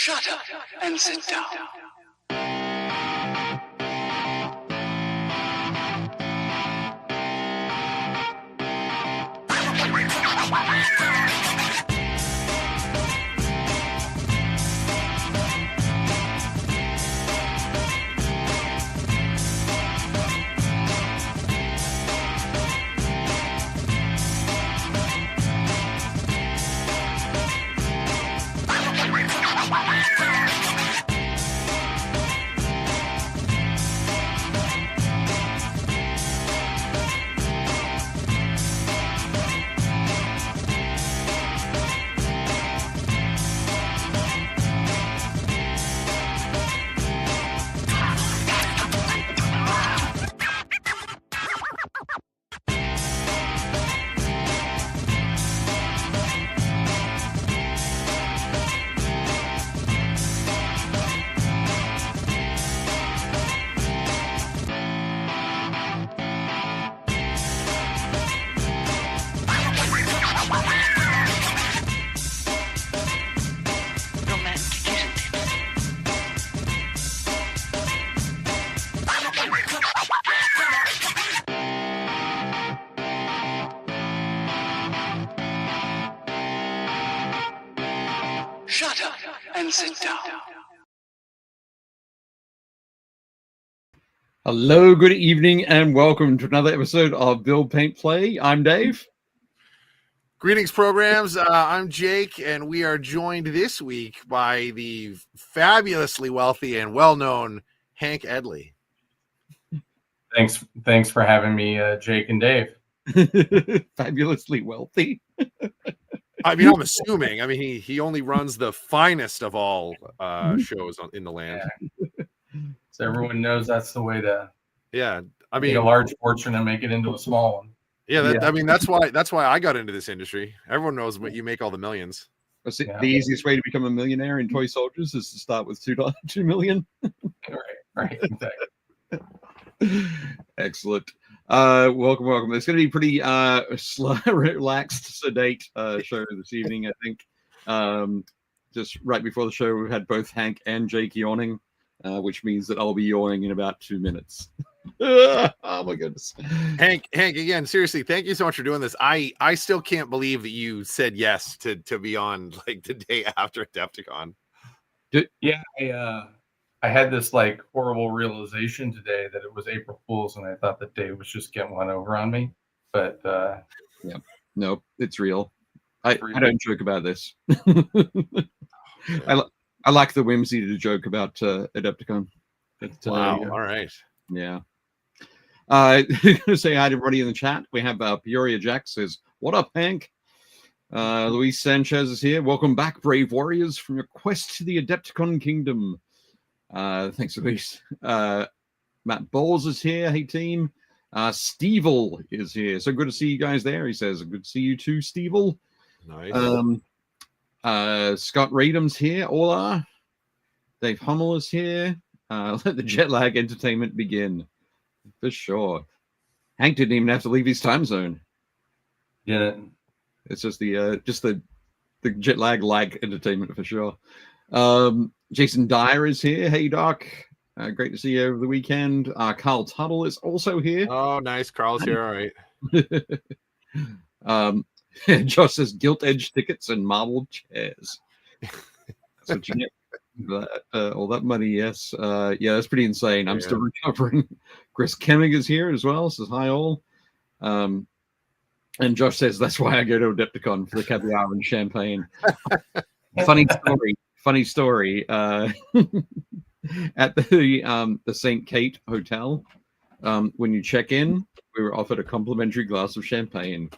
Shut up and sit down. Shut up and sit down. Hello, good evening, and welcome to another episode of Build Paint Play. I'm Dave. Greetings, programs. I'm Jake, and we are joined this week by the fabulously wealthy and well-known Hank Edley. Thanks for having me, Jake and Dave. Fabulously wealthy. I mean, I'm assuming. I mean, he only runs the finest of all shows in the land. Yeah. So everyone knows that's the way to. Yeah, I make mean, a large fortune and make it into a small one. Yeah, I mean, that's why I got into this industry. Everyone knows what you make all the millions. The easiest way to become a millionaire in toy soldiers is to start with $2 million. Right, exactly. Excellent. Welcome. It's going to be pretty slow, relaxed, sedate show this evening, I think. Just right before the show, we've had both Hank and Jake yawning, which means that I'll be yawning in about 2 minutes. Oh my goodness. Hank, again, seriously, thank you so much for doing this. I still can't believe that you said yes to be on like the day after AdeptiCon. Yeah, I had this like horrible realization today that it was April Fool's, and I thought that Dave was just getting one over on me. But yeah, no, it's real. I don't joke about this. I like the whimsy to joke about Adepticon. But, wow, all right. Yeah. I'm going to say hi to everybody in the chat. We have Peoria Jack says, "What up, Hank?" Luis Sanchez is here. Welcome back, brave warriors, from your quest to the Adepticon kingdom. Thanks, Luis. Matt Bowles is here. Hey, team. Stevel is here. So good to see you guys there. He says, good to see you too, Stevel. Nice. Scott Radham's here. Hola. Dave Hummel is here. Let the jet lag entertainment begin. For sure. Hank didn't even have to leave his time zone. Yeah. It's just the jet lag entertainment for sure. Jason Dyer is here. Hey, Doc. Great to see you over the weekend. Carl Tuttle is also here. Oh, nice. Carl's here. All right. Josh says gilt edge tickets and marbled chairs. That's what you get. All that money, yes. Yeah, that's pretty insane. I'm still recovering. Chris Kemming is here as well. Says hi all. And Josh says that's why I go to Adepticon for the caviar and champagne. Funny story. At the St. Kate Hotel, when you check in, we were offered a complimentary glass of champagne.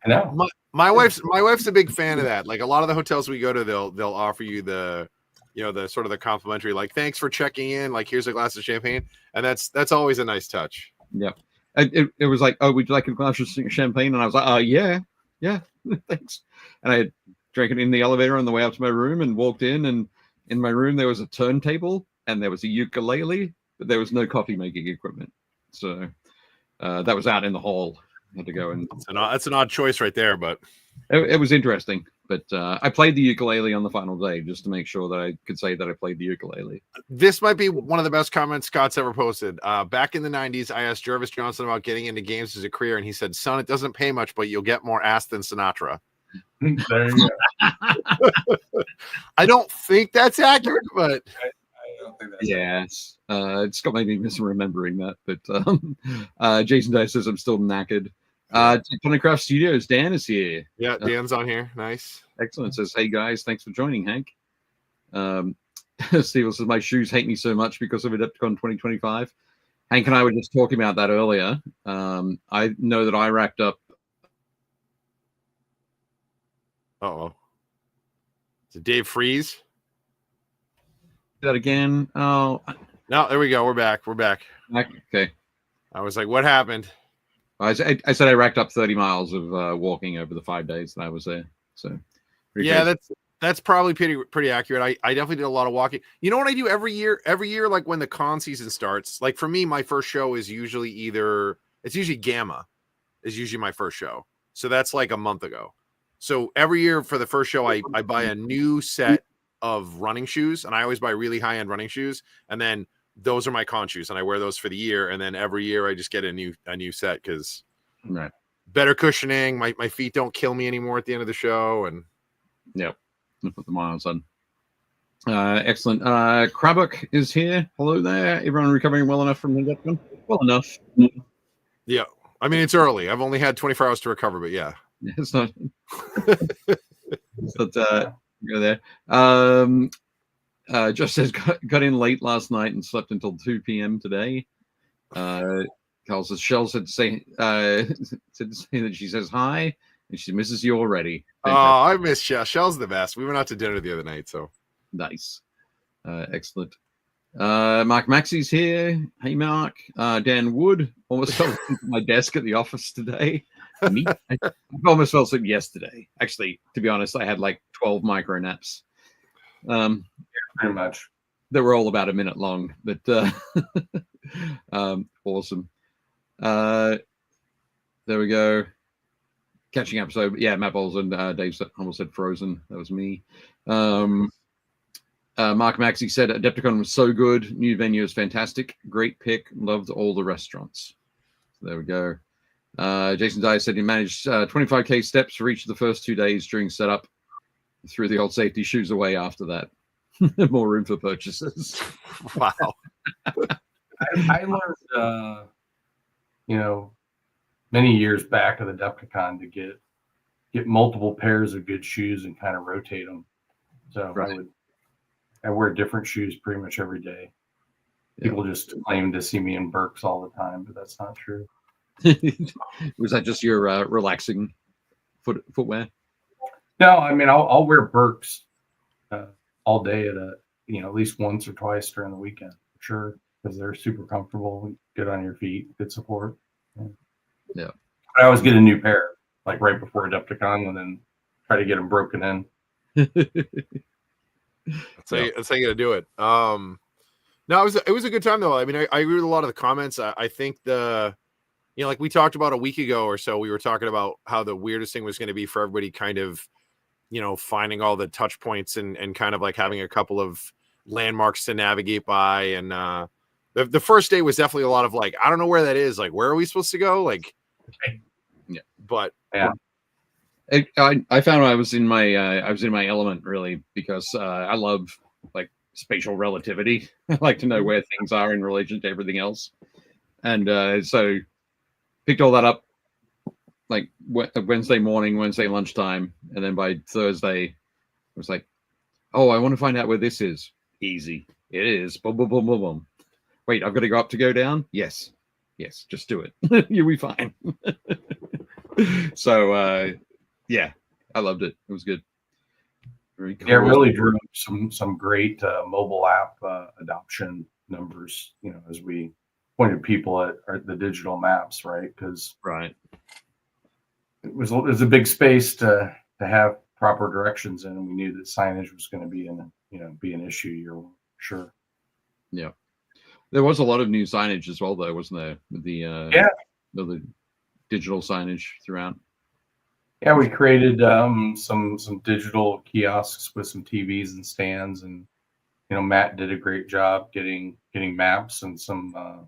I know. My wife's a big fan of that. Like a lot of the hotels we go to, they'll offer you the sort of the complimentary, like, thanks for checking in, like here's a glass of champagne, and that's always a nice touch. Yeah, it was like, oh, would you like a glass of champagne? And I was like, yeah, thanks. And I drank it in the elevator on the way up to my room and walked in, and in my room there was a turntable and there was a ukulele, but there was no coffee making equipment. So that was out in the hall. I had to go and that's an odd choice right there, but it was interesting. But I played the ukulele on the final day just to make sure that I could say that I played the ukulele. This might be one of the best comments Scott's ever posted. Back in the 90s, I asked Jervis Johnson about getting into games as a career, and he said, "Son, it doesn't pay much, but you'll get more ass than Sinatra." There you go. I don't think that's accurate, but I don't think that's Yes. Scott may be misremembering that, but Jason Dye says I'm still knackered. Craft Studios, Dan is here. yeah, Dan's on here. Nice. Excellent. Says, hey guys, thanks for joining, Hank. Steve says, my shoes hate me so much because of AdeptiCon 2025. Hank and I were just talking about that earlier. I know that I racked up. Uh-oh. Is it Dave Freeze? That again. Oh, No, there we go. We're back. okay. I was like, what happened? I said I racked up 30 miles of walking over the 5 days that I was there. So yeah, that's probably pretty accurate. I definitely did a lot of walking. You know what I do every year? Every year, like when the con season starts, like for me, my first show is usually it's usually Gamma is usually my first show. So that's like a month ago. So every year for the first show, I buy a new set of running shoes, and I always buy really high-end running shoes, and then those are my con shoes, and I wear those for the year, and then every year I just get a new set because right. Better cushioning, my feet don't kill me anymore at the end of the show, and yep, I'll put the miles on. Excellent. Krabuk is here. Hello there. Everyone recovering well enough from the AdeptiCon? Well enough. yeah. I mean, it's early. I've only had 24 hours to recover, but yeah. It's not. But go there. Josh says got in late last night and slept until 2 p.m. today. Carl says Shell said to say that she says hi and she misses you already. Oh, I miss Shell. Shell's the best. We went out to dinner the other night, so nice. Excellent. Mark Maxey's here. Hey Mark. Dan Wood almost fell asleep at my desk at the office today. Me, I almost fell asleep yesterday. Actually, to be honest, I had like 12 micro naps. pretty much. They were all about a minute long, but awesome. There we go. Catching up. So yeah, Matt Bowles and Dave almost said Frozen. That was me. Mark Maxey said AdeptiCon was so good. New venue is fantastic. Great pick. Loved all the restaurants. So there we go. Jason Dyer said he managed 25K steps for each of the first 2 days during setup. Threw the old safety shoes away after that. More room for purchases. Wow. I learned, many years back at the AdeptiCon to get multiple pairs of good shoes and kind of rotate them. So right. I wear different shoes pretty much every day. People just claim to see me in Birks all the time, but that's not true. Was that just your relaxing footwear? No, I mean I'll wear Birks all day at least once or twice during the weekend for sure, because they're super comfortable, good on your feet, good support. Yeah. I always get a new pair like right before AdeptiCon and then try to get them broken in. That's how you gotta do it. No, it was a good time though. I mean, I agree with a lot of the comments. I think like we talked about a week ago or so, we were talking about how the weirdest thing was going to be for everybody kind of, finding all the touch points and kind of like having a couple of landmarks to navigate by. And the first day was definitely a lot of like, I don't know where that is. Like, where are we supposed to go? Like, yeah, but yeah. I found I was in my element really because I love like spatial relativity. I like to know where things are in relation to everything else, and so picked all that up like Wednesday morning, Wednesday lunchtime, and then by Thursday, I was like, "Oh, I want to find out where this is." Easy, it is. Boom, boom, boom, boom, boom. Wait, I've got to go up to go down. Yes, just do it. You'll be fine. So. Yeah, I loved it. It was good. Very cool. Yeah, it really drew some great mobile app adoption numbers, as we pointed people at the digital maps, right? Because it was a big space to have proper directions in, and we knew that signage was going to be an issue. You're sure. Yeah, there was a lot of new signage as well, though, wasn't there? With the the digital signage throughout. Yeah, we created some digital kiosks with some TVs and stands, and Matt did a great job getting maps and some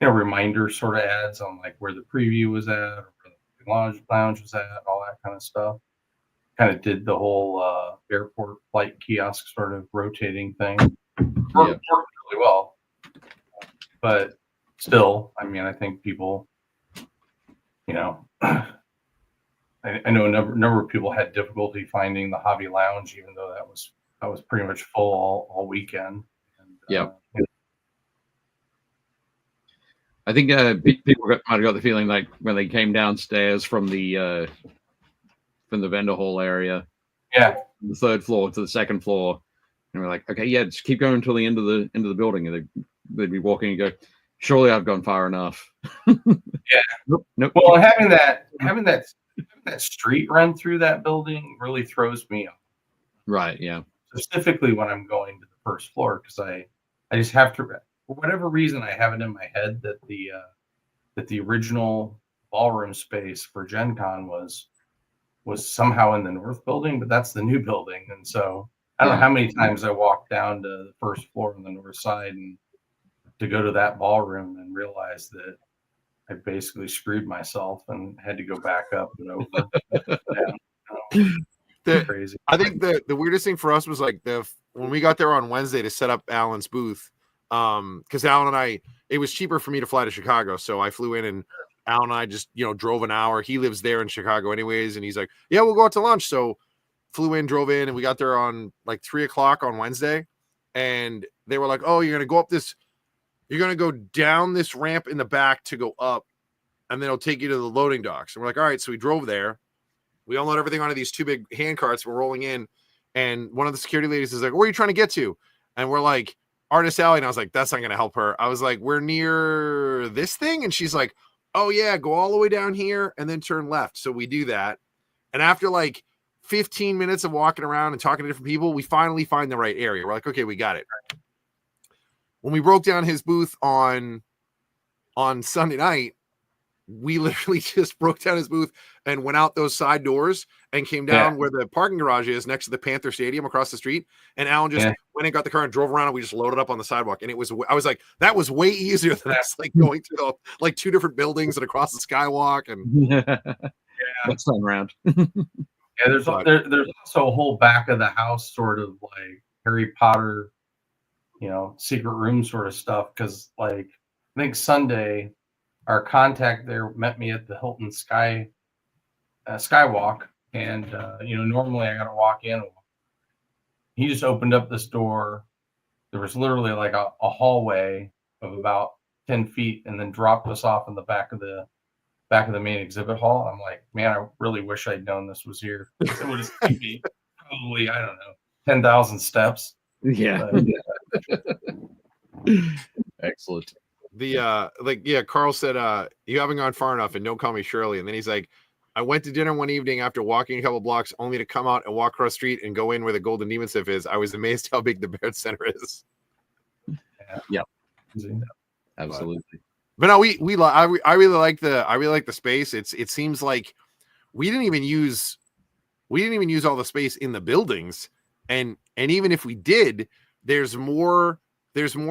reminder sort of ads on like where the preview was at, or where the lounge was at, all that kind of stuff. Kind of did the whole airport flight kiosk sort of rotating thing. Worked really well, but still, I mean, I think people, I know a number of people had difficulty finding the Hobby Lounge, even though that was pretty much full all weekend. And, I think people might have got the feeling like when they came downstairs from the vendor hall area, from the third floor to the second floor, and we're like, okay, yeah, just keep going until the end of the building, and they'd be walking and go, surely I've gone far enough. Nope. Well, having that street run through that building really throws me off. Right. Yeah. Specifically when I'm going to the first floor, because I just have to, for whatever reason, I have it in my head that the original ballroom space for Gen Con was somehow in the north building, but that's the new building. And so I don't know how many times I walked down to the first floor on the north side and to go to that ballroom and realize that I basically screwed myself and had to go back up and over. Crazy. I think the weirdest thing for us was like when we got there on Wednesday to set up Alan's booth, because Alan and I, it was cheaper for me to fly to Chicago, so I flew in, and Alan and I just drove an hour. He lives there in Chicago anyways, and he's like, yeah, we'll go out to lunch. So flew in, drove in, and we got there on like 3:00 on Wednesday, and they were like, oh, you're gonna go down this ramp in the back to go up, and then it'll take you to the loading docks. And we're like, all right. So we drove there. We unload everything onto these two big hand carts. We're rolling in, and one of the security ladies is like, where are you trying to get to? And we're like, Artist Alley. And I was like, that's not going to help her. I was like, we're near this thing. And she's like, oh yeah, go all the way down here and then turn left. So we do that. And after like 15 minutes of walking around and talking to different people, we finally find the right area. We're like, okay, we got it. When we broke down his booth on Sunday night, we literally just broke down his booth and went out those side doors and came down where the parking garage is next to the Panther Stadium across the street. And Alan just went and got the car and drove around, and we just loaded up on the sidewalk. And I was like, that was way easier than us like going through like two different buildings and across the skywalk. And let's turn around. There's also a whole back of the house sort of like Harry Potter, secret room sort of stuff. Cause like, I think Sunday, our contact there met me at the Hilton Skywalk, and normally I gotta walk in. He just opened up this door. There was literally like a hallway of about 10 feet, and then dropped us off in the back of the main exhibit hall. I'm like, man, I really wish I'd known this was here. It would have taken me probably, I don't know, 10,000 steps. Yeah. Excellent. Carl said, you haven't gone far enough, and don't call me Shirley. And then he's like, I went to dinner one evening after walking a couple blocks, only to come out and walk across the street and go in where the Golden Demon Sif is. I was amazed how big the Barrett Center is. Yeah. Absolutely. But no, I really like the space. It seems like we didn't even use all the space in the buildings, and even if we did, there's more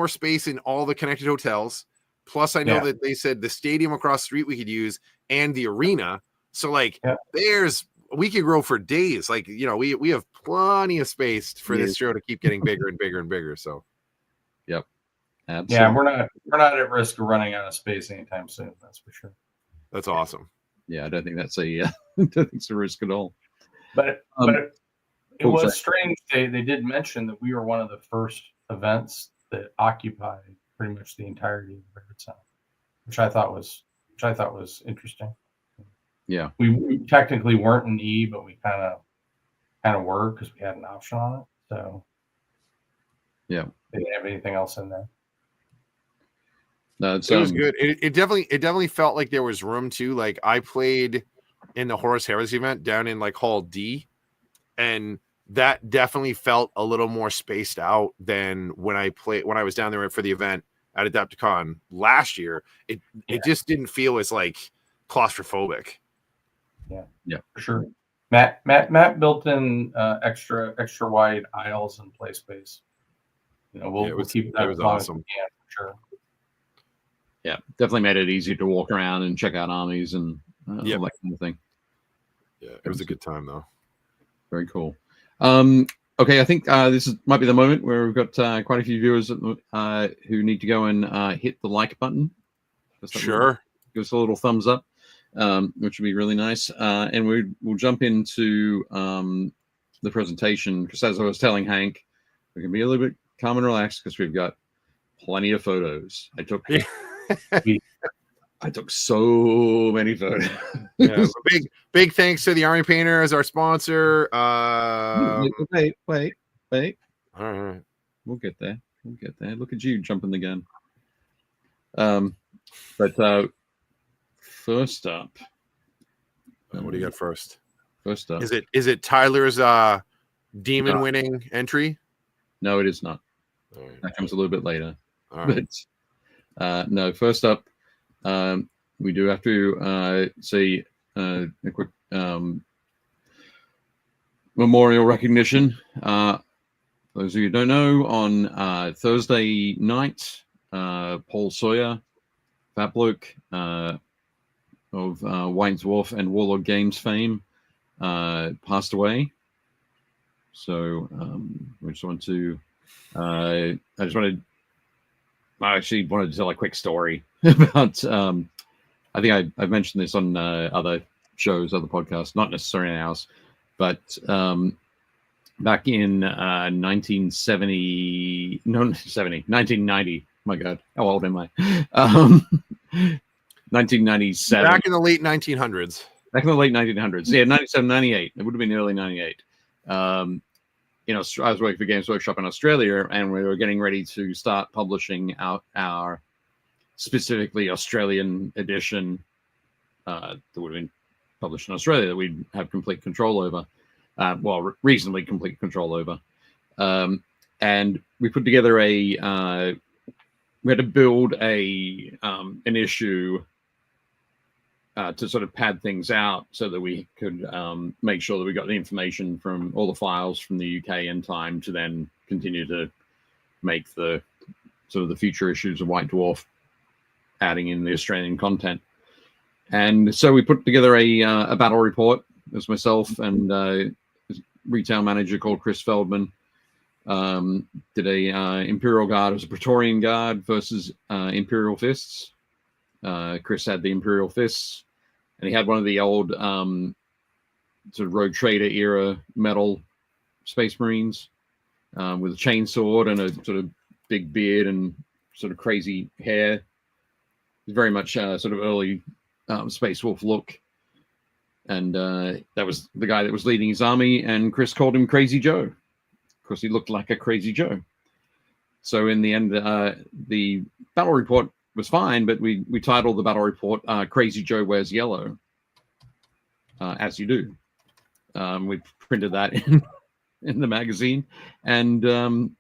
space in all the connected hotels. Plus, I know that they said the stadium across the street we could use, and the arena. So like, we could grow for days. Like, we have plenty of space for this show to keep getting bigger and bigger and bigger. So, yep. Absolutely. Yeah, we're not at risk of running out of space anytime soon. That's for sure. That's awesome. Yeah, I don't think that's I don't think it's a risk at all. But it was strange. They did mention that we were one of the first events that occupied pretty much the entirety of the Barrett Center, which I thought was interesting. Yeah, we technically weren't an E, but we kind of were because we had an option on it. So yeah, they didn't have anything else in there. No, it was good. It definitely felt like there was room too. Like I played in the Horus Heresy event down in like Hall D, and that definitely felt a little more spaced out than when I was down there for the event at AdeptiCon last year. It just didn't feel as like claustrophobic. Yeah, for sure. Matt built in extra wide aisles and play space. We'll keep that as long as we can, for sure. Yeah, definitely made it easier to walk around and check out armies and all that kind of thing. Yeah, it was a good time though. Very cool. Okay, I think this might be the moment where we've got quite a few viewers who need to go and hit the like button. Sure. Give us a little thumbs up, which would be really nice. And we'll jump into the presentation, because as I was telling Hank, we can be a little bit calm and relaxed because we've got plenty of photos. I took so many photos. Yeah, big thanks to the Army Painter as our sponsor. Wait. All right. We'll get there. Look at you jumping the gun. But first up. What do you got first? First up. Is it Tyler's demon winning entry? No, it is not. Right. That comes a little bit later. All right. But no, first up, we do have to see a quick memorial recognition. Those of you who don't know, on Thursday night, Paul Sawyer, that bloke of White Dwarf and Warlord Games fame, passed away. So we just want to, I actually wanted to tell a quick story about, I think I've mentioned this on other shows, other podcasts, not necessarily ours, but back in 1990. My God, how old am I? 1997. Back in the late 1900s. Back in the late 1900s. Yeah, 97, 98. It would have been early 98. I was working for Games Workshop in Australia, and we were getting ready to start publishing our specifically Australian edition that would have been published in Australia that we'd have complete control over. Reasonably complete control over. And we put together we had to build an issue to sort of pad things out so that we could make sure that we got the information from all the files from the UK in time to then continue to make the sort of the future issues of White Dwarf, adding in the Australian content. And so we put together a battle report. It was myself and a retail manager called Chris Feldman. Did a Imperial Guard as a Praetorian Guard versus Imperial Fists. Chris had the Imperial Fists, and he had one of the old sort of Rogue Trader era metal Space Marines with a chainsword and a sort of big beard and sort of crazy hair. Very much sort of early Space Wolf look. And that was the guy that was leading his army, and Chris called him Crazy Joe because he looked like a Crazy Joe. So in the end, the battle report was fine, but we titled the battle report Crazy Joe Wears Yellow, as you do. We printed that in the magazine, and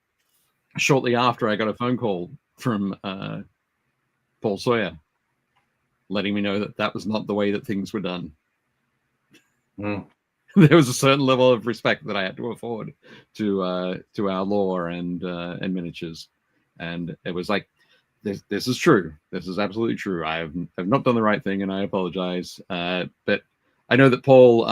shortly after, I got a phone call from Paul Sawyer letting me know that was not the way that things were done. There was a certain level of respect that I had to afford to our lore and miniatures, and it was like, this is true. This is absolutely true. I have not done the right thing, and I apologize. But I know that Paul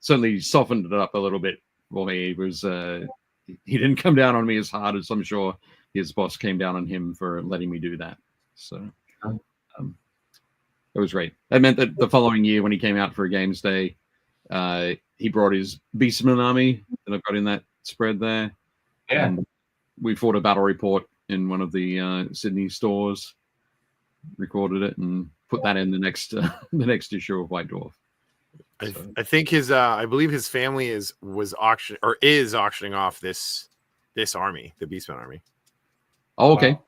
certainly softened it up a little bit for me. It was he didn't come down on me as hard as I'm sure his boss came down on him for letting me do that. So it was great. That meant that the following year, when he came out for a games day, he brought his Beastman army that I've got in that spread there. Yeah. And we fought a battle report in one of the Sydney stores, recorded it, and put that in the next issue of White Dwarf. I think I believe his family is auctioning off this army, the Beastman army. Oh, okay. Wow.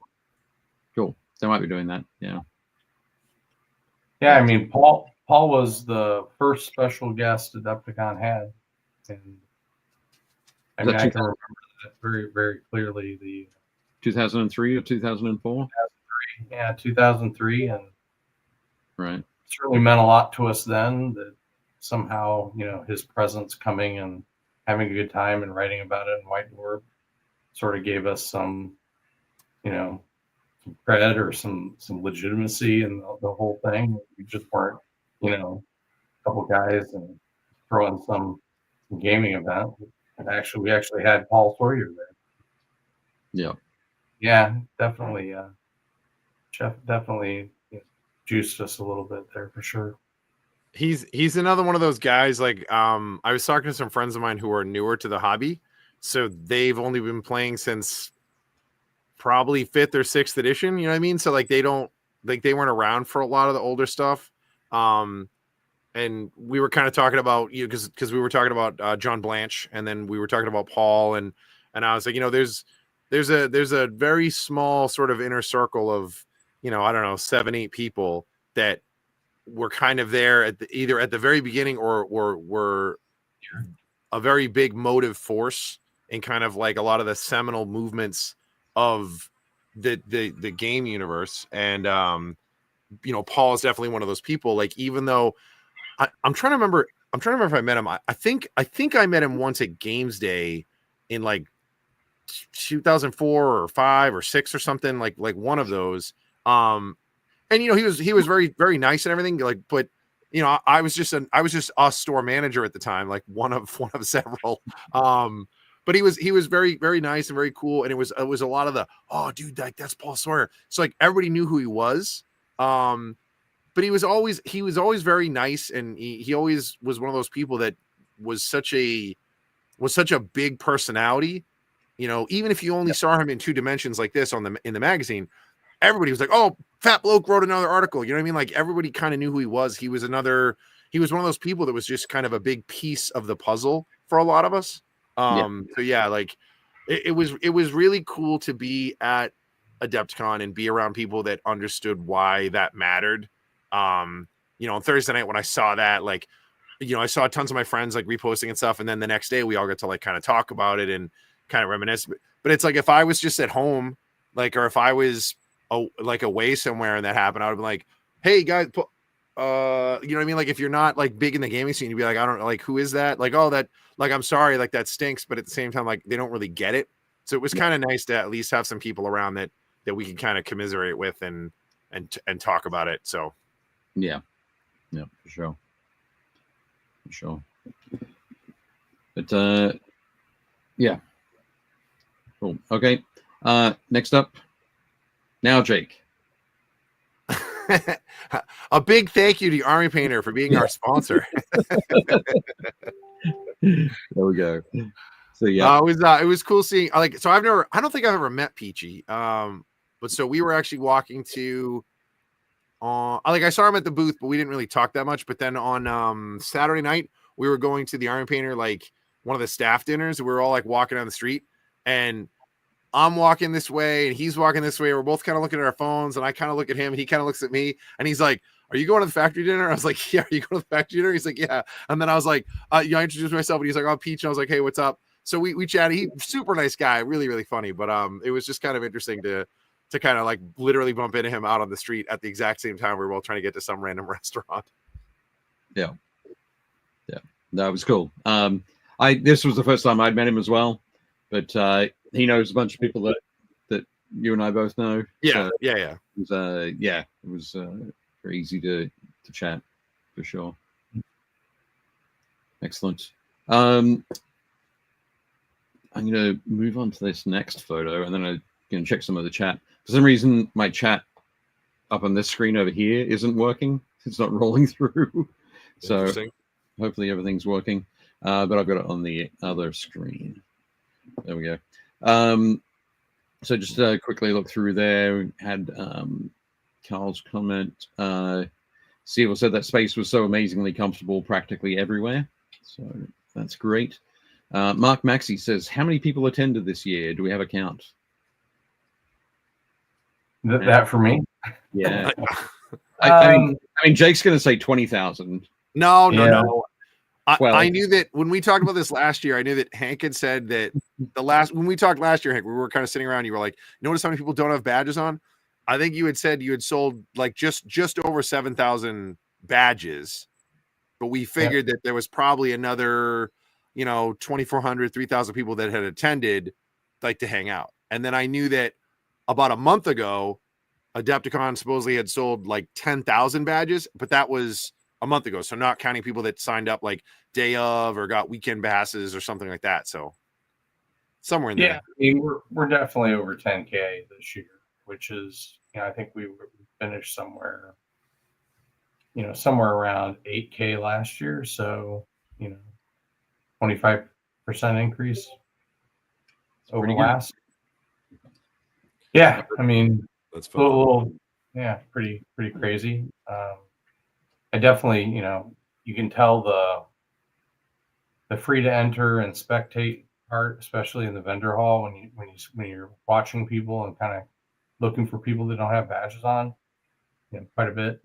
Cool. They might be doing that. Yeah. Yeah, I mean, Paul was the first special guest AdeptiCon had, and I mean, I can remember that very, very clearly. The 2003 or 2004? 2003, yeah, 2003, and right. certainly meant a lot to us then. That somehow, his presence coming and having a good time and writing about it in whiteboard sort of gave us some, some cred or some legitimacy in the whole thing. We just weren't, a couple guys and throwing some gaming event. And we actually had Paul Sawyer there. Yeah. Yeah, definitely. Jeff definitely juiced us a little bit there for sure. He's another one of those guys. Like, I was talking to some friends of mine who are newer to the hobby, so they've only been playing since probably 5th or 6th edition. You know what I mean? So like they weren't around for a lot of the older stuff. And we were kind of talking about, because we were talking about John Blanche, and then we were talking about Paul, and I was like, there's a very small sort of inner circle of, I don't know, 7-8 people that were kind of there either at the very beginning or were a very big motive force in kind of like a lot of the seminal movements of the game universe. And Paul is definitely one of those people. Like, even though I'm trying to remember if I met him. I think I met him once at Games Day in like 2004 or 5 or 6 or something, like one of those. And he was very, very nice and everything. Like, but I was just a store manager at the time, like one of several. But he was very, very nice and very cool. And it was a lot of the, oh dude, that's Paul Sawyer. So like everybody knew who he was. But he was always very nice, and he always was one of those people that was such a big personality. Even if you only saw him in 2 dimensions like this in the magazine, everybody was like, "Oh, Fat Bloke wrote another article." You know what I mean? Like everybody kind of knew who he was. He was one of those people that was just kind of a big piece of the puzzle for a lot of us. So yeah, like it was really cool to be at AdeptiCon and be around people that understood why that mattered. On Thursday night when I saw that, like, I saw tons of my friends like reposting and stuff, and then the next day we all got to like kind of talk about it and kind of reminisce. But it's like, if I was just at home, like, or if I was like away somewhere and that happened, I would be like, "Hey guys, you know what I mean?" Like, if you're not like big in the gaming scene, you'd be like, "I don't know, like, who is that?" Like, "Oh, that, like, I'm sorry, like that stinks," but at the same time, like, they don't really get it. So it was kind of nice to at least have some people around that we could kind of commiserate with and talk about it. So yeah, for sure. But yeah, cool. Okay, next up, now Jake. A big thank you to Army Painter for being our sponsor. There we go. So yeah, it was cool seeing, like, so I don't think I've ever met Peachy. But so we were actually walking to, like, I saw him at the booth, but we didn't really talk that much. But then on Saturday night, we were going to the Army Painter, like one of the staff dinners. We were all like walking down the street, and I'm walking this way and he's walking this way. We're both kind of looking at our phones, and I kind of look at him and he kind of looks at me, and he's like, "Are you going to the factory dinner?" I was like, "Yeah." "Are you going to the factory dinner?" He's like, "Yeah." And then I was like, I introduced myself, and he's like, "Oh, Peach." And I was like, "Hey, what's up?" So we chatted. He's super nice guy, really, really funny. But it was just kind of interesting to kind of like literally bump into him out on the street at the exact same time we were both trying to get to some random restaurant. Yeah, that was cool. This was the first time I'd met him as well, but he knows a bunch of people that you and I both know. Yeah, so yeah. It was very easy to chat for sure. Excellent. I'm going to move on to this next photo, and then I'm going to check some of the chat. For some reason, my chat up on this screen over here isn't working. It's not rolling through. So hopefully everything's working. But I've got it on the other screen. There we go. So just quickly look through there. We had Carl's comment. Seal said that space was so amazingly comfortable practically everywhere. So that's great. Mark Maxey says, how many people attended this year? Do we have a count? That for me? Yeah. I mean, Jake's going to say 20,000. No. I knew that when we talked about this last year, I knew that Hank had said that when we talked last year, Hank, we were kind of sitting around, you were like, notice how many people don't have badges on? I think you had said you had sold like just over 7,000 badges. but we figured that there was probably another, 2,400, 3,000 people that had attended, like, to hang out. And then I knew that about a month ago, AdeptiCon supposedly had sold like 10,000 badges, but that was a month ago. So not counting people that signed up like day of or got weekend passes or something like that. So somewhere in there. I mean, we're definitely over 10K this year, which is, I think we finished somewhere around 8K last year. So, 25% increase over last. Yeah, I mean, that's pretty crazy. I definitely, you can tell the free to enter and spectate part, especially in the vendor hall when you're watching people and kind of looking for people that don't have badges on, quite a bit.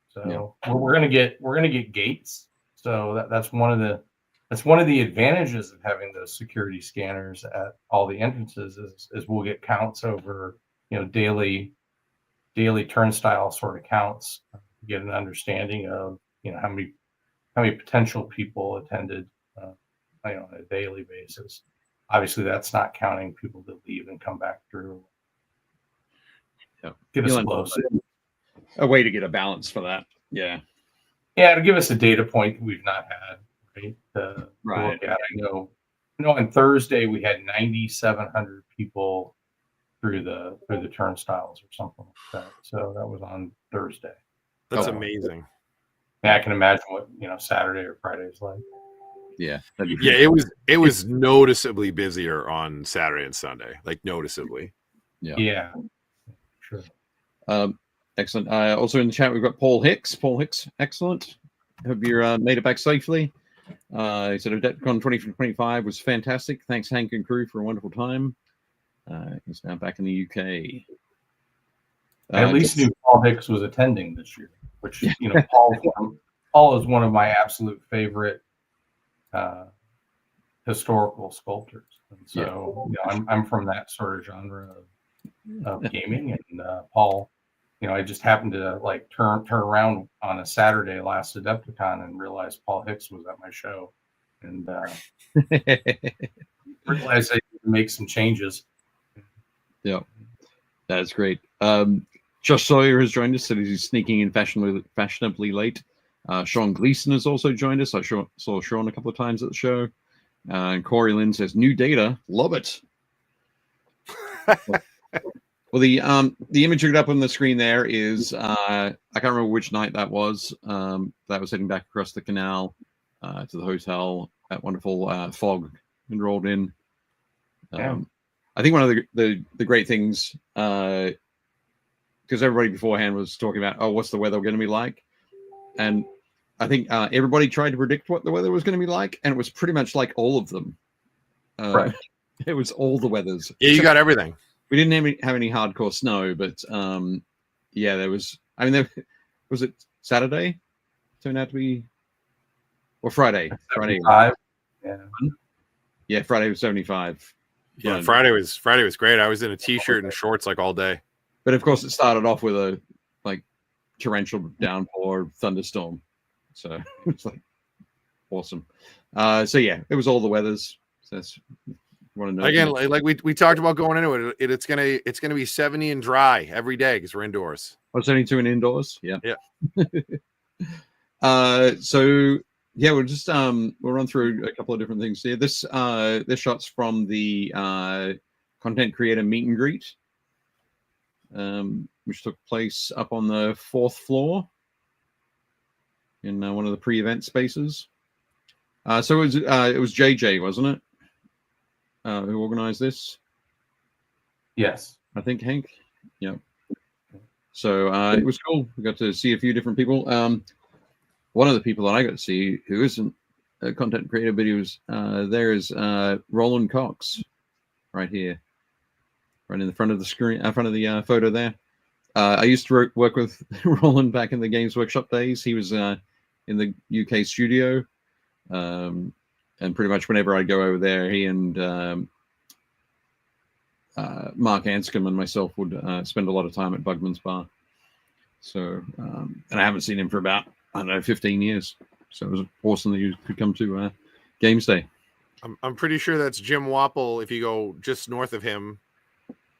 So we're gonna get gates. So that's one of the advantages of having those security scanners at all the entrances is we'll get counts over, daily turnstile sort of counts, get an understanding of, how many potential people attended, on a daily basis. Obviously, that's not counting people that leave and come back through. Get us close. A way to get a balance for that. Yeah, to give us a data point that we've not had, right? To right. look at. I know, on Thursday we had 9,700 people through the turnstiles or something like that. So that was on Thursday. That's amazing. Yeah, I can imagine what Saturday or Friday is like. Yeah, it was noticeably busier on Saturday and Sunday, like noticeably. Yeah, sure. Excellent. Also in the chat we've got Paul Hicks. Paul Hicks, excellent. Hope you're made it back safely. He said AdeptiCon 2025 was fantastic. Thanks Hank and crew for a wonderful time. He's now back in the UK. I at least knew Paul Hicks was attending this year, which Paul is one of my absolute favorite historical sculptors, and so I'm from that sort of genre of gaming, and Paul, I just happened to like turn around on a Saturday last Adepticon and realized Paul Hicks was at my show, and realized I need to make some changes. Yeah, that's great. Josh Sawyer has joined us, so he's sneaking in fashionably late. Sean Gleason has also joined us. I saw Sean a couple of times at the show. And Corey Lynn says, new data, love it. Well, the image you got up on the screen there is, I can't remember which night that was. That was heading back across the canal to the hotel. That wonderful fog rolled in. I think one of the great things, because everybody beforehand was talking about, what's the weather going to be like? And I think everybody tried to predict what the weather was going to be like, and it was pretty much like all of them. Right. It was all the weathers. Yeah, you got everything. We didn't have any hardcore snow, but there was. I mean, was it Saturday? Turned out to be, or Friday? 75. Yeah, Friday was 75. Yeah, Friday was great. I was in a t-shirt and shorts like all day. But of course, it started off with a torrential downpour, thunderstorm. So it's like awesome. It was all the weathers. So that's want to know again, like we talked about going into it. It's gonna be 70 and dry every day because we're indoors. 72 and indoors. Yeah. We'll just we'll run through a couple of different things here. This shot's from the content creator meet and greet, which took place up on the 4th floor in one of the pre-event spaces. So it was JJ, wasn't it? Who organized this? Yes, I think Hank. Yeah. So it was cool. We got to see a few different people. One of the people that I got to see, who isn't a content creator, but he was there, is Roland Cox, right here, right in the front of the screen, front of the photo there. I used to work with Roland back in the Games Workshop days. He was in the UK studio, and pretty much whenever I go over there, he and Mark Anscombe and myself would spend a lot of time at Bugman's Bar. So, and I haven't seen him for about, I don't know, 15 years. So it was awesome that you could come to Games Day. I'm pretty sure that's Jim Wapple. If you go just north of him,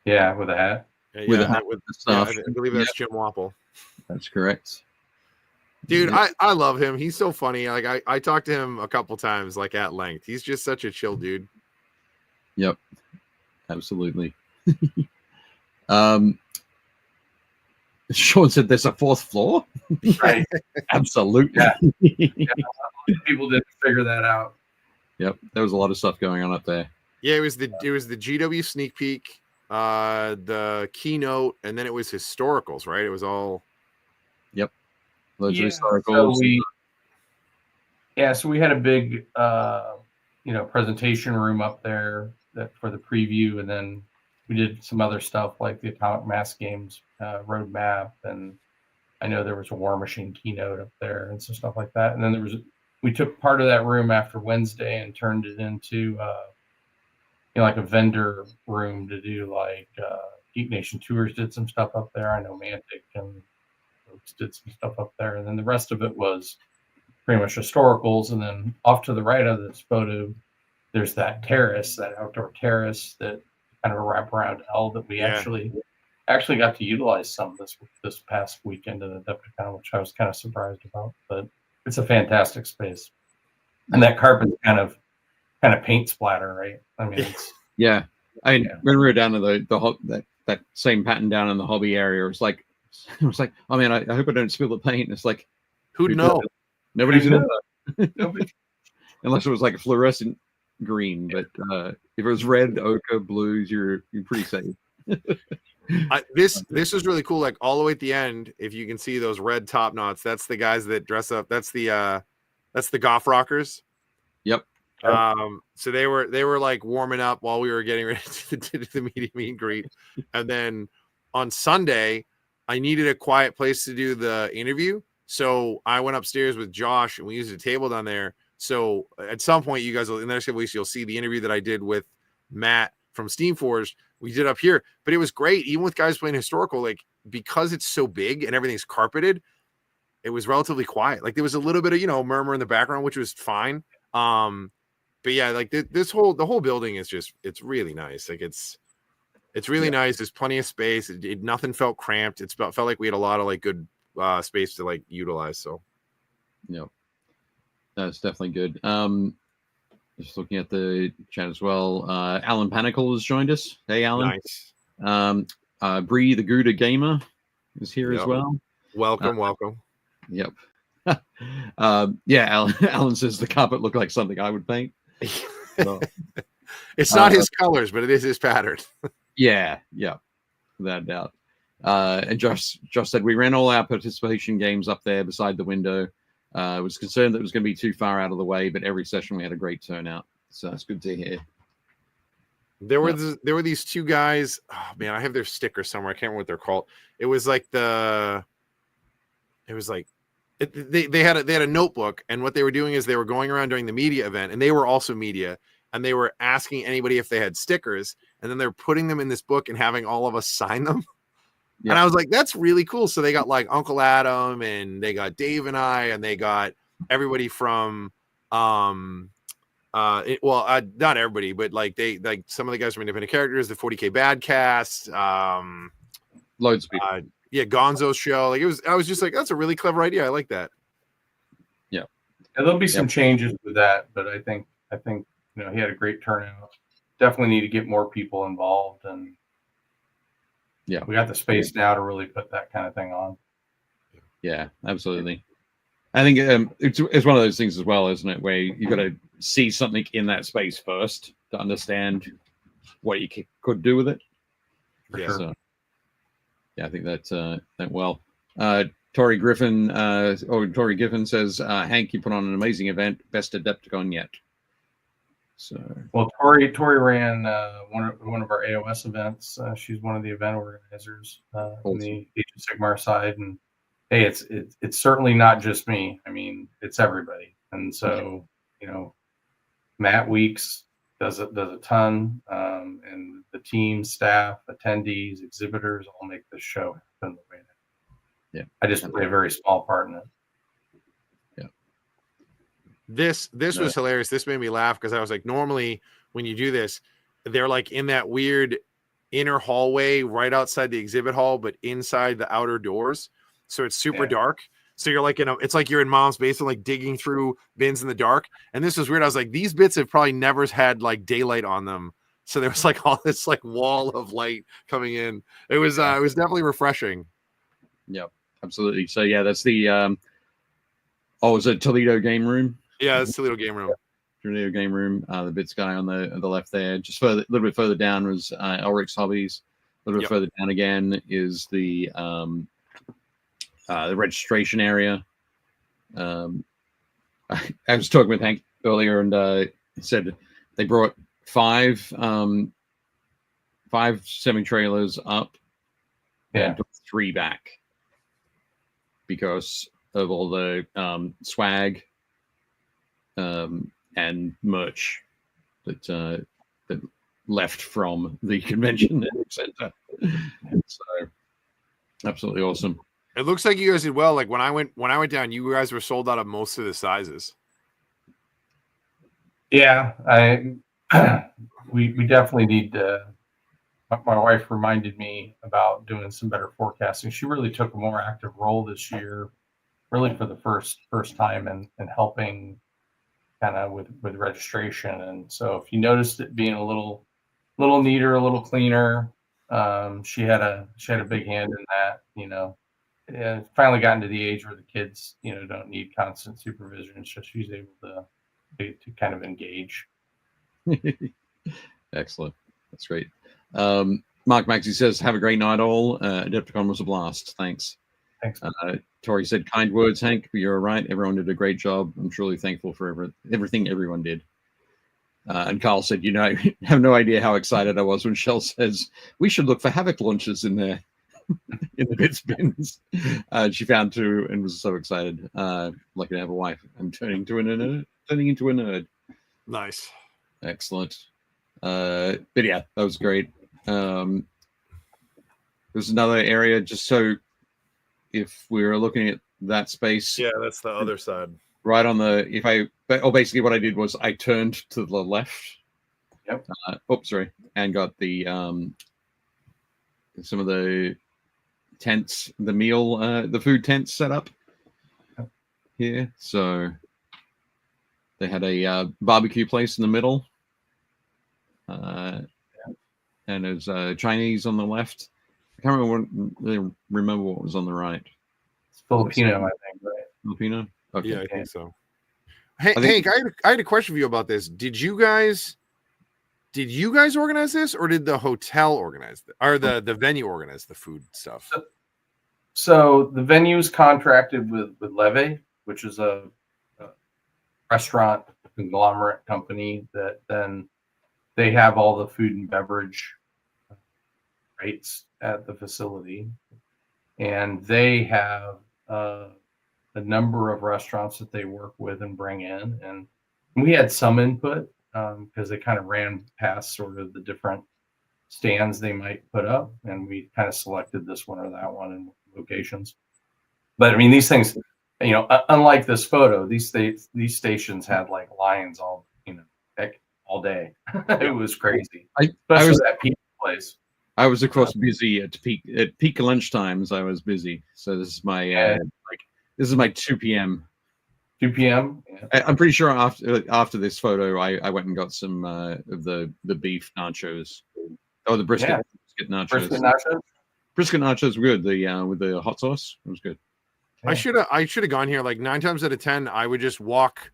Yeah, with a hat. With yeah, a hat with and yeah, stuff. I believe that's Jim Wapple. That's correct. Dude, Yeah. I love him. He's so funny. Like I talked to him a couple times, like at length. He's just such a chill dude. Yep. Absolutely. Sean said there's a fourth floor. Right. Absolutely. Yeah. People didn't figure that out. Yep. There was a lot of stuff going on up there. Yeah, it was the GW sneak peek, the keynote, and then it was historicals, right? It was all. Yep. Those are Yeah, historicals. So we had a big presentation room up there that for the preview, and then we did some other stuff like the Atomic Mass Games roadmap, and I know there was a War Machine keynote up there and some stuff like that. And then we took part of that room after Wednesday and turned it into like a vendor room to do like Geek Nation Tours did some stuff up there. I know Mantic and folks did some stuff up there, and then the rest of it was pretty much historicals. And then off to the right of this photo, there's that terrace, that outdoor terrace, that kind of a wraparound L that we actually got to utilize some this past weekend at AdeptiCon, which I was kind of surprised about. But it's a fantastic space, and that carpet's kind of paint splatter, right? I mean, it's yeah. When we were down to that same pattern down in the hobby area, it was like, oh man, I hope I don't spill the paint. It's like, who'd know? Nobody's gonna know. Unless it was like a fluorescent green, but if it was red, ochre, blues, you're pretty safe. This is really cool. Like all the way at the end, if you can see those red top knots, that's the guys that dress up. That's the Goth Rockers. Yep. So they were like warming up while we were getting ready to the media meet and greet, and then on Sunday, I needed a quiet place to do the interview, so I went upstairs with Josh and we used a table down there. So at some point, you guys will in the next couple weeks, you'll see the interview that I did with Matt from Steamforged. We did up here, but it was great, even with guys playing historical, like because it's so big and everything's carpeted. It was relatively quiet. Like there was a little bit of murmur in the background, which was fine. But yeah, like the whole building is it's really nice. Like it's really nice. There's plenty of space. Nothing felt cramped. Felt like we had a lot of like good space to like utilize. So yeah, that's definitely good. Just looking at the chat as well. Alan Panicle has joined us. Hey, Alan. Nice. Bree the Gouda Gamer is here as well. Welcome. Yep. Alan says the carpet looked like something I would paint. So, it's not his colors, but it is his pattern. yeah, without doubt. And Josh said we ran all our participation games up there beside the window. I was concerned that it was going to be too far out of the way, but every session we had a great turnout. So that's good to hear. There were these two guys. Oh man, I have their sticker somewhere. I can't remember what they're called. It was like they had a notebook, and what they were doing is they were going around during the media event, and they were also media, and they were asking anybody if they had stickers, and then they're putting them in this book and having all of us sign them. Yep. And I was like, that's really cool. So they got like Uncle Adam, and they got Dave and I, and they got everybody from not everybody, but like some of the guys from Independent Characters, the 40K Badcast, loads of people. Gonzo's show. Like I was just like, that's a really clever idea. I like that. Yeah. There'll be some changes with that, but I think he had a great turnout. Definitely need to get more people involved, and we got the space now to really put that kind of thing on. Yeah, absolutely. I think it's one of those things as well, isn't it, where you got to see something in that space first to understand what you could do with it. Yeah. So, I think that went well. Tori Griffin says, Hank, you put on an amazing event, best Adepticon yet. So, well, Tori ran one of our AOS events. She's one of the event organizers on the Age of Sigmar side, and hey, it's certainly not just me. I mean, it's everybody, and so Matt Weeks does a ton, and the team, staff, attendees, exhibitors all make this show happen the way that. Yeah, I just play a very small part in it. Yeah, This was hilarious. This made me laugh because I was like, normally when you do this, they're like in that weird inner hallway right outside the exhibit hall, but inside the outer doors. So it's super dark. So you're like, it's like you're in mom's basement, like digging through bins in the dark. And this was weird. I was like, these bits have probably never had like daylight on them. So there was like all this like wall of light coming in. It was definitely refreshing. Yep, absolutely. So yeah, that's the is it Toledo game room? Yeah, it's Toledo game room. Toledo game room. The bits guy on the left there. Just a little bit further down was Elric's Hobbies. A little bit further down again is the registration area. I was talking with Hank earlier, and he said they brought five semi-trailers up and put 3 back because of all the swag and merch that left from the convention center. So absolutely awesome. It looks like you guys did well. Like when I went down, you guys were sold out of most of the sizes. Yeah, we definitely need to. My wife reminded me about doing some better forecasting. She really took a more active role this year, really for the first time, and helping kind of with registration. And so if you noticed it being a little neater, a little cleaner, she had a big hand in that. It's finally gotten to the age where the kids, don't need constant supervision. So she's able to kind of engage. Excellent. That's great. Mark Maxey says, have a great night all. AdeptiCon was a blast. Thanks. Thanks. Tori said, kind words, Hank, but you're right. Everyone did a great job. I'm truly thankful for everything everyone did. And Carl said, I have no idea how excited I was when Shell says, we should look for Havoc launches in there. In the bits bins. She found 2 and was so excited. Lucky to have a wife. I'm turning into a nerd. Nice. Excellent. But yeah, that was great. There's another area, just so if we were looking at that space. Yeah, that's the other side. Right on basically what I did was I turned to the left. Yep. And got the some of the tents, the food tents set up here. So they had a barbecue place in the middle. And there's Chinese on the left. I can't remember what was on the right. It's Filipino, I think, right? Filipino? Okay. Yeah, I think so. Hey, Hank, I had a question for you about this. Did you guys organize this, or did the hotel organize it, or the venue organize the food stuff? So the venue's contracted with Leve, which is a restaurant conglomerate company that then they have all the food and beverage rates at the facility, and they have a number of restaurants that they work with and bring in, and we had some input because they kind of ran past sort of the different stands they might put up, and we kind of selected this one or that one in locations. But I mean, these things, unlike this photo, these stations had like lines all day. It was crazy. Especially that pizza place. I was, of course, busy at peak lunch times. I was busy, so this is my this is my 2 p.m. 2 p.m. Yeah. I'm pretty sure after this photo, I went and got some of the beef nachos. Oh, the brisket nachos. Brisket nachos were good. With the hot sauce, it was good. Yeah. I should have gone here. Like 9 times out of 10, I would just walk.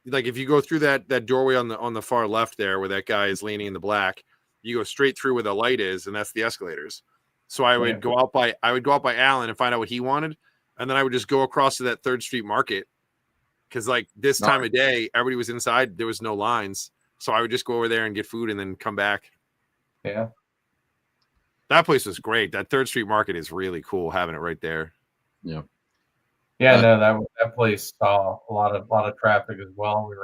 Like if you go through that doorway on the far left there, where that guy is leaning in the black, you go straight through where the light is, and that's the escalators. So I would go out by Allen and find out what he wanted, and then I would just go across to that 3rd Street Market, because like this time of day, everybody was inside. There was no lines, so I would just go over there and get food and then come back. Yeah, that place was great. That 3rd Street Market is really cool, having it right there. Yeah. Yeah, no, that place saw a lot of traffic as well. We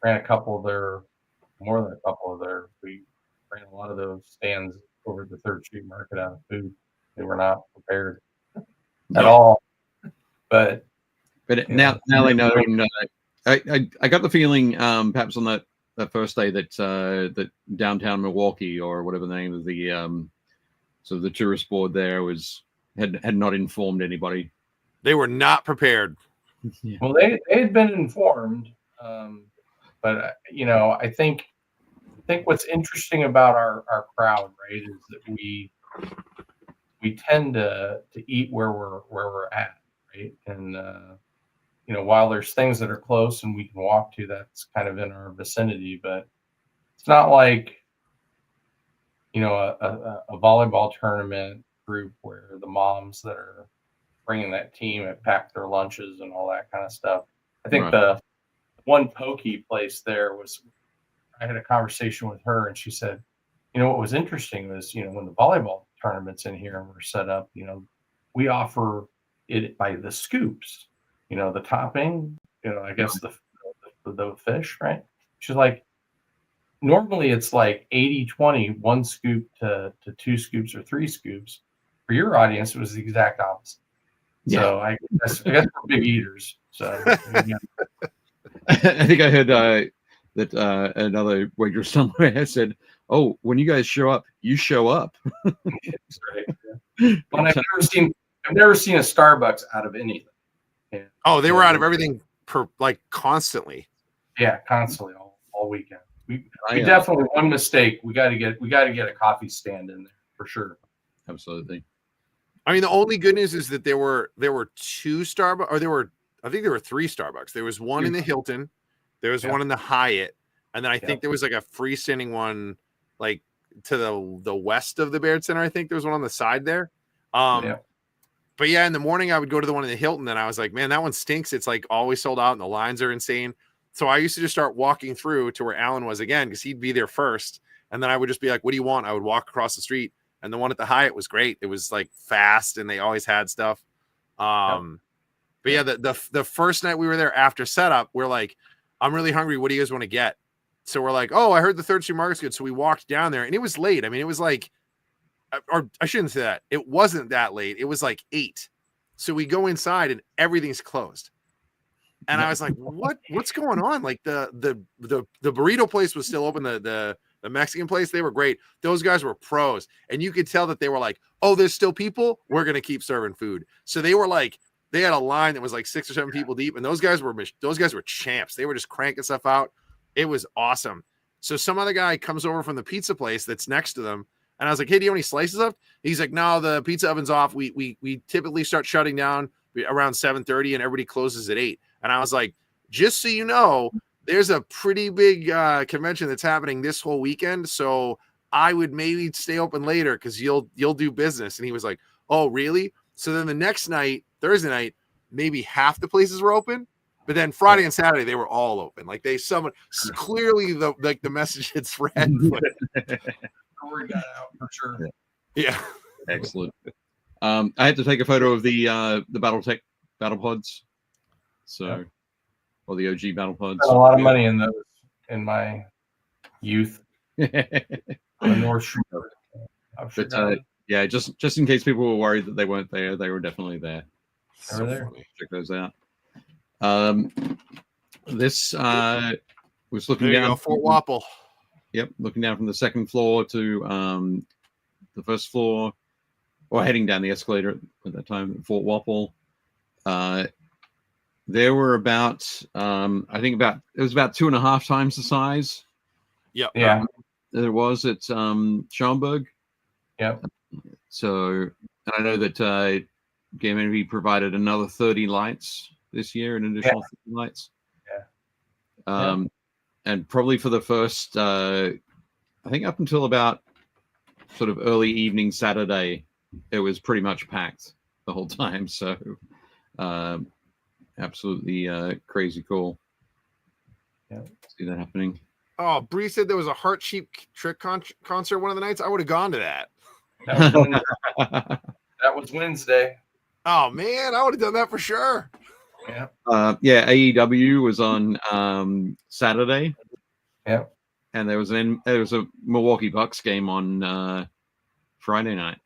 ran a couple there, more than a couple of there. We ran a lot of those stands over the 3rd Street Market out of food. They were not prepared at all. But now they know I got the feeling, perhaps on that first day that that downtown Milwaukee or whatever the name of the so the tourist board there had not informed anybody. They were not prepared. Yeah. Well, they had been informed, but you know, I think what's interesting about our crowd, right, is that we tend to eat where we're at, right, and you know, while there's things that are close and we can walk to, that's kind of in our vicinity, but it's not like, you know, a volleyball tournament group where the moms that are bringing that team have packed their lunches and all that kind of stuff. I think the one pokey place there was, I had a conversation with her and she said, you know, what was interesting was, you know, when the volleyball tournaments in here were set up, you know, we offer it by the scoops, you know, the topping, you know, I guess the fish, right? She's like, normally it's like 80-20, 1 scoop to 2 scoops or 3 scoops. For your audience, it was the exact opposite. Yeah. So I guess we're big eaters. So yeah. I think I heard that another waitress somewhere said, "Oh, when you guys show up, you show up." That's right. Yeah. Well, I've never seen a Starbucks out of anything. Yeah. Oh, they were out of everything constantly. Yeah, constantly all weekend. We definitely one mistake. We got to get a coffee stand in there for sure. Absolutely. I mean, the only good news is that there were 2 Starbucks, or I think there were 3 Starbucks. There was one in the Hilton, there was one in the Hyatt, and then I think there was like a freestanding one like to the west of the Baird Center. I think there was one on the side there. But yeah, in the morning I would go to the one in the Hilton, and I was like, man, that one stinks. It's like always sold out, and the lines are insane. So I used to just start walking through to where Alan was again, because he'd be there first, and then I would just be like, what do you want? I would walk across the street. And the one at the Hyatt was great. It was like fast, and they always had stuff. But yeah, the first night we were there after setup, we're like, I'm really hungry. What do you guys want to get? So we're like, oh, I heard the Third Street Market's good. So we walked down there, and it was late. I mean, it was like, or I shouldn't say that. It wasn't that late. It was like 8. So we go inside, and everything's closed. And I was like, what's going on? Like the burrito place was still open. The Mexican place, they were great. Those guys were pros. And you could tell that they were like, oh, there's still people. We're going to keep serving food. So they were like, they had a line that was like 6 or 7 people deep. And those guys were champs. They were just cranking stuff out. It was awesome. So some other guy comes over from the pizza place that's next to them. And I was like, hey, do you have any slices left? He's like, no, the pizza oven's off. We typically start shutting down around 7:30 and everybody closes at 8. And I was like, just so you know, there's a pretty big convention that's happening this whole weekend. So I would maybe stay open later because you'll do business. And he was like, oh, really? So then the next night, Thursday night, maybe half the places were open. But then Friday and Saturday, they were all open. Like clearly the message had spread. The word got out for sure. Yeah. Excellent. I had to take a photo of the BattleTech battle pods. So, or the OG battle pods. Spent a lot of money in those in my youth. On the North Shore. But yeah, just in case people were worried that they weren't there, they were definitely there. They were there. Check those out. This was looking down Fort Wapple. Yep, looking down from the second floor to the first floor, or heading down the escalator at that time at Fort Wapple. There were about, I think it was about 2.5 times the size. Yep. Yeah. There was at Schaumburg. Yep. So, and I know that Game Envy provided another 30 lights this year, an additional 30 lights. Yeah. And probably for the first, I think up until about sort of early evening Saturday, it was pretty much packed the whole time. So, absolutely crazy cool. Yeah. See that happening. Oh, Bree said there was a Heart Sheep Trick concert one of the nights. I would have gone to that. That was Wednesday. Oh man, I would have done that for sure. Yeah. Yeah, AEW was on Saturday. Yeah. And there was a Milwaukee Bucks game on Friday night.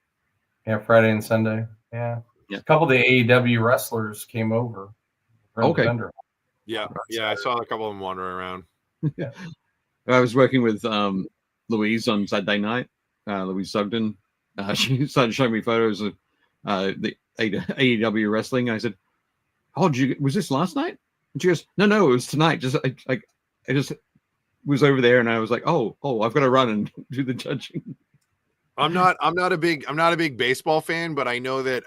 Yeah, Friday and Sunday. Yeah. Yeah. A couple of the AEW wrestlers came over. Okay. Yeah, yeah, I saw a couple of them wandering around. Yeah. I was working with Louise on Saturday night. Louise Sugden. She started showing me photos of the AEW wrestling. I said, "Oh, was this last night?" And she goes, "No, it was tonight. Just I just was over there, and I was like, oh, I've got to run and do the judging." I'm not a big baseball fan, but I know that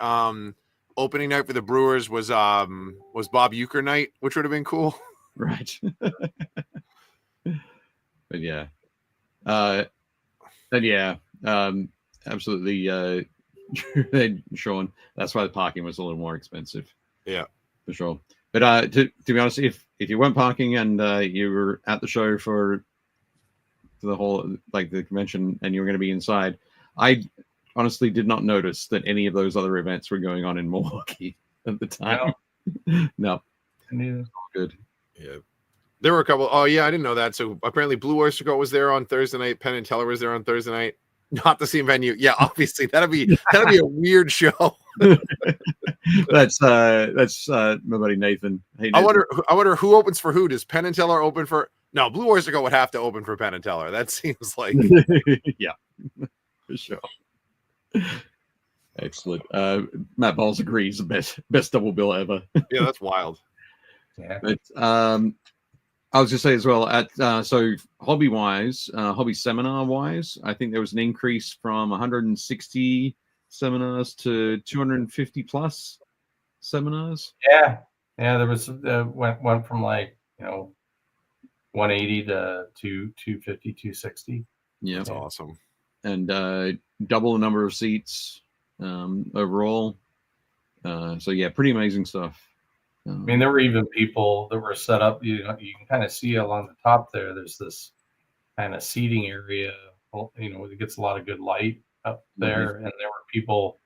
opening night for the Brewers was Bob Uecker night, which would have been cool. Right. But yeah. And yeah, absolutely, Sean. That's why the parking was a little more expensive. Yeah, for sure. But to be honest, if you weren't parking and you were at the show for the whole the convention and you were going to be inside, I honestly did not notice that any of those other events were going on in Milwaukee at the time. No. Good. Yeah. There were a couple. Oh yeah, I didn't know that. So apparently Blue Oyster Cult was there on Thursday night. Penn and Teller was there on Thursday night. Not the same venue. Yeah, obviously that'd be a weird show. That's my buddy Nathan. Hey, Nathan. I wonder who opens for who. Does Penn and Teller open for? No, Blue Oyster Cult would have to open for Penn and Teller. That seems like yeah, for sure. Excellent. Matt Bowles agrees. The best double bill ever. Yeah, that's wild. Yeah. But I was just say as well at so hobby seminar wise, I think there was an increase from 160 seminars to 250 plus seminars. Yeah, there was went from 180 to 250, 260. Yeah, that's awesome. And double the number of seats overall. So yeah, pretty amazing stuff. I mean, there were even people that were set up. You can kind of see along the top there. There's this kind of seating area. It gets a lot of good light up there, and there were people.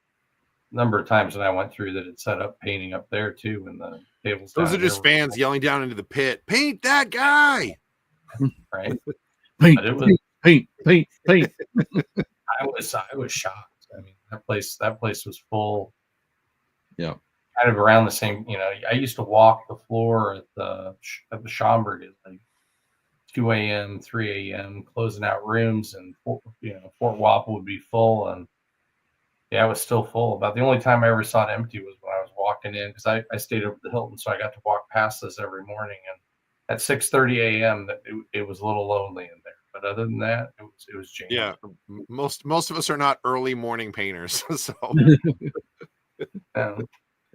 A number of times when I went through that had set up painting up there too, and the tables. Those are just fans yelling down into the pit. Paint that guy, right? Paint, paint. I was shocked. I mean, that place was full. Yeah. Kind of around the same, I used to walk the floor at the Schomburg at 2 a.m., 3 a.m., closing out rooms, and Fort Wapple would be full, and yeah, it was still full. About the only time I ever saw it empty was when I was walking in, because I stayed over the Hilton, so I got to walk past this every morning, and at 6:30 a.m. it was a little lonely in there. But other than that, it was jammed. Yeah, most of us are not early morning painters, so.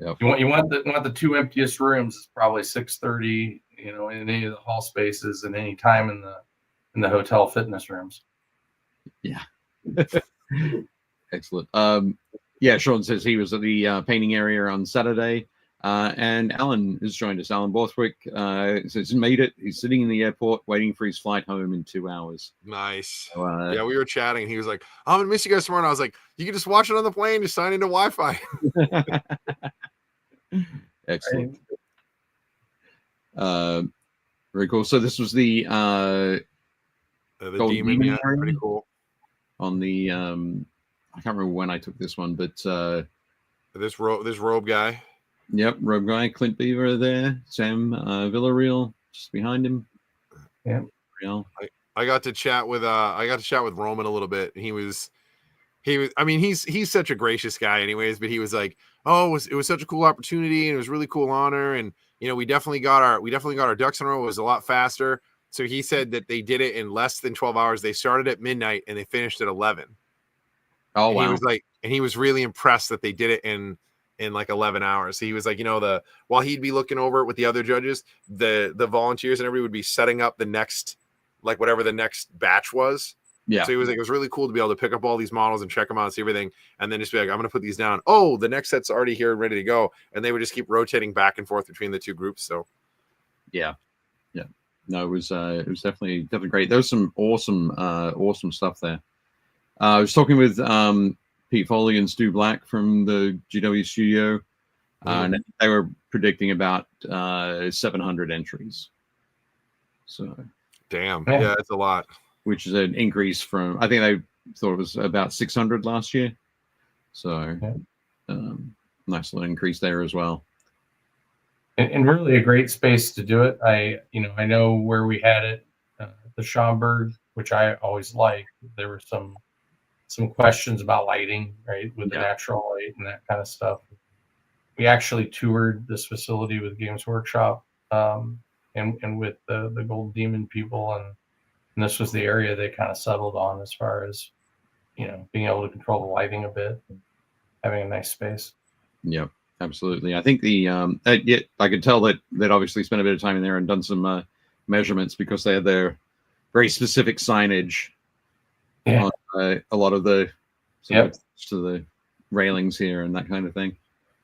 Yep. You want the two emptiest rooms. It's probably 6:30. In any of the hall spaces, and any time in the hotel fitness rooms. Yeah. Excellent. Yeah, Sean says he was at the painting area on Saturday, and Alan has joined us. Alan Borthwick says he's made it. He's sitting in the airport waiting for his flight home in 2 hours. Nice. So, yeah, we were chatting. And he was like, "I'm gonna miss you guys tomorrow." And I was like, "You can just watch it on the plane. Just sign into Wi-Fi." Excellent. Very cool. So this was the demon, yeah, pretty cool. On the I can't remember when I took this one, but this robe guy. Yep, robe guy, Clint Beaver there, Sam Villarreal just behind him. Yeah. I got to chat with Roman a little bit. He was I mean, he's such a gracious guy anyways, but he was like, "Oh, it was such a cool opportunity, and it was a really cool honor, and we definitely got our ducks in a row. It was a lot faster." So he said that they did it in less than 12 hours. They started at midnight and they finished at 11. Oh, wow. He was like, and he was really impressed that they did it in like 11 hours. So he was like, while he'd be looking over it with the other judges, the volunteers and everybody would be setting up the next, like whatever the next batch was. Yeah. So he was like, it was really cool to be able to pick up all these models and check them out and see everything. And then just be like, I'm going to put these down. Oh, the next set's already here and ready to go. And they would just keep rotating back and forth between the two groups. So yeah. No, it was definitely great. There was some awesome stuff there. I was talking with Pete Foley and Stu Black from the GW studio, and they were predicting about 700 entries. So, damn, yeah, it's a lot. Which is an increase from, I think they thought it was about 600 last year. So, nice little increase there as well. and really a great space to do it. I know where we had it, the Schaumburg, which I always liked. There were some questions about lighting, right, with the natural light and that kind of stuff. We actually toured this facility with Games Workshop, and with the Gold Demon people, and this was the area they kind of settled on as far as being able to control the lighting a bit, and having a nice space. Yep, absolutely. I think I could tell that they'd obviously spent a bit of time in there and done some measurements, because they had their very specific signage on a lot of the to the railings here and that kind of thing.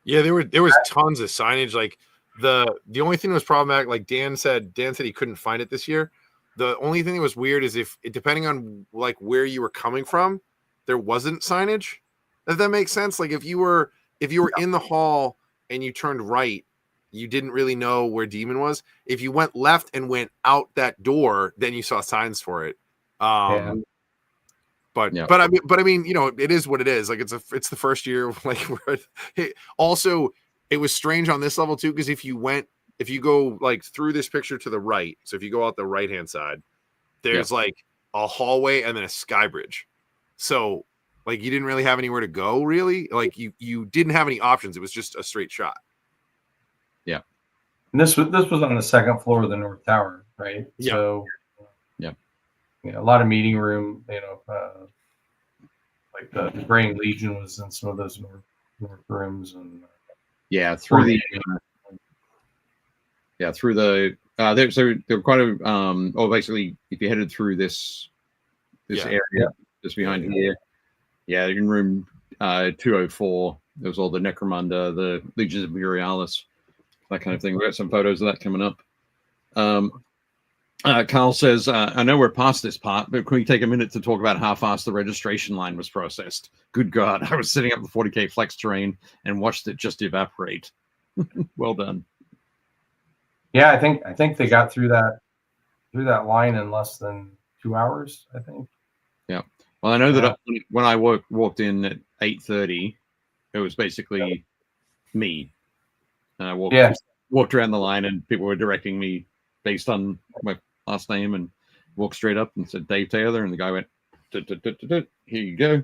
Yeah, there was tons of signage. Like the only thing that was problematic, like Dan said he couldn't find it this year. The only thing that was weird is depending on like where you were coming from, there wasn't signage. If that makes sense. Like if you were in the hall and you turned right, you didn't really know where Demon was. If you went left and went out that door, then you saw signs for it. But I mean, it is what it is. Like it's the first year. Like also, it was strange on this level too, because if you go like through this picture to the right, so if you go out the right hand side, there's like a hallway and then a sky bridge. So like you didn't really have anywhere to go, really. Like you didn't have any options. It was just a straight shot. Yeah. And this was on the second floor of the North Tower, right? Yeah. So a lot of meeting room, like the Graying Legion was in some of those north rooms, and through the there were quite a basically if you headed through this area just behind here, in room 204 there was all the Necromunda, the Legions of Murialis, that kind of thing. We got some photos of that coming up. Carl says, I know we're past this part, but can we take a minute to talk about how fast the registration line was processed? Good God, I was setting up the 40K flex terrain and watched it just evaporate. Well done. Yeah, I think they got through that line in less than 2 hours, I think. Yeah. Well, I know that when I walked in at 8:30, it was basically me. And I walked around the line, and people were directing me based on my last name, and walked straight up and said Dave Taylor, and the guy went, here you go.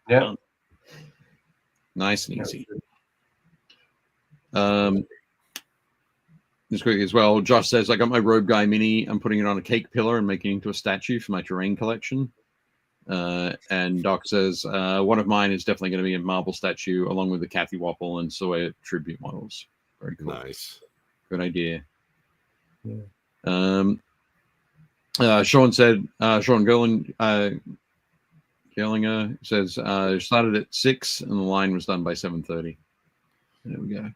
Yeah. Nice and easy. Just quickly as well, Josh says, I got my Robe Guy mini. I'm putting it on a cake pillar and making it into a statue for my terrain collection. And Doc says, one of mine is definitely going to be a marble statue along with the Kathy Wapple and Sawyer tribute models. Very cool. Nice. Good idea. Yeah. Sean said, Sean Gerlinger says, started at 6 and the line was done by 7:30. There we go.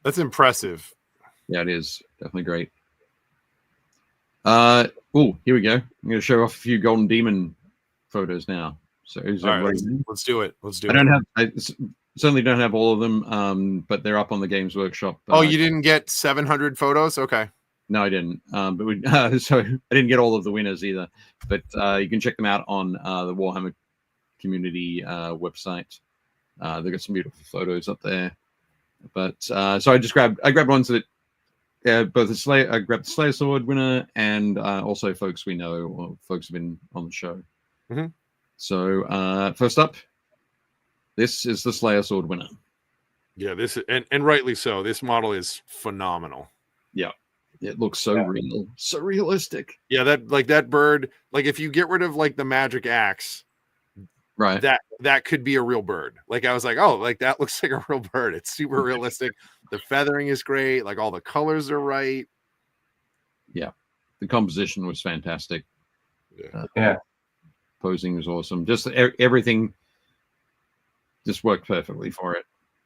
That's impressive. Yeah, it is. Definitely great. Oh, here we go. I'm going to show off a few Golden Demon photos now. So all right, let's do it. I certainly don't have all of them, but they're up on the Games Workshop. Oh, you didn't get 700 photos? Okay. No, I didn't. So I didn't get all of the winners either. But you can check them out on the Warhammer community website. They've got some beautiful photos up there. But so I grabbed ones that both I grabbed the Slayer Sword winner and also folks we know or folks who've been on the show. Mm-hmm. So first up, this is the Slayer Sword winner. Yeah, this is, and rightly so. This model is phenomenal. Yeah. It looks so real, so realistic. Yeah, that bird, like if you get rid of like the magic axe, right, that could be a real bird. Like I was like, oh, like that looks like a real bird. It's super realistic. The feathering is great. Like all the colors are right. Yeah, the composition was fantastic. Yeah, posing was awesome. Just everything just worked perfectly for it.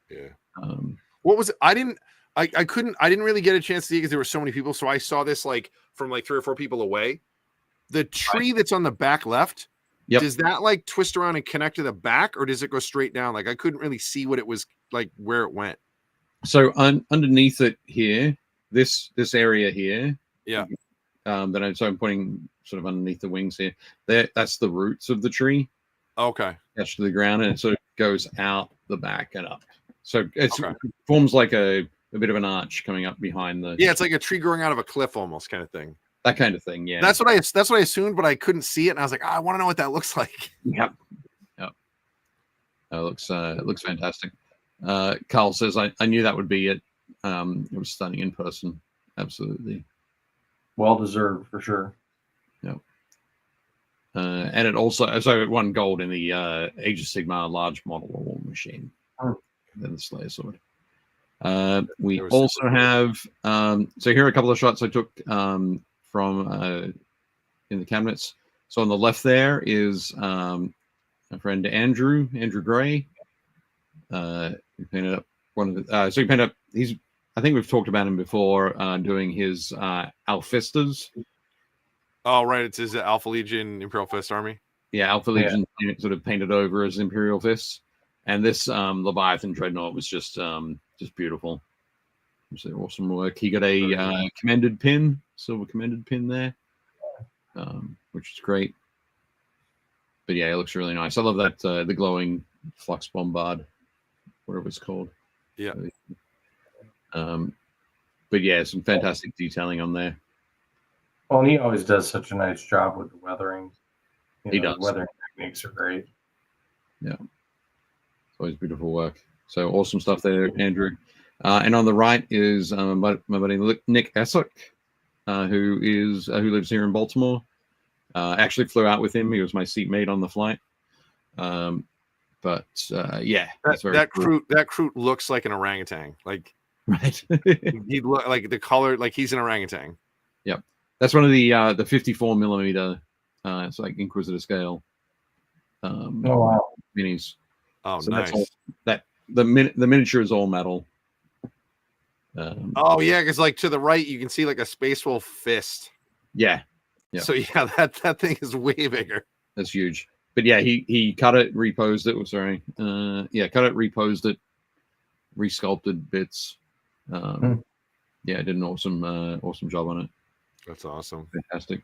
Yeah. What was it? I didn't really get a chance to see because there were so many people. So I saw this like from like 3 or 4 people away. The tree that's on the back left, does that like twist around and connect to the back, or does it go straight down? Like I couldn't really see what it was like, where it went. So underneath it here, this area here, so I'm putting sort of underneath the wings here. That's the roots of the tree. Okay. Attached to the ground, and it sort of goes out the back and up. So it forms like a a bit of an arch coming up behind the. Yeah, it's like a tree growing out of a cliff, almost kind of thing. That kind of thing. Yeah, that's what I assumed, but I couldn't see it, and I was like, I want to know what that looks like. Yep. It looks fantastic. Carl says, I knew that would be it. It was stunning in person. Absolutely. Well deserved for sure. Yep. And it also, so it won gold in the Age of Sigmar large model war machine. Then the Slayer sword. We also have, so here are a couple of shots I took from in the cabinets. So on the left there is my friend Andrew Gray. He painted up one of the, so he painted up, I think we've talked about him before, doing his Alphistas. Oh, right. It's his Alpha Legion Imperial Fist Army. Yeah, Alpha Legion sort of painted over as Imperial Fists. And this Leviathan Dreadnought was just beautiful. So awesome work. He got a commended pin, silver commended pin there, which is great. But yeah, it looks really nice. I love that the glowing flux bombard, whatever it's called. Yeah. But yeah, some fantastic detailing on there. Well, and he always does such a nice job with the weathering. He does. The weathering techniques are great. Yeah. It's always beautiful work. So awesome stuff there, Andrew. And on the right is my buddy Nick Essock, who lives here in Baltimore. Actually flew out with him. He was my seatmate on the flight. But yeah, that Kroot looks like an orangutan. Like, right. He look like the color, like he's an orangutan. Yep, that's one of the 54 millimeter. It's like Inquisitor scale. Oh wow, minis. Oh, so nice. The miniature is all metal. Oh yeah, because like to the right you can see like a Space Wolf fist. Yeah. Yeah. So yeah, that thing is way bigger. That's huge. But yeah, he cut it, reposed it. Sorry. Cut it, reposed it, resculpted bits. Yeah, did an awesome job on it. That's awesome. Fantastic.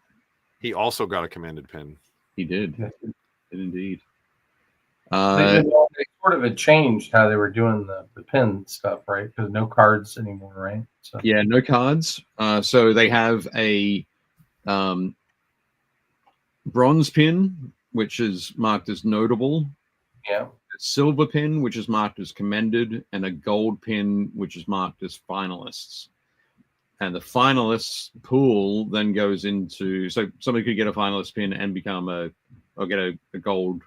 He also got a commended pin. He did. Did indeed. They sort of had changed how they were doing the pin stuff, right? Because no cards anymore, right? So. Yeah, no cards. So they have a bronze pin, which is marked as notable. Yeah. A silver pin, which is marked as commended, and a gold pin, which is marked as finalists. And the finalists pool then goes into, so somebody could get a finalist pin and become get a gold,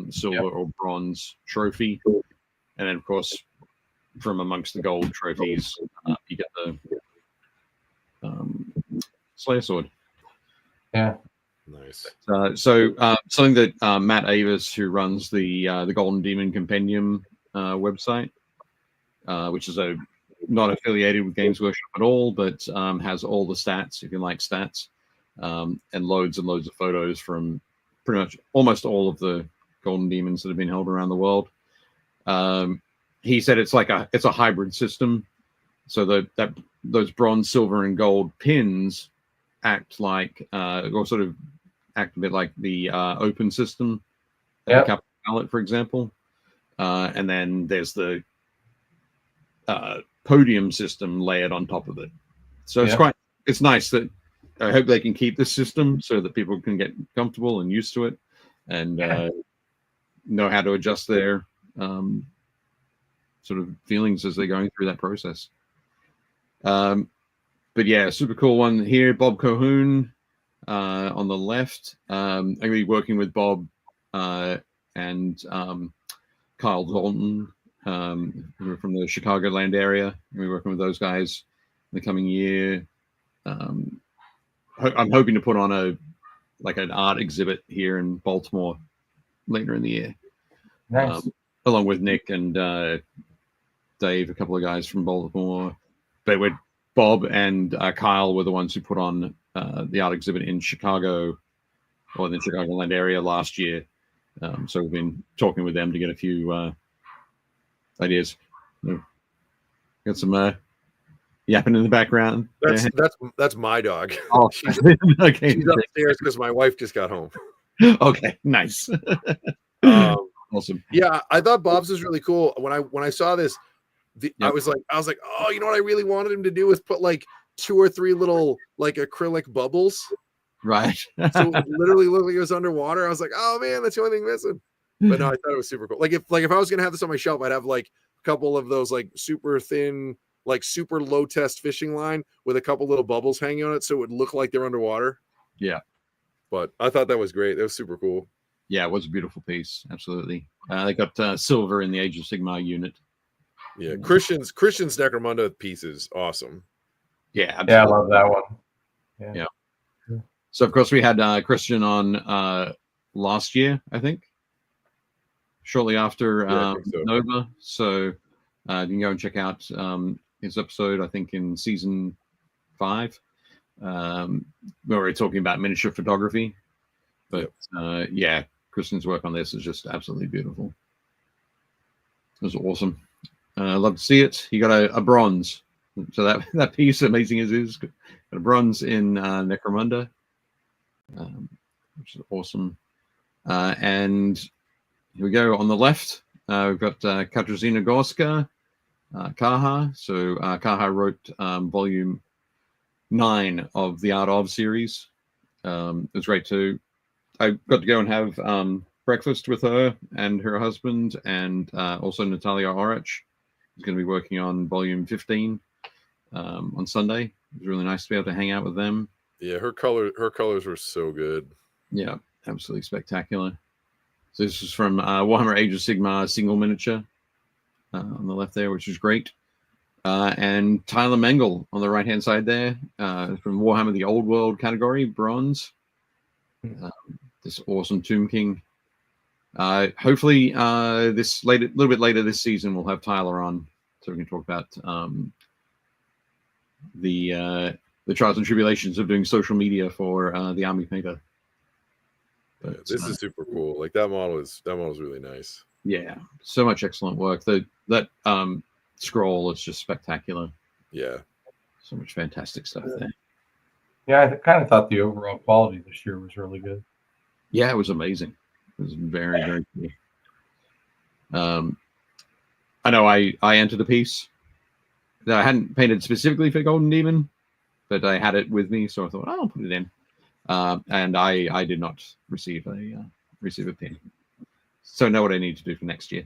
silver or bronze trophy. And then of course, from amongst the gold trophies, you get the Slayer sword. Yeah. Nice. Something that Matt Avis, who runs the Golden Demon Compendium website, which is not affiliated with Games Workshop at all, but has all the stats, if you like stats, and loads of photos from pretty much almost all of the Golden Demons that have been held around the world. He said it's a hybrid system, so those bronze, silver, and gold pins act like or sort of act a bit like the open system, the capital ballot, for example. And then there's the podium system layered on top of it. So it's nice that I hope they can keep this system so that people can get comfortable and used to it and know how to adjust their sort of feelings as they're going through that process. But yeah, super cool one here. Bob Cohoon on the left. I'm going to be working with Bob and Kyle Dalton who are from the Chicagoland area. I'm going to be working with those guys in the coming year. I'm hoping to put on an art exhibit here in Baltimore later in the year. Nice. Along with Nick and Dave, a couple of guys from Baltimore. But with Bob and Kyle were the ones who put on the art exhibit in Chicago or in the Chicagoland area last year. So we've been talking with them to get a few ideas. Got some yapping in the background. That's my dog. Oh, she's okay. She's upstairs because my wife just got home. Okay, nice. Awesome. Yeah, I thought Bob's was really cool. When I saw this, I was like, oh, you know what I really wanted him to do was put like 2 or 3 little like acrylic bubbles. Right. So it would literally look like it was underwater. I was like, oh man, that's the only thing missing. But no, I thought it was super cool. Like if I was gonna have this on my shelf, I'd have like a couple of those like super thin, like super low test fishing line with a couple little bubbles hanging on it, so it would look like they're underwater. Yeah. But I thought that was great. That was super cool. Yeah, it was a beautiful piece. Absolutely. They got silver in the Age of Sigmar unit. Yeah, Christian's Necromunda piece is awesome. Yeah, absolutely. Yeah, I love that one. Yeah. So of course we had Christian on last year, I think, shortly after Nova. So you can go and check out his episode, I think, in season 5, where we're talking about miniature photography. But yeah, Christian's work on this is just absolutely beautiful. It was awesome. I love to see it. He got a bronze. So that piece, amazing as it is, got a bronze in Necromunda, which is awesome. And here we go on the left. We've got Katarzyna Gorska, Kaha. So Kaha wrote volume 9 of the Art of series. It was great too. I got to go and have breakfast with her and her husband, and also Natalia Orech, who's going to be working on volume 15 on Sunday. It was really nice to be able to hang out with them. Yeah, her colors were so good. Yeah, absolutely spectacular. So this is from Warhammer Age of Sigmar single miniature on the left there, which is great. And Tyler Mengel on the right-hand side there from Warhammer the Old World category, bronze. This awesome Tomb King. Hopefully, this little bit later this season, we'll have Tyler on, so we can talk about the trials and tribulations of doing social media for the Army Painter. But, this is super cool. Like that model is really nice. Yeah, so much excellent work. That scroll is just spectacular. Yeah, so much fantastic stuff there. Yeah, I kind of thought the overall quality this year was really good. Yeah, it was amazing. It was very, very cool. I know I entered a piece that I hadn't painted specifically for Golden Demon, but I had it with me, so I thought, I'll put it in. And I did not receive a pin. So I know what I need to do for next year.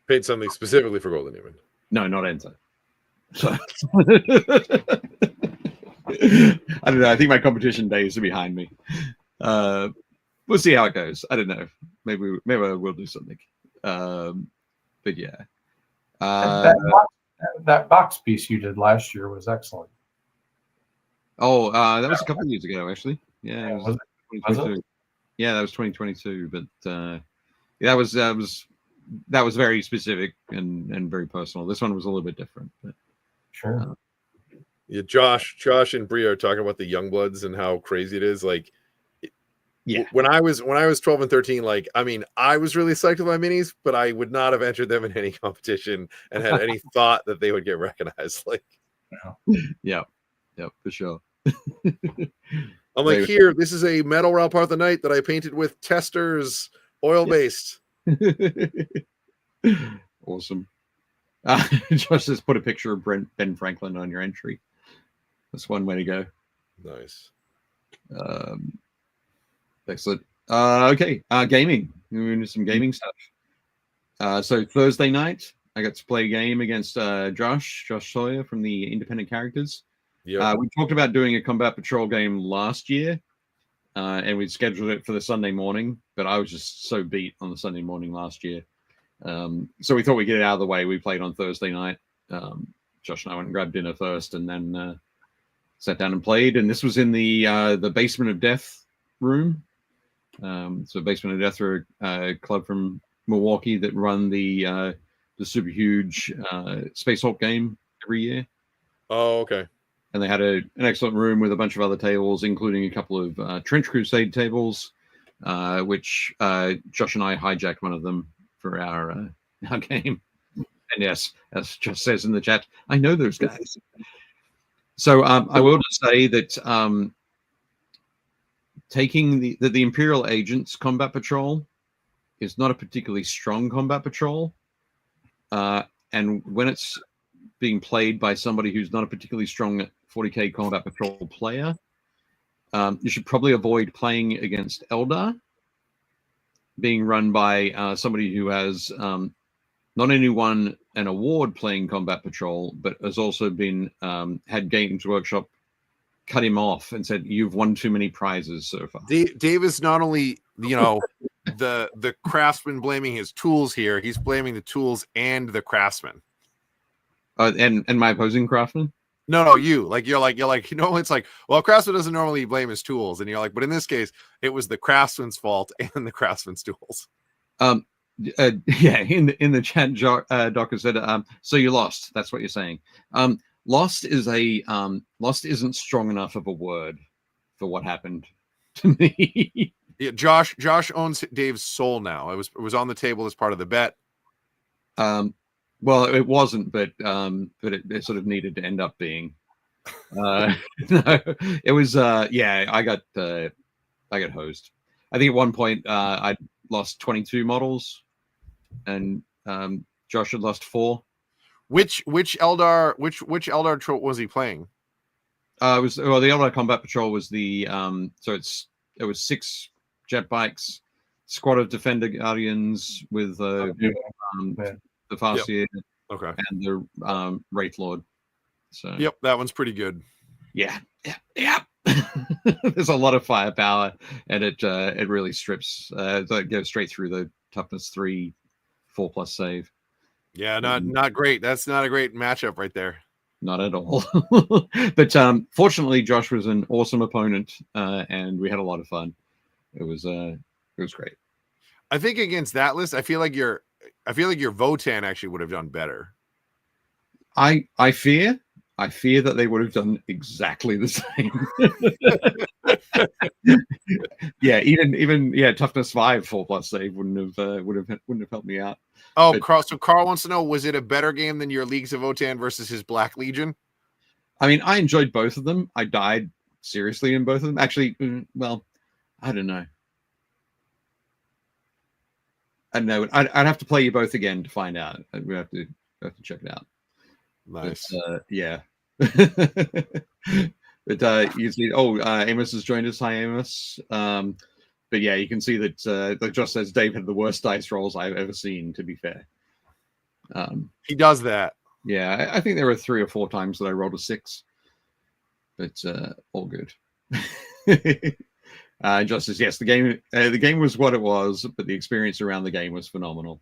Paint something specifically for Golden Demon. No, not enter. So I don't know. I think my competition days are behind me. We'll see how it goes. I don't know. Maybe I will do something. But yeah. That box piece you did last year was excellent. Oh, that was a couple of years ago, actually. Yeah, was it? Yeah, that was 2022. But that was very specific and very personal. This one was a little bit different. But, sure. Yeah, Josh and Bria are talking about the Youngbloods and how crazy it is. Like, yeah, when I was 12 and 13, like, I mean, I was really psyched with my minis, but I would not have entered them in any competition and had any thought that they would get recognized. Like, yeah, for sure. I'm like, here, this is a metal Ralph the Knight that I painted with testers, oil based. Awesome. Josh says, put a picture of Ben Franklin on your entry. That's one way to go. Nice. Excellent. Okay. Gaming. We're into some gaming stuff. So Thursday night, I got to play a game against Josh Sawyer from the Independent Characters. Yeah. We talked about doing a Combat Patrol game last year, and we scheduled it for the Sunday morning, but I was just so beat on the Sunday morning last year. So we thought we'd get it out of the way. We played on Thursday night. Josh and I went and grabbed dinner first, and then sat down and played. And this was in the Basement of Death room. So Basement of Death are a club from Milwaukee that run the super huge Space Hulk game every year. Oh, okay. And they had an excellent room with a bunch of other tables, including a couple of Trench Crusade tables, which Josh and I hijacked one of them for our game. And yes, as Josh says in the chat, I know those guys. So I will just say that taking the Imperial Agents Combat Patrol is not a particularly strong combat patrol. and when it's being played by somebody who's not a particularly strong 40k Combat Patrol player, you should probably avoid playing against Eldar, being run by somebody who has not only won an award playing Combat Patrol, but has also been had Games Workshop cut him off and said, "You've won too many prizes so far." Dave is not only, you know, the craftsman blaming his tools here, he's blaming the tools and the craftsman. And my opposing craftsman? No, you. Like you're like, you know, it's like, well, craftsman doesn't normally blame his tools, and you're like, but in this case, it was the craftsman's fault and the craftsman's tools. Yeah, in the chat, Doc has said, so you lost. That's what you're saying. Lost isn't strong enough of a word for what happened to me. Yeah, Josh owns Dave's soul now. It was on the table as part of the bet. Well, it wasn't, but it sort of needed to end up being. No, it was. Yeah, I got hosed. I think at one point I lost 22 models, and Josh had lost 4. Which Eldar trope was he playing? The Eldar Combat Patrol was the it was 6 jet bikes, squad of Defender Guardians with the Farseer, okay, and the Wraith Lord. So yep, that one's pretty good. Yeah. There's a lot of firepower, and it really strips. It goes straight through the toughness 3, 4+ save. Yeah, not great. That's not a great matchup right there. Not at all. But fortunately, Josh was an awesome opponent, and we had a lot of fun. It was great. I think against that list, I feel like your Votan actually would have done better. I fear that they would have done exactly the same. Yeah, even toughness 5 4+ save wouldn't have helped me out. Oh, but, Carl wants to know, was it a better game than your Leagues of Votan versus his Black Legion? I mean, I enjoyed both of them. I died seriously in both of them. Actually, well, I don't know. I don't know. I'd have to play you both again to find out. We have to check it out. Nice. But, yeah. But you see, Amos has joined us. Hi, Amos. But yeah, you can see that like Josh says, Dave had the worst dice rolls I've ever seen, to be fair. He does that. Yeah, I think there were 3 or 4 times that I rolled a 6. But all good. Josh says, yes, the game was what it was, but the experience around the game was phenomenal.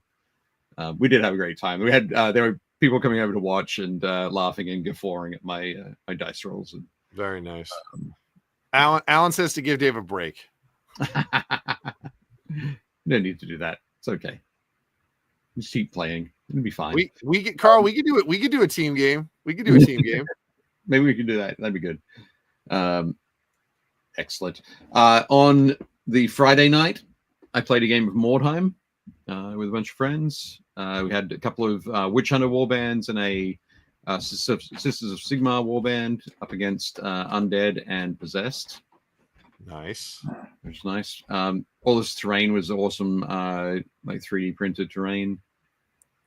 We did have a great time. We had there were people coming over to watch and laughing and guffawing at my dice rolls. And, very nice. Alan says to give Dave a break. No need to do that. It's okay. Just keep playing. It'll be fine. We could do it. We could do a team game. Maybe we can do that. That'd be good. Excellent. On the Friday night, I played a game of Mordheim with a bunch of friends. We had a couple of Witch Hunter warbands and a Sisters of Sigmar warband up against Undead and Possessed. Nice. Which is nice. All this terrain was awesome, like 3D printed terrain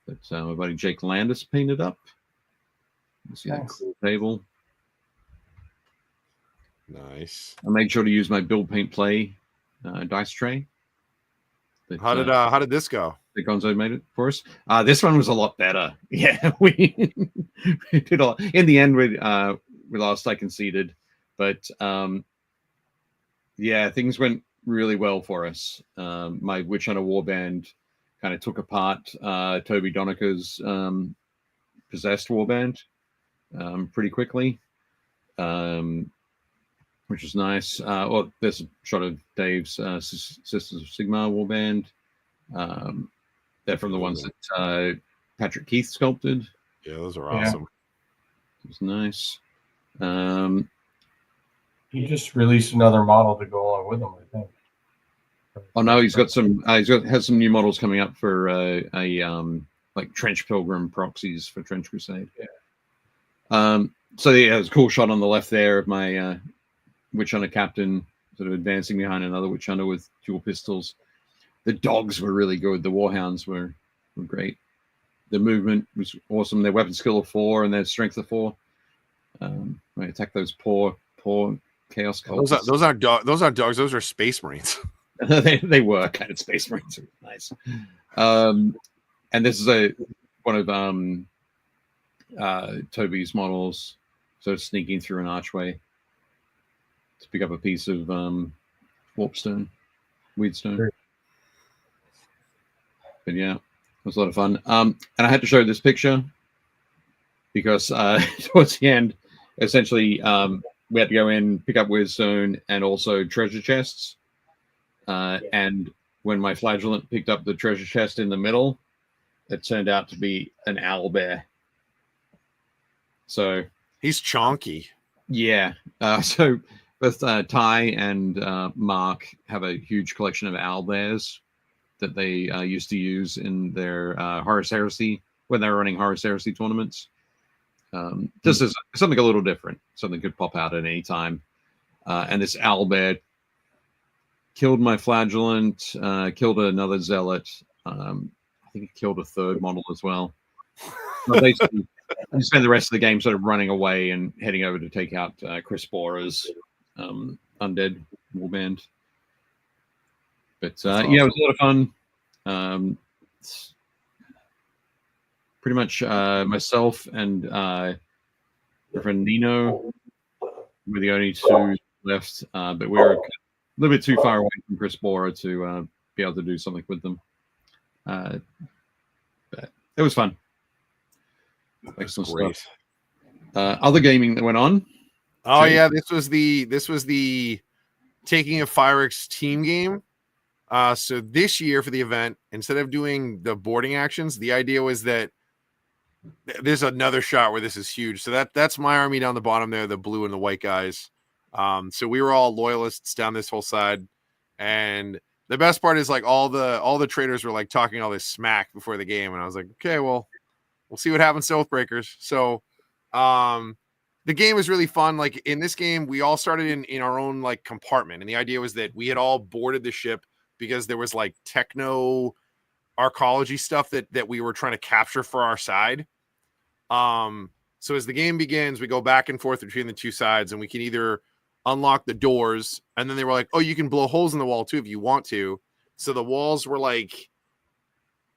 that my buddy Jake Landis painted up. You see that cool table. Nice. I made sure to use my BuildPaintPlay dice tray. But, how did this go? The Gonzo made it for us. This one was a lot better. Yeah, we did a lot. In the end, we lost. I conceded, but yeah, things went really well for us. My Witch Hunter warband kind of took apart Toby Donica's Possessed warband pretty quickly, which is nice. Well, there's a shot of Dave's Sisters of Sigmar warband. They're from the ones that Patrick Keith sculpted. Yeah, those are awesome. It's nice. He just released another model to go along with them, I think. Oh no, he's got some. Has some new models coming up for like Trench Pilgrim proxies for Trench Crusade. Yeah. So yeah, there's a cool shot on the left there of my Witch Hunter captain sort of advancing behind another Witch Hunter with dual pistols. The dogs were really good. The warhounds were great. their movement was awesome. Their weapon skill of 4 and their strength of 4. They attack those poor chaos cultists. Those aren't dogs. Those are space marines. they were kind of space marines. Nice. And this is one of Toby's models. So sneaking through an archway to pick up a piece of warpstone, weedstone. Sure. But yeah, it was a lot of fun. And I had to show this picture because towards the end, essentially, we had to go in, pick up weedstone and also treasure chests. And when my flagellant picked up the treasure chest in the middle, it turned out to be an owlbear. So he's chonky. Yeah. So both Ty and Mark have a huge collection of owlbears that they used to use in their Horus Heresy when they were running Horus Heresy tournaments. This is something a little different. Something could pop out at any time. And this owlbear killed my flagellant, killed another zealot. I think it killed a third model as well. But basically, you spend the rest of the game sort of running away and heading over to take out Chris Bora's undead warband. But awesome. Yeah, it was a lot of fun. Pretty much myself and my friend Nino were the only two left, but we were a little bit too far away from Chris Bora to be able to do something with them. But it was fun. Excellent stuff. Other gaming that went on. Oh yeah, this was the Taking a Fireworks team game. So this year for the event, instead of doing the boarding actions, the idea was that there's another shot where this is huge. So that's my army down the bottom there, the blue and the white guys. So we were all loyalists down this whole side, and the best part is like all the traders were like talking all this smack before the game, and I was like, okay, well, we'll see what happens to Oathbreakers. So the game was really fun. Like in this game, we all started in our own like compartment, and the idea was that we had all boarded the ship because there was like techno arcology stuff that we were trying to capture for our side. So as the game begins, we go back and forth between the two sides, and we can either unlock the doors, and then they were like, oh, you can blow holes in the wall too if you want to. So the walls were like,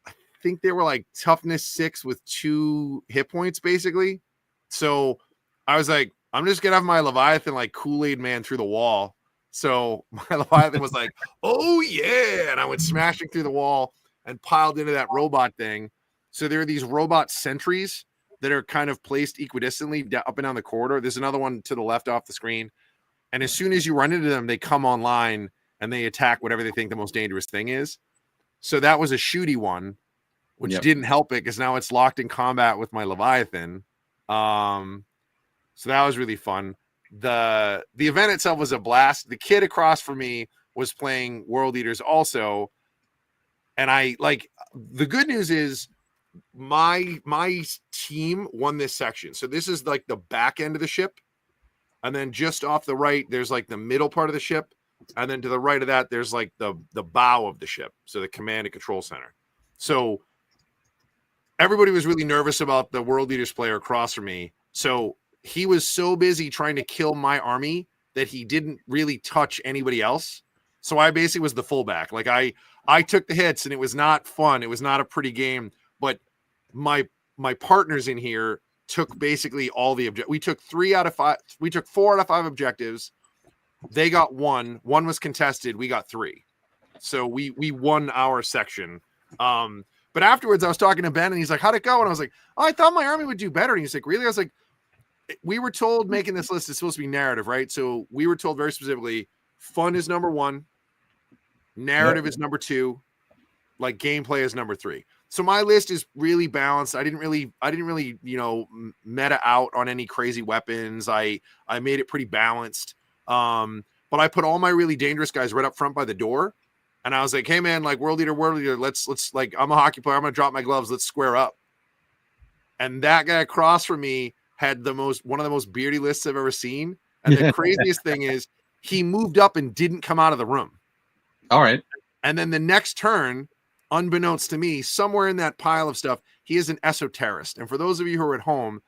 I think they were like toughness 6 with 2 hit points basically. So I was like, I'm just gonna have my Leviathan like Kool-Aid man through the wall. So my Leviathan was like, oh yeah, and I went smashing through the wall and piled into that robot thing. So there are these robot sentries that are kind of placed equidistantly up and down the corridor. There's another one to the left off the screen. And as soon as you run into them, they come online and they attack whatever they think the most dangerous thing is. So that was a shooty one, which didn't help it because now it's locked in combat with my Leviathan. So that was really fun. The event itself was a blast. The kid across from me was playing World Eaters also. And I like, the good news is my team won this section. So this is like the back end of the ship. And then just off the right, there's like the middle part of the ship. And then to the right of that, there's like the bow of the ship. So the command and control center. So everybody was really nervous about the World Eaters player across from me. So he was so busy trying to kill my army that he didn't really touch anybody else. So I basically was the fullback. Like I took the hits, and it was not fun. It was not a pretty game, but my partners in here took basically all the objectives. We took 4 out of 5 objectives. They got 1. 1 was contested. We got 3. So we won our section. But afterwards I was talking to Ben, and he's like, how'd it go? And I was like, oh, I thought my army would do better. And he's like, really? I was like, we were told making this list is supposed to be narrative, right? So we were told very specifically, fun is number 1, narrative is number 2, like gameplay is number 3. So my list is really balanced. I didn't really, meta out on any crazy weapons. I made it pretty balanced. But I put all my really dangerous guys right up front by the door. And I was like, hey man, like world leader, let's like, I'm a hockey player. I'm going to drop my gloves. Let's square up. And that guy across from me had one of the most beardy lists I've ever seen. And the craziest thing is he moved up and didn't come out of the room. All right. And then the next turn, unbeknownst to me, somewhere in that pile of stuff, he is an esoterist. And for those of you who are at home,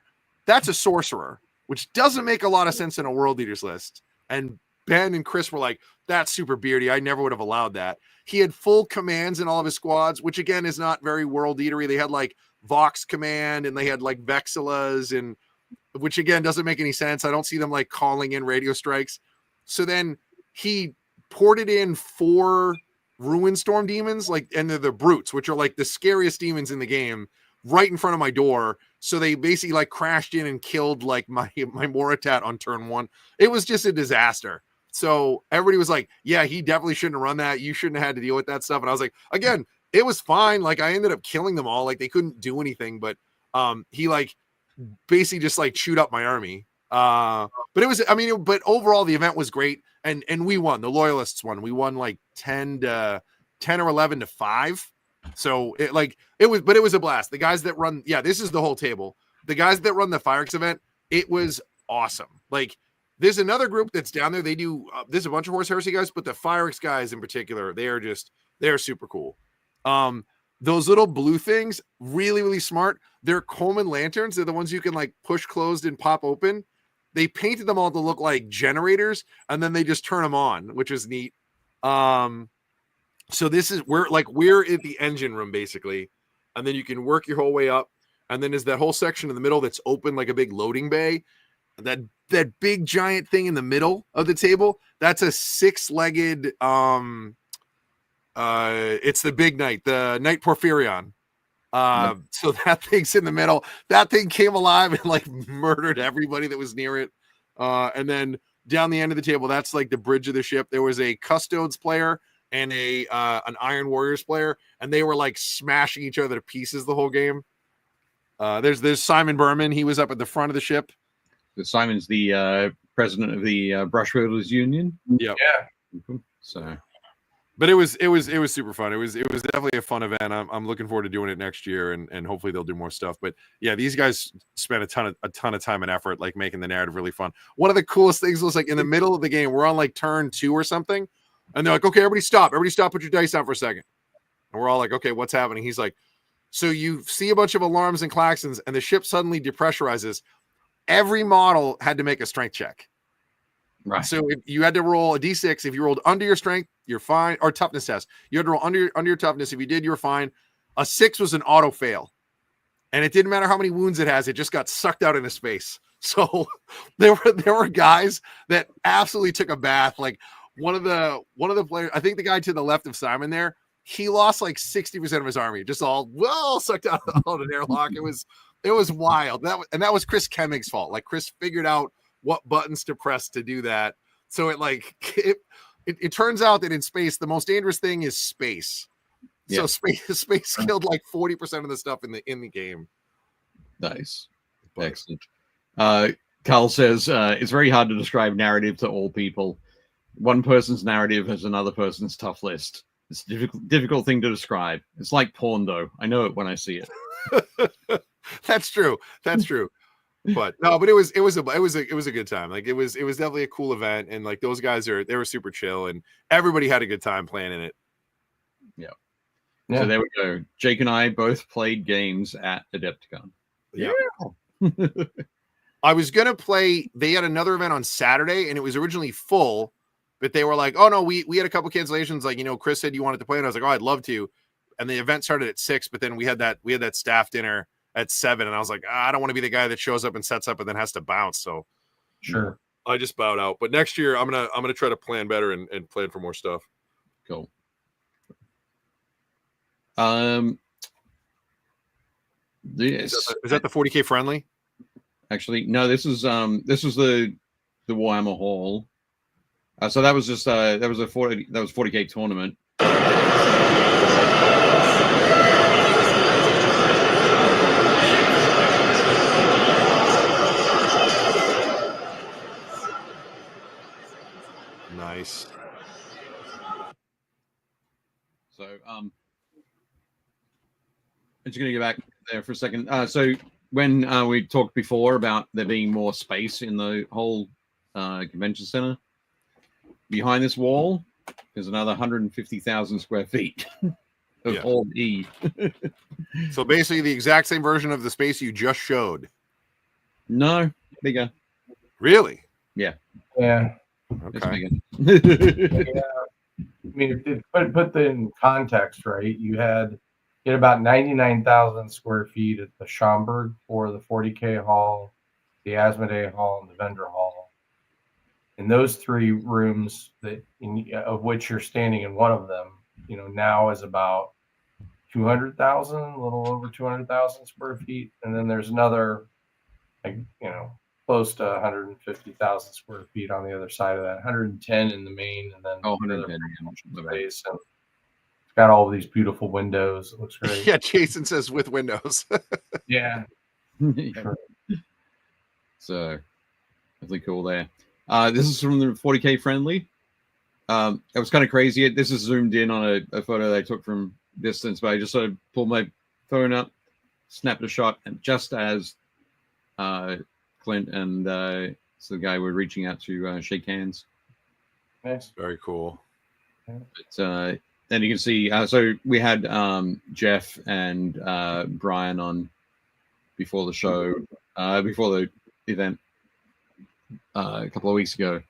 that's a sorcerer, which doesn't make a lot of sense in a world leaders list. And Ben and Chris were like, that's super beardy. I never would have allowed that. He had full commands in all of his squads, which again is not very world leadery. They had like Vox command and they had like Vexillas, and which again doesn't make any sense. I don't see them like calling in radio strikes. So then he ported in 4 Ruin Storm demons, like, and they're the brutes, which are like the scariest demons in the game, right in front of my door. So they basically like crashed in and killed like my Moritat on turn 1. It was just a disaster. So everybody was like, yeah, he definitely shouldn't have run that. You shouldn't have had to deal with that stuff. And I was like, again, it was fine. Like I ended up killing them all. Like they couldn't do anything, but he like basically just like chewed up my army. But it was, I mean, but overall the event was great. And we won. The Loyalists won. We won like 10 or 11 to 5. So it was a blast. The guys that run, this is the whole table. The guys that run the Firex event, it was awesome. Like there's another group that's down there. They do, there's a bunch of Horse Heresy guys, but the Firex guys in particular, they're super cool. Those little blue things, really, really smart. They're Coleman lanterns. They're the ones you can like push closed and pop open. They painted them all to look like generators, and then they just turn them on, which is neat. So this is we're at the engine room basically, and then you can work your whole way up, and then there's that whole section in the middle that's open like a big loading bay. That big giant thing in the middle of the table, that's a 6-legged it's the big knight, the Knight Porphyrion. So that thing's in the middle. That thing came alive and like murdered everybody that was near it. And then down the end of the table, that's like the bridge of the ship. There was a Custodes player and an Iron Warriors player, and they were like smashing each other to pieces the whole game. There's Simon Berman. He was up at the front of the ship. Simon's the president of the Brush Builders Union. Yeah. So, but it was super fun. It was definitely a fun event. I'm looking forward to doing it next year, and hopefully they'll do more stuff. But yeah, these guys spent a ton of time and effort like making the narrative really fun. One of the coolest things was like in the middle of the game, we're on like turn 2 or something, and they're like, okay, everybody stop, put your dice down for a second. And we're all like, okay, what's happening? He's like, so you see a bunch of alarms and klaxons, and the ship suddenly depressurizes. Every model had to make a strength check. right. So if you had to roll a d6, if you rolled under your strength, you're fine. Or toughness test. You had to roll under your toughness. If you did, you were fine. A 6 was an auto fail. And it didn't matter how many wounds it has, it just got sucked out into space. So there were guys that absolutely took a bath. Like one of the players, I think the guy to the left of Simon there, he lost like 60% of his army, just all sucked out of an airlock. It was wild. That was Chris Kemmig's fault. Like Chris figured out what buttons to press to do that. So it turns out that in space, the most dangerous thing is space. Yeah. So space killed like 40% of the stuff in the game. Nice. Excellent. Carl says, it's very hard to describe narrative to all people. One person's narrative has another person's tough list. It's a difficult thing to describe. It's like porn, though. I know it when I see it. That's true. But no, but it was a good time. Like it was definitely a cool event, and like those guys they were super chill, and everybody had a good time playing in it. Yeah. So there we go. Jake and I both played games at AdeptiCon. Yeah. I was gonna play. They had another event on Saturday, and it was originally full, but they were like, "Oh no, we had a couple cancellations." Like, Chris said you wanted to play, and I was like, "Oh, I'd love to." And the event started at 6, but then we had that staff dinner at 7, and I was like, I don't want to be the guy that shows up and sets up and then has to bounce. So sure, I just bowed out. But next year, I'm gonna try to plan better and plan for more stuff. Cool. This is that the 40K friendly? Actually, no. This was the Warhammer Hall. So that was just that was 40K tournament. Nice. So I'm just going to go back there for a second. So when we talked before about there being more space in the whole convention center, behind this wall there's another 150,000 square feet. of Yeah. Alt E. So basically the exact same version of the space you just showed. No, bigger. Really? Yeah. Yeah. It's Okay. bigger. Yeah. I mean, put that in context, right? You had about 99,000 square feet at the Schomburg for the 40K hall, the Asmodee hall, and the vendor hall. In those three rooms, of which you're standing in one of them, now is about 200,000, a little over 200,000 square feet, and then there's another, close to 150,000 square feet on the other side of that. 110 in the main, and then 110 space. And it's got all of these beautiful windows. It looks great. Yeah, Jason says with windows. Yeah. Sure. So definitely cool there. This is from the 40K friendly. It was kind of crazy. This is zoomed in on a photo that I took from distance, but I just sort of pulled my phone up, snapped a shot, and just as Clint and so the guy were reaching out to shake hands. Nice. Very cool. But then you can see, so we had Jeff and Brian on before the show, before the event a couple of weeks ago,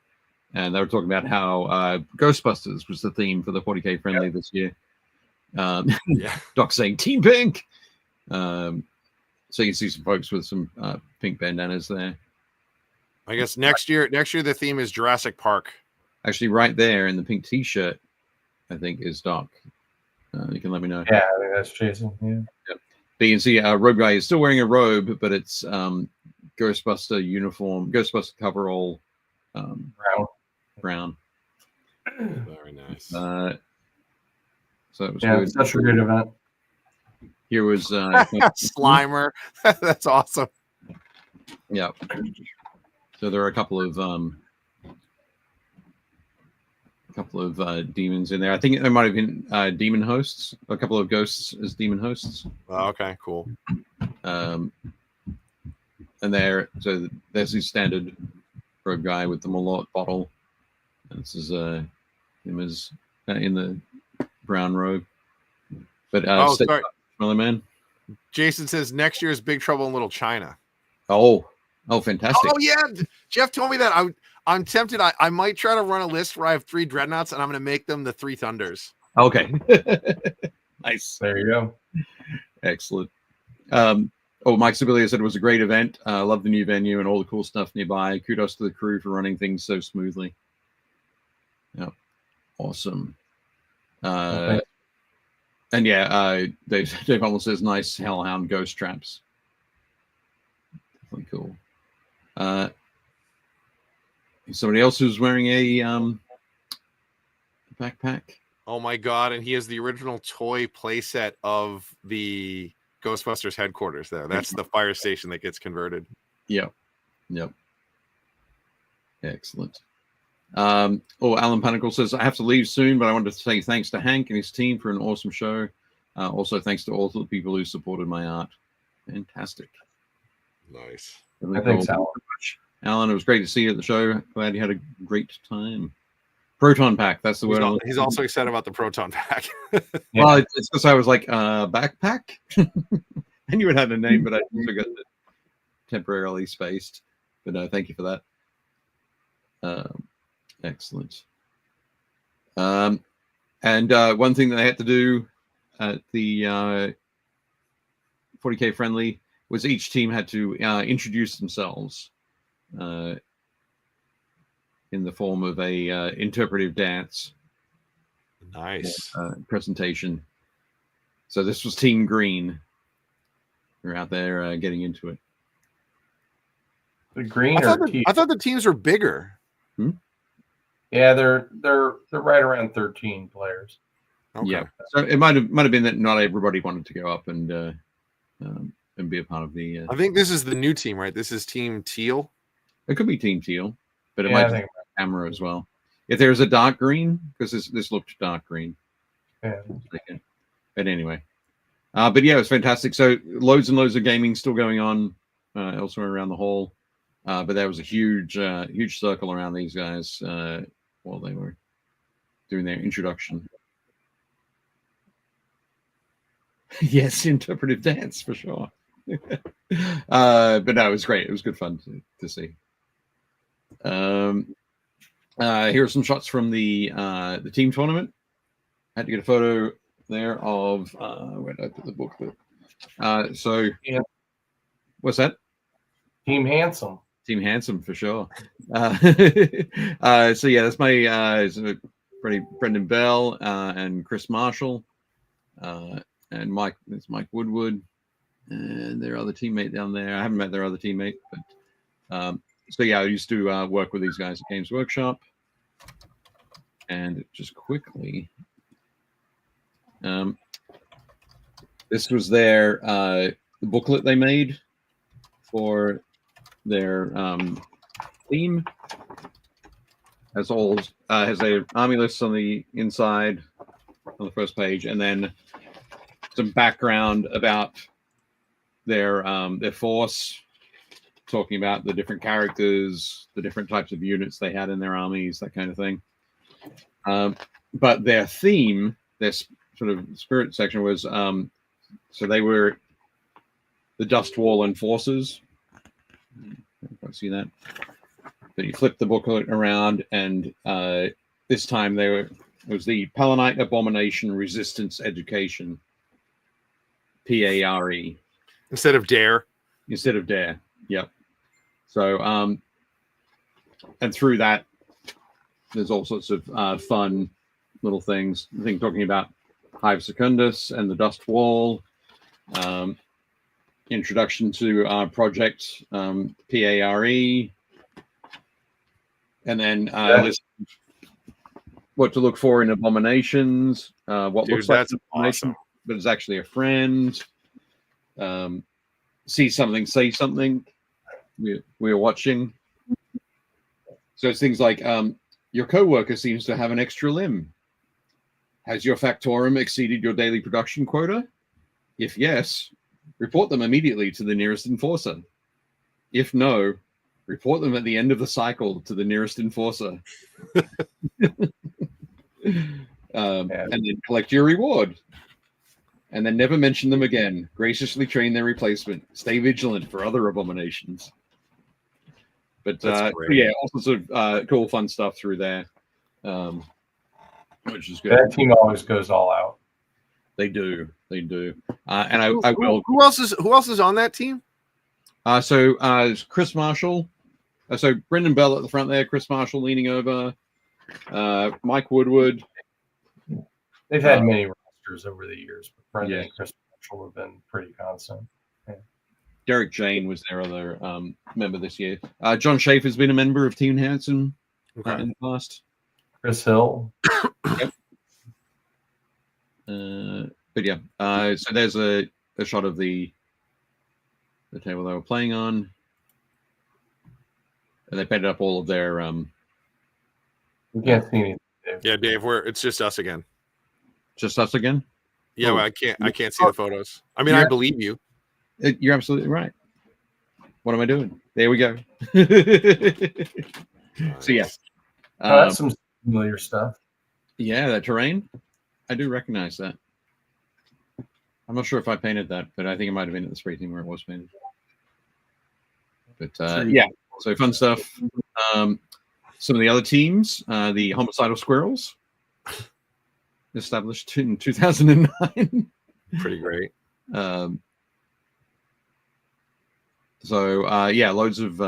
and they were talking about how Ghostbusters was the theme for the 40K friendly this year. Yeah. Doc saying Team Pink. So you can see some folks with some pink bandanas there. I guess next year the theme is Jurassic Park. Actually, right there in the pink T-shirt, I think is Doc. You can let me know. Yeah, I think that's Jason. Yeah. Yep. But you can see Robe Guy is still wearing a robe, but it's Ghostbuster uniform, Ghostbuster coverall, brown. Very nice. So it was Yeah, good. it's such a great event. Here was Slimer. That's awesome. Yeah. So there are a couple of demons in there. I think there might have been demon hosts, a couple of ghosts as demon hosts. Oh, okay, cool. And so there's the standard robe guy with the Malort bottle. And this is him as in the brown robe. But sorry. Smelly Man. Jason says next year is Big Trouble in Little China. Oh, fantastic. Oh yeah, Jeff told me that. I'm tempted. I might try to run a list where I have 3 dreadnoughts and I'm going to make them the 3 Thunders. Okay. Nice. There you go. Excellent. Mike Sibilia said it was a great event. Love the new venue and all the cool stuff nearby. Kudos to the crew for running things so smoothly. Yeah. Awesome. Okay. And yeah, Dave almost says nice Hellhound ghost traps. Definitely cool. Somebody else who's wearing a backpack. Oh my god! And he has the original toy playset of the Ghostbusters headquarters. That's the fire station that gets converted. Yep. Excellent. Alan Panicle says, I have to leave soon, but I wanted to say thanks to Hank and his team for an awesome show. Also, thanks to all the people who supported my art. Fantastic. Nice. Thanks, Alan. Alan, it was great to see you at the show. Glad you had a great time. Proton pack, that's the word. He's also excited about the proton pack. Well, it's because I was like, backpack? I knew it had a name, but I also got it temporarily spaced. But thank you for that. Excellent. And one thing that I had to do at the 40K friendly was each team had to introduce themselves in the form of a interpretive dance. Nice. Presentation. So this was Team Green. They're out there getting into it. The green I thought the teams were bigger. Yeah, they're right around 13 players. Okay. Yeah. So it might have been that not everybody wanted to go up and be a part of the. I think this is the new team, right? This is Team Teal. It could be Team Teal, but it might be camera as well. If there's a dark green, because this looked dark green. Yeah. But anyway, but yeah, it was fantastic. So loads and loads of gaming still going on elsewhere around the hall. But there was a huge circle around these guys while they were doing their introduction. Yes, interpretive dance for sure. But no, it was great. It was good fun to see. Here are some shots from the team tournament. I had to get a photo there of where did I put the booklet? So Yeah. What's that? Team Handsome. Team Handsome for sure. So yeah, that's my Brendan Bell and Chris Marshall and Mike. It's Mike Woodward and their other teammate down there. I haven't met their other teammate, but so yeah, I used to work with these guys at Games Workshop. And just quickly, this was their the booklet they made for their theme. Has all has their army lists on the inside on the first page, and then some background about their force, talking about the different characters, the different types of units they had in their armies, that kind of thing. But their theme, their sort of spirit section was so they were the Dust Wall Enforcers. I see that. So you flip the booklet around, and this time it was the Palanite Abomination Resistance Education, PARE. Instead of Dare. Instead of Dare, yep. So, and through that, there's all sorts of fun little things. I think talking about Hive Secundus and the Dust Wall, introduction to our project, PARE, and then list what to look for in abominations, what looks like an abomination, awesome. but it's actually a friend. See something, say something. We're watching. So it's things like your coworker seems to have an extra limb. Has your factorum exceeded your daily production quota? If yes, report them immediately to the nearest enforcer. If no, report them at the end of the cycle to the nearest enforcer. And then collect your reward. And then never mention them again. Graciously train their replacement. Stay vigilant for other abominations. But yeah, all sorts of cool, fun stuff through there, which is good. That team always goes all out. They do, and I will. Who else is on that team? So Chris Marshall, so Brendan Bell at the front there, Chris Marshall leaning over, Mike Woodward. They've had many rosters over the years, but Brendan and Chris Marshall have been pretty constant. Yeah. Derek Jane was their other member this year. John Schaefer's been a member of Team Hanson in the past. Chris Hill. Yep. But yeah, so there's a shot of the table they were playing on, and they painted up all of their. We can't see anything, Dave. Yeah, Dave, it's just us again. Just us again? Yeah, well, I can't see the photos. I mean, I believe you. You're absolutely right. What am I doing? There we go. So yeah, that's some familiar stuff. Yeah, that terrain. I do recognize that. I'm not sure if I painted that, but I think it might have been at the spray team where it was painted. But yeah, so fun stuff. Some of the other teams, the Homicidal Squirrels, established in 2009. Pretty great. So yeah, loads of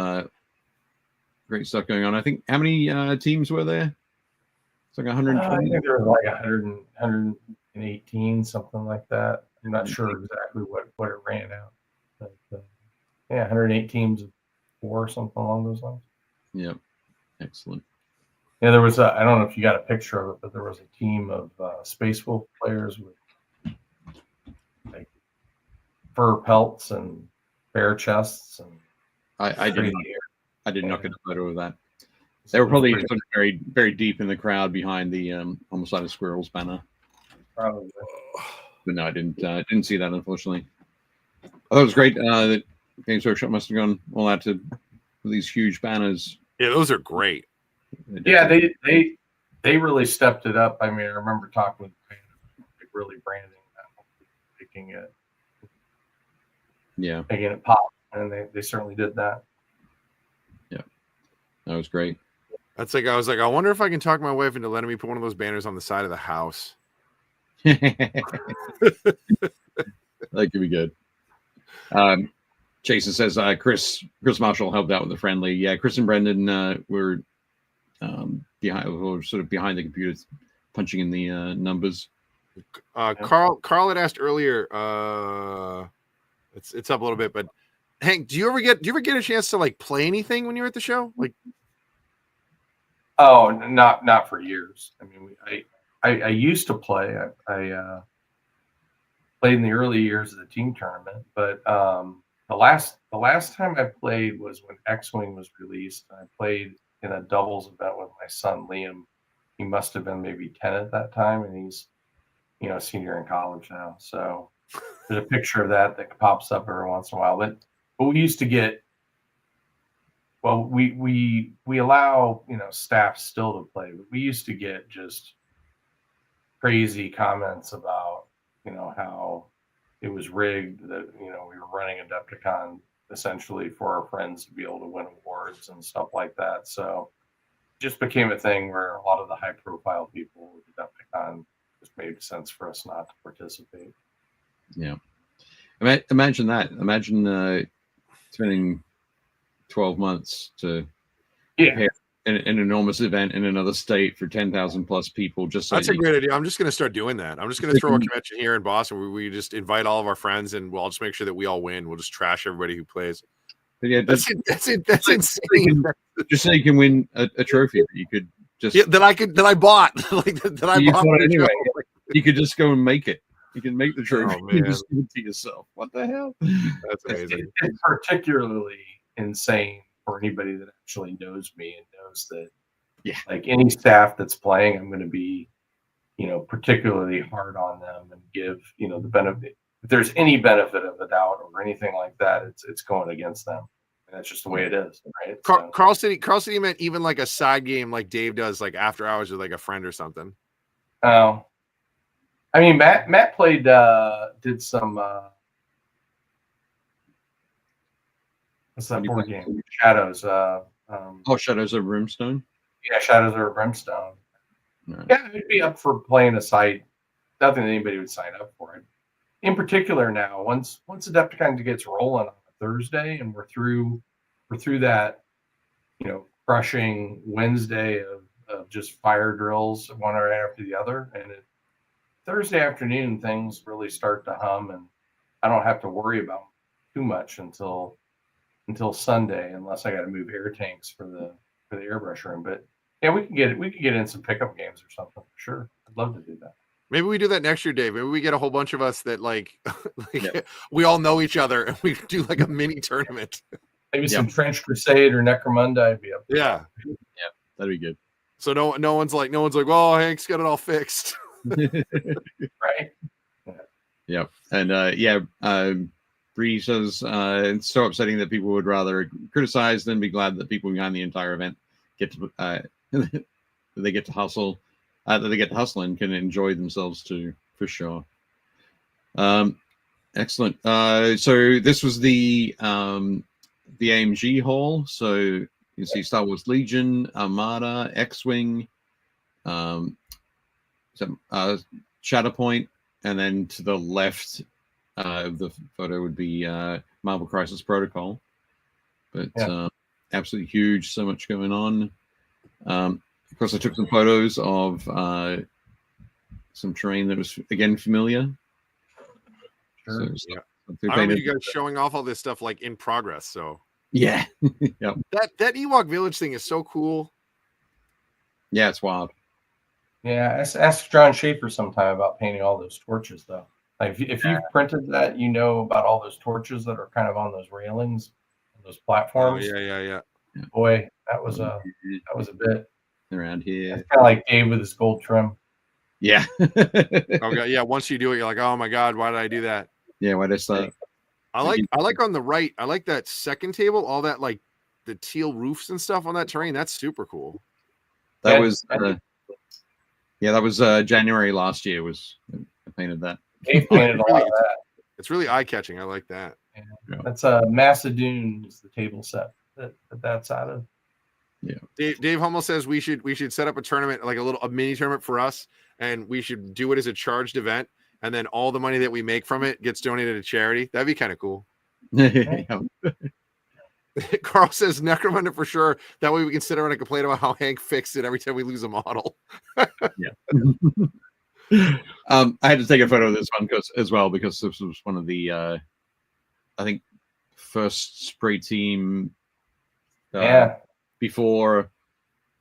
great stuff going on. I think how many teams were there? It's like 120. I think there was like 118, something like that. I'm not sure exactly what it ran out, but yeah, 108 teams of 4, something along those lines. Yep, excellent. Yeah, there was I don't know if you got a picture of it, but there was a team of Space Wolf players with like fur pelts and bear chests, and I did not get a photo of that. They were probably sort of very, very deep in the crowd behind the Homicidal Squirrels banner. Probably. But no, I didn't see that, unfortunately. I thought it was great that Games Workshop must have gone all out to these huge banners. Yeah, those are great. Yeah, they really stepped it up. I mean, I remember talking with really branding that making it pop, and they certainly did that. Yeah, that was great. That's like, I was like, I wonder if I can talk my wife into letting me put one of those banners on the side of the house. That could be good. Jason says Chris Marshall helped out with the friendly. Yeah, Chris and Brendan were sort of behind the computers, punching in the numbers. Carl had asked earlier. It's up a little bit, but Hank, do you ever get a chance to like play anything when you were at the show? Like, oh, not for years. I mean, I used to play. I played in the early years of the team tournament, but the last time I played was when X-Wing was released. I played in a doubles event with my son Liam. He must have been maybe 10 at that time, and he's a senior in college now. So there's a picture of that pops up every once in a while. But we used to get, well, we allow staff still to play, but we used to get just crazy comments about how it was rigged, that we were running AdeptiCon essentially for our friends to be able to win awards and stuff like that. So it just became a thing where a lot of the high profile people with AdeptiCon just made sense for us not to participate. Yeah, imagine that. Imagine spending 12 months to prepare an enormous event in another state for 10,000 plus people. That's a great idea. I'm just going to start doing that. I'm just going to throw a convention here in Boston where we just invite all of our friends, and we'll just make sure that we all win. We'll just trash everybody who plays. But yeah, that's insane. Just so you can win a trophy that you could just that I bought anyway. You could just go and make it. You can make the trophy and just give it to yourself. What the hell? That's amazing. It's particularly insane for anybody that actually knows me and knows that, like any staff that's playing, I'm going to be, particularly hard on them and give, the benefit. If there's any benefit of the doubt or anything like that, it's going against them. And that's just the way it is, right? Carl City meant even like a side game like Dave does, like after hours with like a friend or something. Oh, I mean, Matt played, did some, what's that board game? Shadows. Shadows of Brimstone? Yeah, Shadows of Brimstone. Right. Yeah, I'd be up for playing a site. Nothing that anybody would sign up for it. In particular now, once AdeptiCon gets rolling on a Thursday and we're through that, crushing Wednesday of just fire drills one right after the other, and Thursday afternoon things really start to hum, and I don't have to worry about too much until Sunday, unless I got to move air tanks for the airbrush room. But yeah, we could get in some pickup games or something for sure. I'd love to do that. Maybe we do that next year, Dave. Maybe we get a whole bunch of us that we all know each other, and we do like a mini tournament. Maybe some Trench Crusade or Necromunda. I'd be up there. Yeah, that'd be good. So no one's like, well, Hank's got it all fixed. Right. Yeah. And Bree says it's so upsetting that people would rather criticize than be glad that people behind the entire event get to they get to hustle, that they get to hustle and can enjoy themselves too, for sure. Excellent. So this was the AMG hall. So you can see Star Wars Legion, Armada, X-Wing, Shatterpoint, and then to the left of the photo would be Marvel Crisis Protocol. But absolutely huge, so much going on. Of course, I took some photos of some terrain that was again familiar. Sure. So, I remember you guys showing off all this stuff like in progress. So yeah, yeah. That Ewok Village thing is so cool. Yeah, it's wild. Yeah, ask John Schaefer sometime about painting all those torches, though. Like if you've printed that, about all those torches that are kind of on those railings, on those platforms. Oh, yeah. Boy, that was a bit around here. It's kind of like Dave with his gold trim. Yeah. Okay. Yeah. Once you do it, you're like, oh my God, why did I do that? Yeah. Why did I start? I like on the right. I like that second table. All that like the teal roofs and stuff on that terrain. That's super cool. That was. That was January last year. I painted that. Dave painted a lot of that. It's really eye catching. I like that. Yeah. That's Macedon is the table set that's out of. Yeah. Dave Hummel says we should set up a tournament, like a mini tournament for us, and we should do it as a charged event, and then all the money that we make from it gets donated to charity. That'd be kind of cool. Carl says Necromunda for sure. That way we can sit around and complain about how Hank fixed it every time we lose a model. Yeah. I had to take a photo of this one because this was one of the I think first spray team before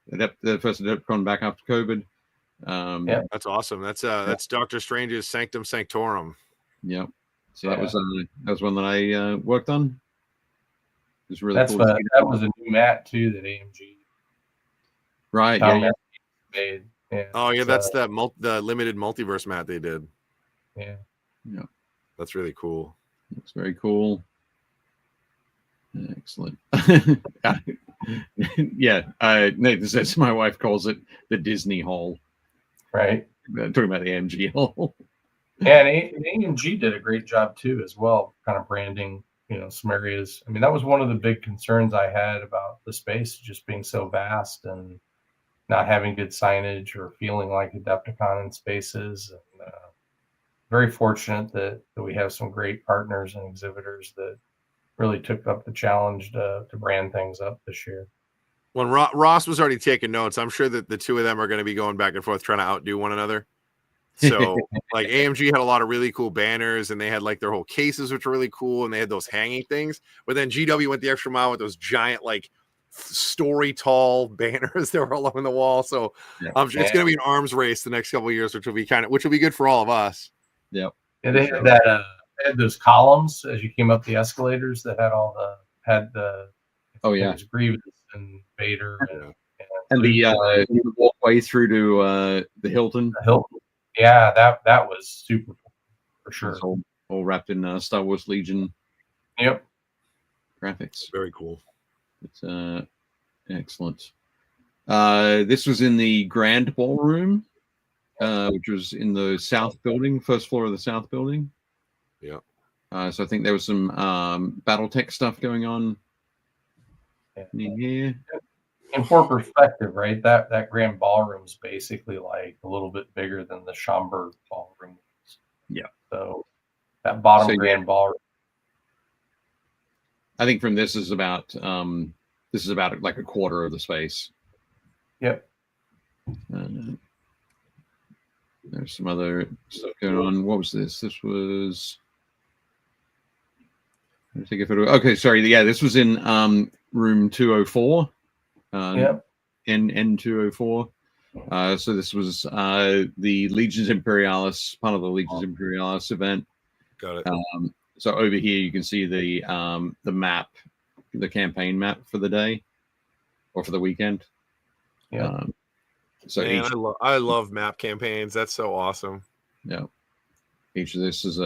the first AdeptiCon back after COVID. That's awesome. That's Doctor Strange's Sanctum Sanctorum. Yeah. So that was one that I worked on. It was really cool. That was a new mat too that AMG. Right. Made. Yeah. Oh yeah, that's the limited multiverse mat they did. Yeah. Yeah. That's really cool. Looks very cool. Excellent. Yeah. Nathan says my wife calls it the Disney Hall. Right. Talking about the AMG Hall. Yeah, and AMG did a great job too, as well, kind of branding, some areas. I mean, that was one of the big concerns I had about the space just being so vast and not having good signage or feeling like Adepticon in spaces. And very fortunate that we have some great partners and exhibitors that really took up the challenge to brand things up this year. When Ross was already taking notes, I'm sure that the two of them are going to be going back and forth trying to outdo one another. So like AMG had a lot of really cool banners, and they had like their whole cases, which were really cool, and they had those hanging things. But then GW went the extra mile with those giant, like story tall banners that were all along the wall. So it's going to be an arms race the next couple of years, which will be good for all of us. Yep. Yeah, they had that. They had those columns as you came up the escalators that had Grievous and Vader and the walkway through to the Hilton. Yeah, that was super cool, for sure. It's all wrapped in Star Wars Legion. Yep. Graphics. Very cool. It's excellent. This was in the Grand Ballroom, which was in the South Building, first floor of the South Building. Yeah. So I think there was some BattleTech stuff going on in here. And for perspective, right, that Grand Ballroom is basically like a little bit bigger than the Schaumburg Ballroom was. Yeah. So that bottom Grand Ballroom. I think from this is about like a quarter of the space. Yep. There's some other stuff going on. What was this? This was. Let me take a photo. Okay, sorry. Yeah, this was in room 204. N204. So this was the Legions Imperialis, part of the Legions Imperialis event. Got it. So over here you can see the map, the campaign map for the day or for the weekend. Yeah. So man, I love map campaigns. That's so awesome. Yeah. Each of this is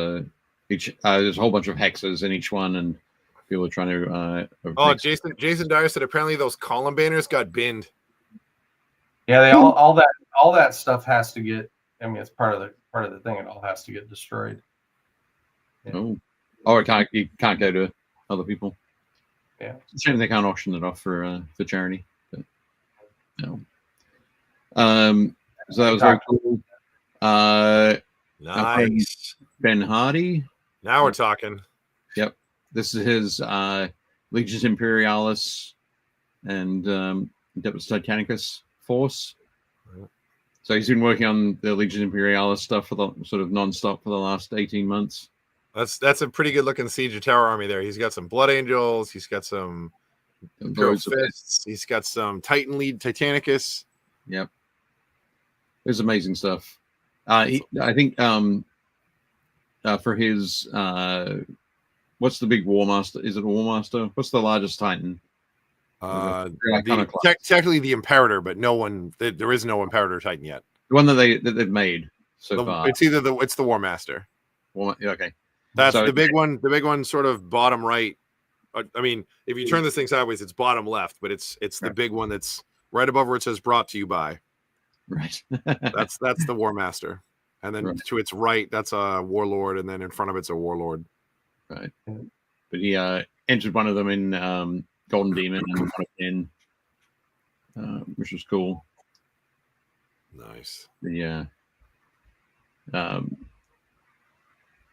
there's a whole bunch of hexes in each one, and people are trying to. Jason Dyer said apparently those column banners got binned. Yeah, they all that stuff has to get. I mean, it's part of the thing. It all has to get destroyed. Yeah. You can't go to other people. Yeah, it's a shame they can't auction it off for charity. But, no. So that was very cool. Nice. Ben Hardy. Now we're talking. Yep. This is his Legions Imperialis and Adeptus Titanicus force. So he's been working on the Legions Imperialis stuff for the sort of non-stop for the last 18 months. That's a pretty good looking Siege of Tower army there. He's got some Blood Angels. He's got some Imperial Fists. He's got some Titan Lead Titanicus. Yep. There's amazing stuff. I think for his what's the big War Master? Is it a War Master? What's the largest Titan? Technically the Imperator, but there is no Imperator Titan yet. The one that they've made so far. It's it's the War Master. Okay. That's the big one. The big one, sort of bottom right. I mean, if you turn this thing sideways, it's bottom left, but it's the big one that's right above where it says "Brought to you by." Right. that's the War Master. And then to its right, that's a warlord, and then in front of it's a warlord. Right. But he entered one of them in Golden Demon and one in, which was cool. Nice. Yeah.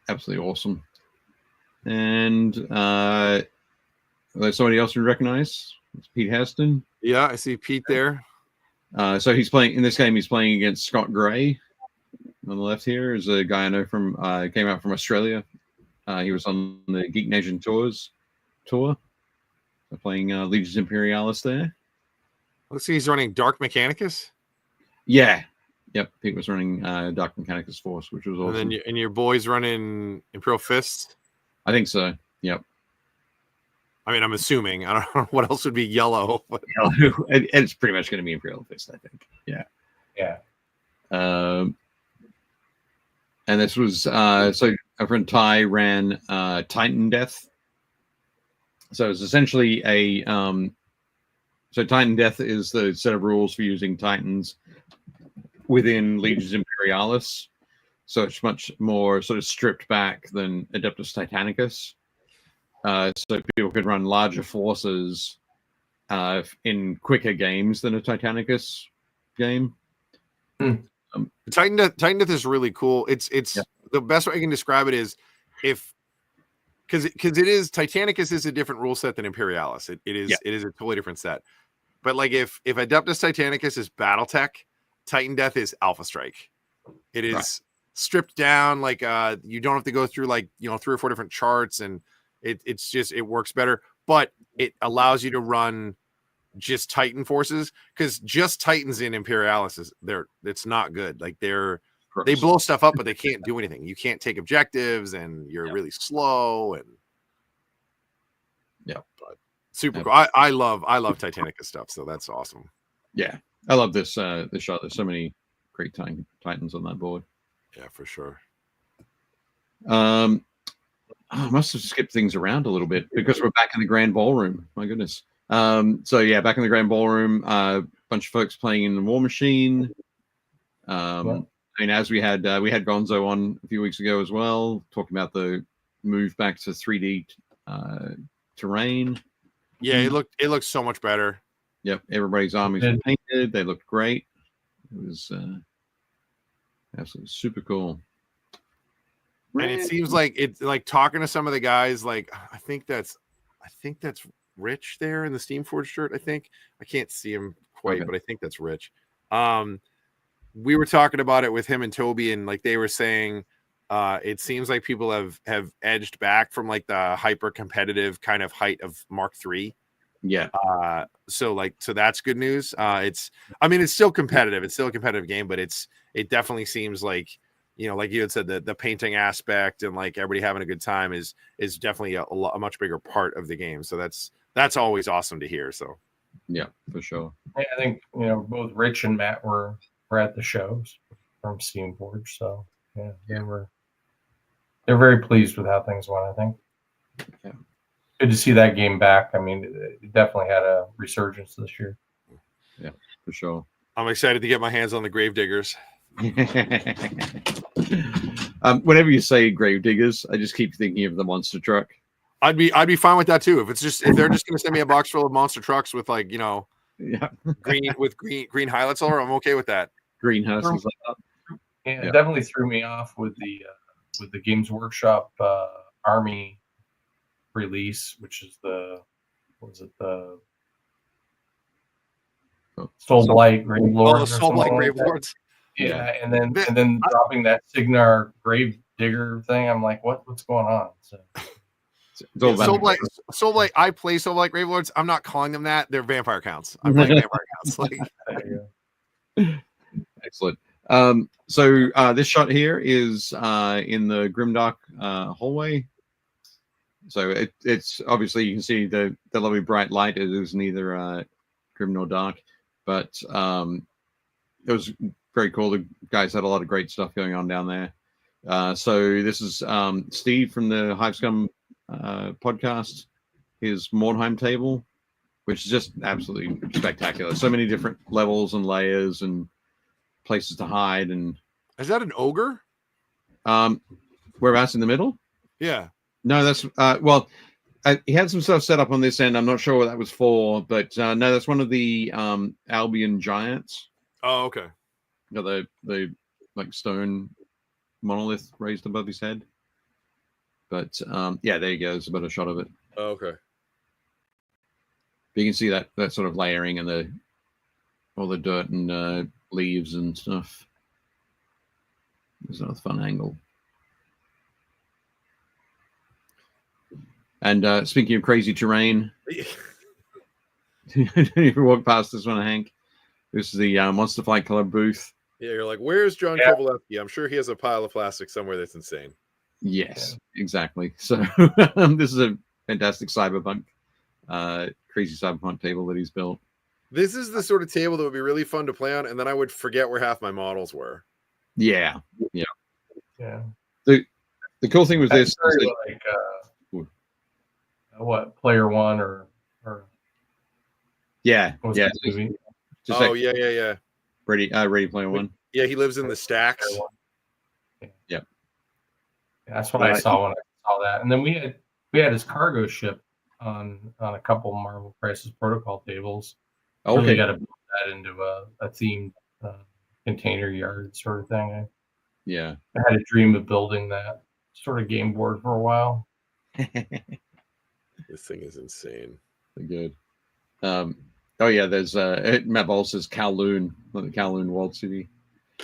Absolutely awesome. And there's somebody else we recognize. It's Pete Heston. Yeah, I see Pete there. So he's playing in this game. He's playing against Scott Gray. On the left here is a guy I know from came out from Australia. He was on the Geek Nation tour. So playing Legions Imperialis there. Let's see, he's running Dark Mechanicus. Yeah. Yep. Pete was running Dark Mechanicus Force, which was awesome. And then your boy's running Imperial Fists. I think so. Yep. I mean, I'm assuming. I don't know what else would be yellow. But... it's pretty much going to be Imperial Fist, I think. Yeah. Yeah. And this was so our friend Ty ran Titan Death. So it's essentially a so Titan Death is the set of rules for using Titans within Legions Imperialis. So it's much more sort of stripped back than Adeptus Titanicus. So people could run larger forces in quicker games than a Titanicus game. Titan Death is really cool. It's the best way I can describe it is because it is Titanicus is a different rule set than Imperialis. It is a totally different set. But like if Adeptus Titanicus is BattleTech, Titan Death is Alpha Strike. It is stripped down, like you don't have to go through 3 or 4 different charts, and it works better, but it allows you to run just Titan forces, because just Titans in Imperialis it's not good. Like they blow stuff up, but they can't do anything. You can't take objectives, and you're really slow, and but super cool. I love Titanicus stuff, so that's awesome. Yeah, I love this shot. There's so many great Titans on that board. Yeah, for sure. I must have skipped things around a little bit because we're back in the Grand Ballroom. My goodness. So yeah, back in the Grand Ballroom, a bunch of folks playing in the War Machine. I mean, as we had Gonzo on a few weeks ago as well, talking about the move back to 3D terrain. Yeah, it looked so much better. Yep, everybody's armies were painted. They looked great. It was absolutely super cool. And it seems like it's like talking to some of the guys, like I think that's Rich there in the Steamforged shirt. I think I can't see him quite, but I think that's Rich. We were talking about it with him and Toby, and like they were saying, it seems like people have edged back from like the hyper competitive kind of height of Mark III. Yeah. So that's good news. It's still competitive. It's still a competitive game, but it definitely seems like, like you had said, the painting aspect and like everybody having a good time is definitely a much bigger part of the game. So that's always awesome to hear. So yeah, for sure. I think both Rich and Matt were at the shows from Steamforged, so they're very pleased with how things went. I think. Yeah. Good to see that game back. I mean, it definitely had a resurgence this year. Yeah, for sure. I'm excited to get my hands on the Gravediggers. Whenever you say Gravediggers, I just keep thinking of the monster truck. I'd be fine with that too. If they're just going to send me a box full of monster trucks with green highlights all over, I'm okay with that. Greenhouses like that. Yeah, it definitely threw me off with the Games Workshop Army release, which is the Soul Blight Grave Lords. Oh, the Soul Blight Grave Lords. Yeah, and then dropping that Signar Grave Digger thing. I'm like, what's going on? So, Soul Blight. I play Soul Blight Grave Lords. I'm not calling them that. They're vampire counts. I'm playing vampire counts. Excellent. So this shot here is in the Grimdark hallway. So it's obviously you can see the lovely bright light. It is neither grim nor dark, but it was very cool. The guys had a lot of great stuff going on down there. So this is Steve from the Hivescum podcast, his Mordheim table, which is just absolutely spectacular. So many different levels and layers and places to hide. And Is that an ogre? Whereabouts in the middle? Yeah. No, that's well. He had some stuff set up on this end. I'm not sure what that was for, but no, that's one of the Albion giants. Oh, okay. You know, the like stone monolith raised above his head. But yeah, there you go. There's a better shot of it. Oh, okay. But you can see that sort of layering and all the dirt and leaves and stuff. There's another fun angle. And speaking of crazy terrain, if you walk past this one, Hank, this is the Monster Fight Club booth. Yeah, you're like, where's John Kovalevsky? I'm sure he has a pile of plastic somewhere that's insane. Yes, exactly. So this is a fantastic cyberpunk, crazy cyberpunk table that he's built. This is the sort of table that would be really fun to play on, and then I would forget where half my models were. Yeah. The cool thing with this is like what, Player One or yeah. Movie? Oh, yeah. Ready Player One. Yeah, he lives in the stacks. Yep. That's what I saw when I saw that. And then we had his cargo ship on a couple Marvel Crisis Protocol tables. Okay. Really got to build that into a themed container yard sort of thing. I had a dream of building that sort of game board for a while. This thing is insane. Good. Oh yeah, there's map also says Kowloon, like the Kowloon World City.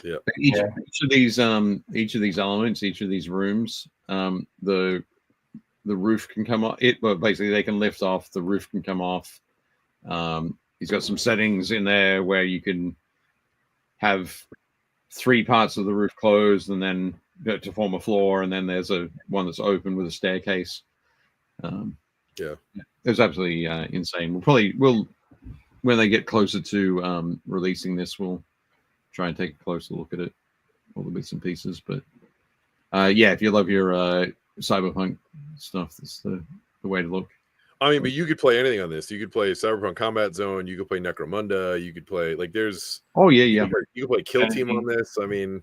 Yeah. Each of these elements, each of these rooms, the roof can come off. Well, basically they can lift off. The roof can come off. He's got some settings in there where you can have 3 parts of the roof closed and then to form a floor, and then there's one that's open with a staircase. It was absolutely insane. We'll when they get closer to releasing this, we'll try and take a closer look at it, all the bits and pieces. But yeah, if you love your cyberpunk stuff, that's the way to look. I mean, but you could play anything on this. You could play Cyberpunk Combat Zone. You could play Necromunda. You could play there's. Oh yeah. You could play Kill Team on this. I mean,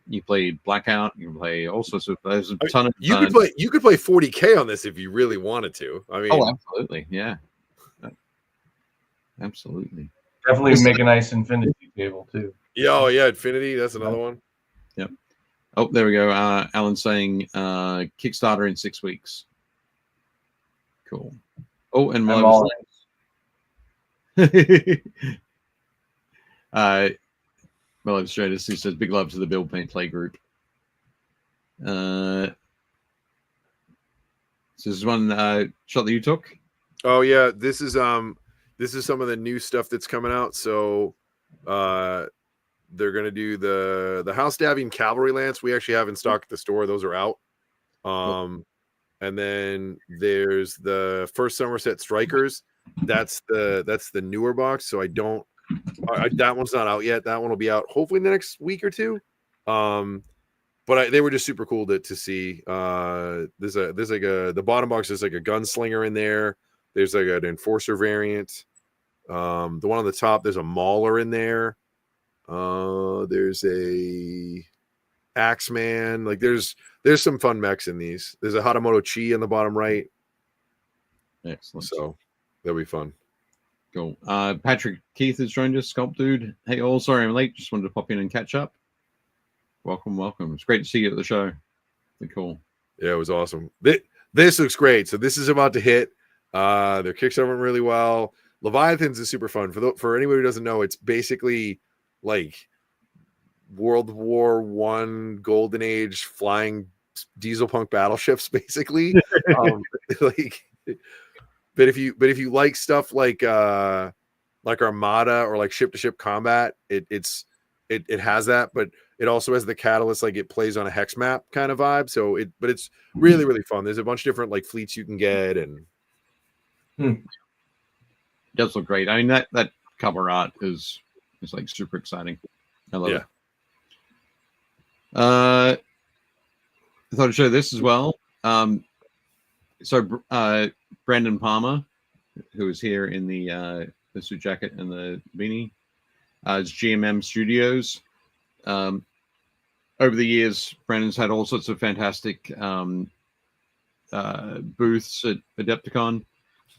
you play Blackout. You can play all sorts of. There's a ton of. You could play 40K on this if you really wanted to. I mean, oh, absolutely, yeah, absolutely. Definitely make a nice infinity table too. Yeah, oh yeah, Infinity. That's another one. Yep. Oh, there we go. Alan's saying Kickstarter in 6 weeks. Cool. Oh, and Milo Stratus, he says big love to the Build Paint Play group. So this is one shot that you took. Oh yeah, this is some of the new stuff that's coming out. So they're gonna do the House Davian Cavalry Lance. We actually have in stock at the store. Those are out. And then there's the first Somerset Strikers. That's the newer box. So that one's not out yet. That one will be out hopefully in the next week or two. But they were just super cool to see. There's like the bottom box is like a gunslinger in there. There's like an enforcer variant. The one on the top, there's a mauler in there. There's a Axeman. Like there's some fun mechs in these. There's a Hatamoto Chi in the bottom right. Excellent. So that'll be fun. Cool. Patrick Keith has joined us, Sculpt Dude. Hey all, sorry I'm late. Just wanted to pop in and catch up. Welcome. It's great to see you at the show. Really cool. Yeah, it was awesome. This looks great. So this is about to hit. Their Kickstarter went really well. Leviathans is super fun. For anybody who doesn't know, it's basically like World War I Golden Age flying diesel punk battleships, basically. But if you like stuff like Armada or like ship to ship combat, it has that, but it also has the catalyst, like it plays on a hex map kind of vibe. So but it's really, really fun. There's a bunch of different like fleets you can get, and it does look great. I mean that cover art is like super exciting. I love it. I thought I'd show this as well. So Brandon Palmer, who is here in the suit jacket and the beanie, is GMM Studios. over the years, Brandon's had all sorts of fantastic booths at Adepticon,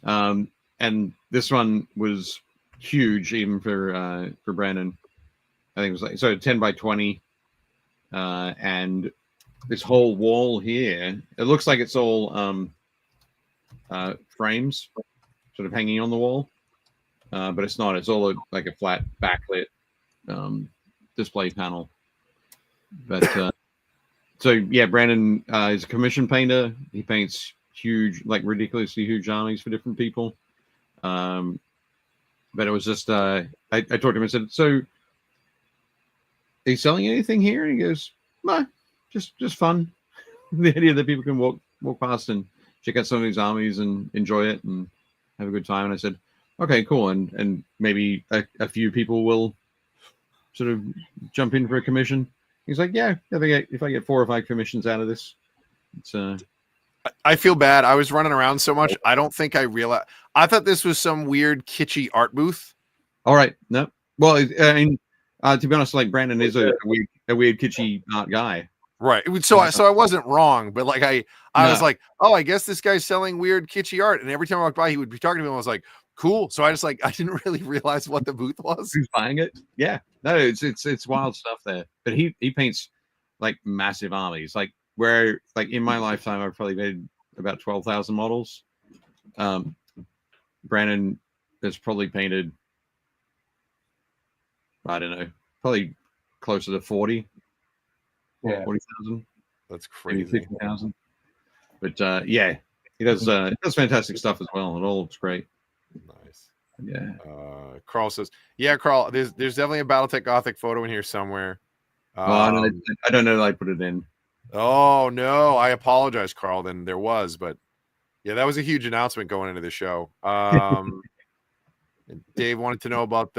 and this one was huge even for Brandon. I think it was like 10 by 20, and this whole wall here, it looks like it's all frames sort of hanging on the wall, but it's not. It's all like a flat backlit display panel. But so yeah, Brandon is a commission painter. He paints huge, like ridiculously huge armies for different people. But it was just I talked to him and said, "So, are you selling anything here?" And he goes, "No, just fun. The idea that people can walk past and check out some of these armies and enjoy it and have a good time." And I said, "Okay, cool. And maybe a few people will sort of jump in for a commission." He's like, "Yeah, if I get 4 or 5 commissions out of this, it's." I feel bad. I was running around so much. I don't think I realized. I thought this was some weird kitschy art booth. All right, no. Well, I mean, to be honest, like Brandon is a weird kitschy art guy. Right. So I wasn't wrong, but like I was like, oh, I guess this guy's selling weird kitschy art. And every time I walked by, he would be talking to me. I was like, cool. So I didn't really realize what the booth was. Who's buying it? Yeah. No, it's wild stuff there. But he paints like massive armies. Like where like in my lifetime I've probably made about 12,000 models. Brandon has probably painted, I don't know, probably closer to 40. Yeah. 40,000. That's crazy. 50,000. But yeah, he does fantastic stuff as well. It all looks great. Nice. Yeah. Carl says, yeah, Carl, there's definitely a Battletech Gothic photo in here somewhere. I don't know that I put it in. Oh no, I apologize, Carl. Then there was, but yeah, that was a huge announcement going into the show. Dave wanted to know about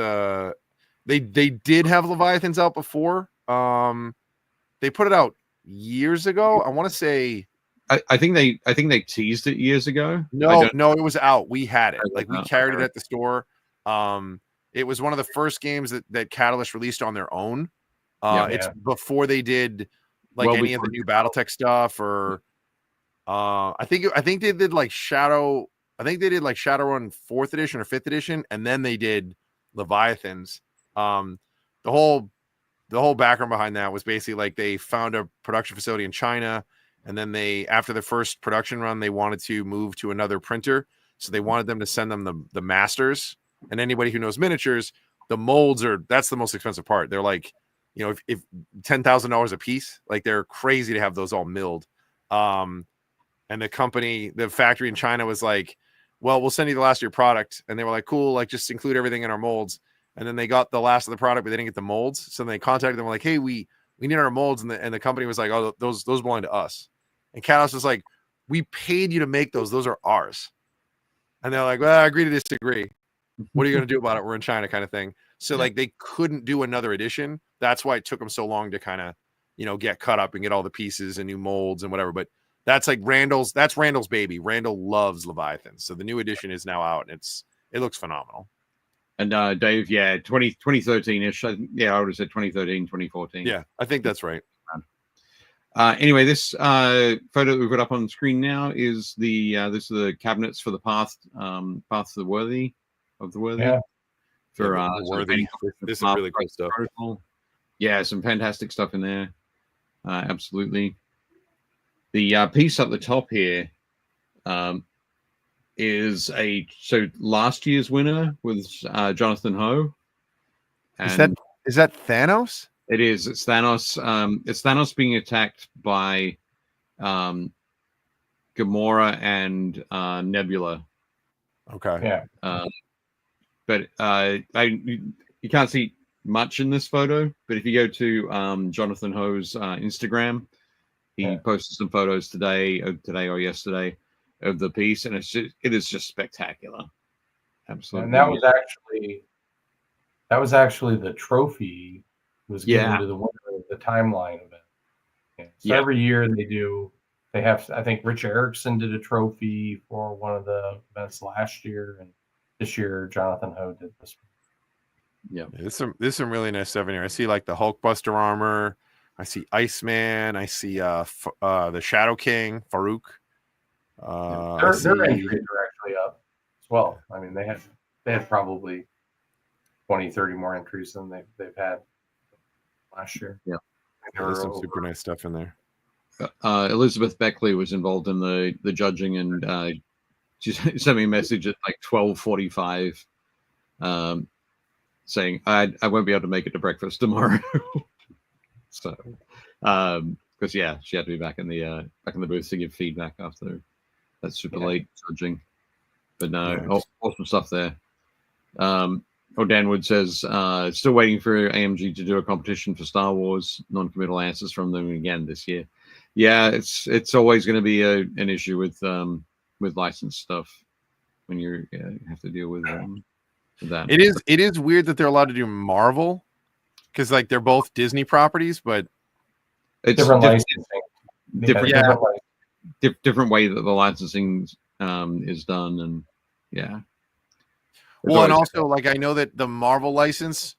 they did have Leviathans out before. They put it out years ago. I want to say I think they teased it years ago. No, it was out. We had it. Like we carried it at the store. It was one of the first games that Catalyst released on their own. It's before they did like any of the new BattleTech stuff, or I think they did like Shadow. I think they did like Shadowrun 4th edition or 5th edition, and then they did Leviathans. The whole background behind that was basically like they found a production facility in China, and then after the first production run, they wanted to move to another printer, so they wanted them to send them the masters. And anybody who knows miniatures, the molds that's the most expensive part. They're like, you know, if $10,000 a piece, like they're crazy to have those all milled. And the factory in China was like, well, we'll send you the last of your product. And they were like, cool, like just include everything in our molds. And then they got the last of the product, but they didn't get the molds. So they contacted them like, hey, we need our molds. And the company was like, oh, those belong to us. And Catalyst was like, we paid you to make those. Those are ours. And they're like, well, I agree to disagree. What are you going to do about it? We're in China kind of thing. So like they couldn't do another edition. That's why it took them so long to kind of, you know, get cut up and get all the pieces and new molds and whatever. But that's like Randall's baby. Randall loves Leviathan. So the new edition is now out and it looks phenomenal. And Dave, 2013-ish. I would have said 2013, 2014. Yeah, I think that's right. Anyway, this photo that we've got up on the screen now is this is the cabinets for the Path to the Worthy of the Worthy. Yeah. For Worthy. This is really cool stuff. Protocol. Yeah, some fantastic stuff in there. Absolutely. The piece up the top here is last year's winner was Jonathan Ho. And is that Thanos? It is. It's Thanos. It's Thanos being attacked by Gamora and Nebula. Okay. Yeah. But you can't see much in this photo. But if you go to Jonathan Ho's Instagram, he posted some photos today or yesterday of the piece, and it is just spectacular. Absolutely. And that was actually the trophy was given to the winner of the timeline event. Yeah. So every year they have, I think Rich Erickson did a trophy for one of the events last year, and this year Jonathan Ho did this one. Yeah. There's some really nice stuff in here. I see like the Hulkbuster armor. I see Iceman. I see the Shadow King, Farouk. Their entries are actually up as well. I mean, they had probably 20, 30 more entries than they've had last year. Yeah. There's some super nice stuff in there. Elizabeth Beckley was involved in the judging, and she sent me a message at like 12:45, saying I won't be able to make it to breakfast tomorrow. So, because yeah, she had to be back in the booth to give feedback after that super late judging. But no, awesome stuff there. Dan Wood says, still waiting for AMG to do a competition for Star Wars. Non-committal answers from them again this year. Yeah, it's always going to be an issue with licensed stuff when you have to deal with that. It is weird that they're allowed to do Marvel, because like they're both Disney properties, but it's different licensing. Different way that the licensing is done, and yeah. Well, and also, like, I know that the Marvel license,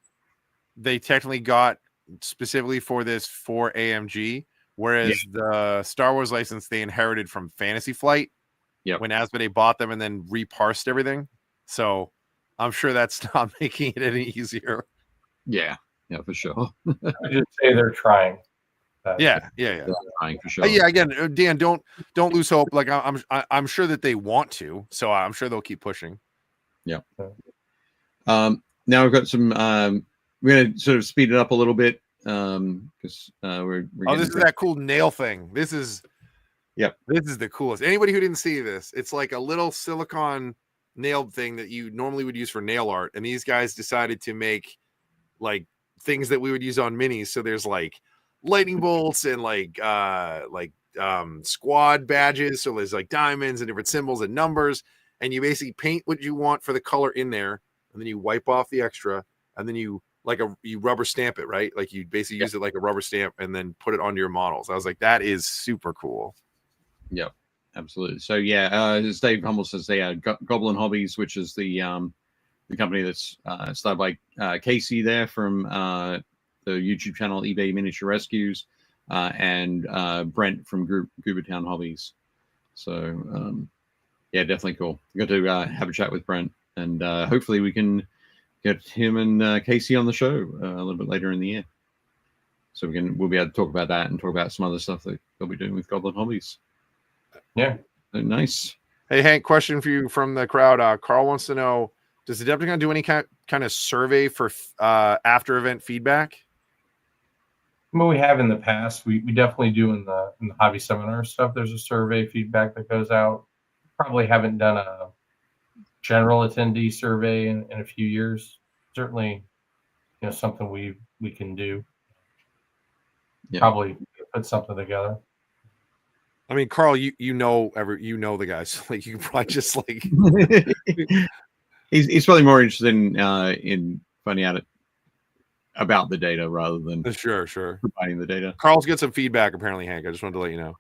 they technically got specifically for this for AMG, whereas the Star Wars license they inherited from Fantasy Flight when Asmodee bought them and then reparsed everything. So I'm sure that's not making it any easier. Yeah, for sure. I just say they're trying. They're trying for sure. Yeah, again, Dan, don't lose hope. Like I'm sure that they want to, so I'm sure they'll keep pushing. Yeah. Now we've got some. We're going to sort of speed it up a little bit because we're. This is that cool nail thing. This is the coolest. Anybody who didn't see this, it's like a little silicone nail thing that you normally would use for nail art, and these guys decided to make like things that we would use on minis. So there's like lightning bolts and like squad badges. So there's like diamonds and different symbols and numbers. And you basically paint what you want for the color in there, and then you wipe off the extra, and then you rubber stamp it, right? Like you basically use it like a rubber stamp, and then put it onto your models. I was like, that is super cool. Yep, absolutely. So as Dave Hummel says, they are Goblin Hobbies, which is the company that's started by Casey there from the YouTube channel eBay Miniature Rescues, and Brent from Goobertown Hobbies. So. Yeah, definitely cool. We got to have a chat with Brent, and hopefully we can get him and Casey on the show a little bit later in the year, so we'll be able to talk about that and talk about some other stuff that they'll be doing with Goblin Hobbies. Yeah, nice. Hey Hank, question for you from the crowd. Carl wants to know: does AdeptiCon do any kind of survey for after event feedback? I mean, we have in the past. We definitely do in the hobby seminar stuff. There's a survey feedback that goes out. Probably haven't done a general attendee survey in a few years. Certainly, something we can do. Yeah. Probably put something together. I mean, Carl, you know the guys. Like you can probably just like he's probably more interested in finding out about the data rather than sure providing the data. Carl's got some feedback apparently, Hank. I just wanted to let you know.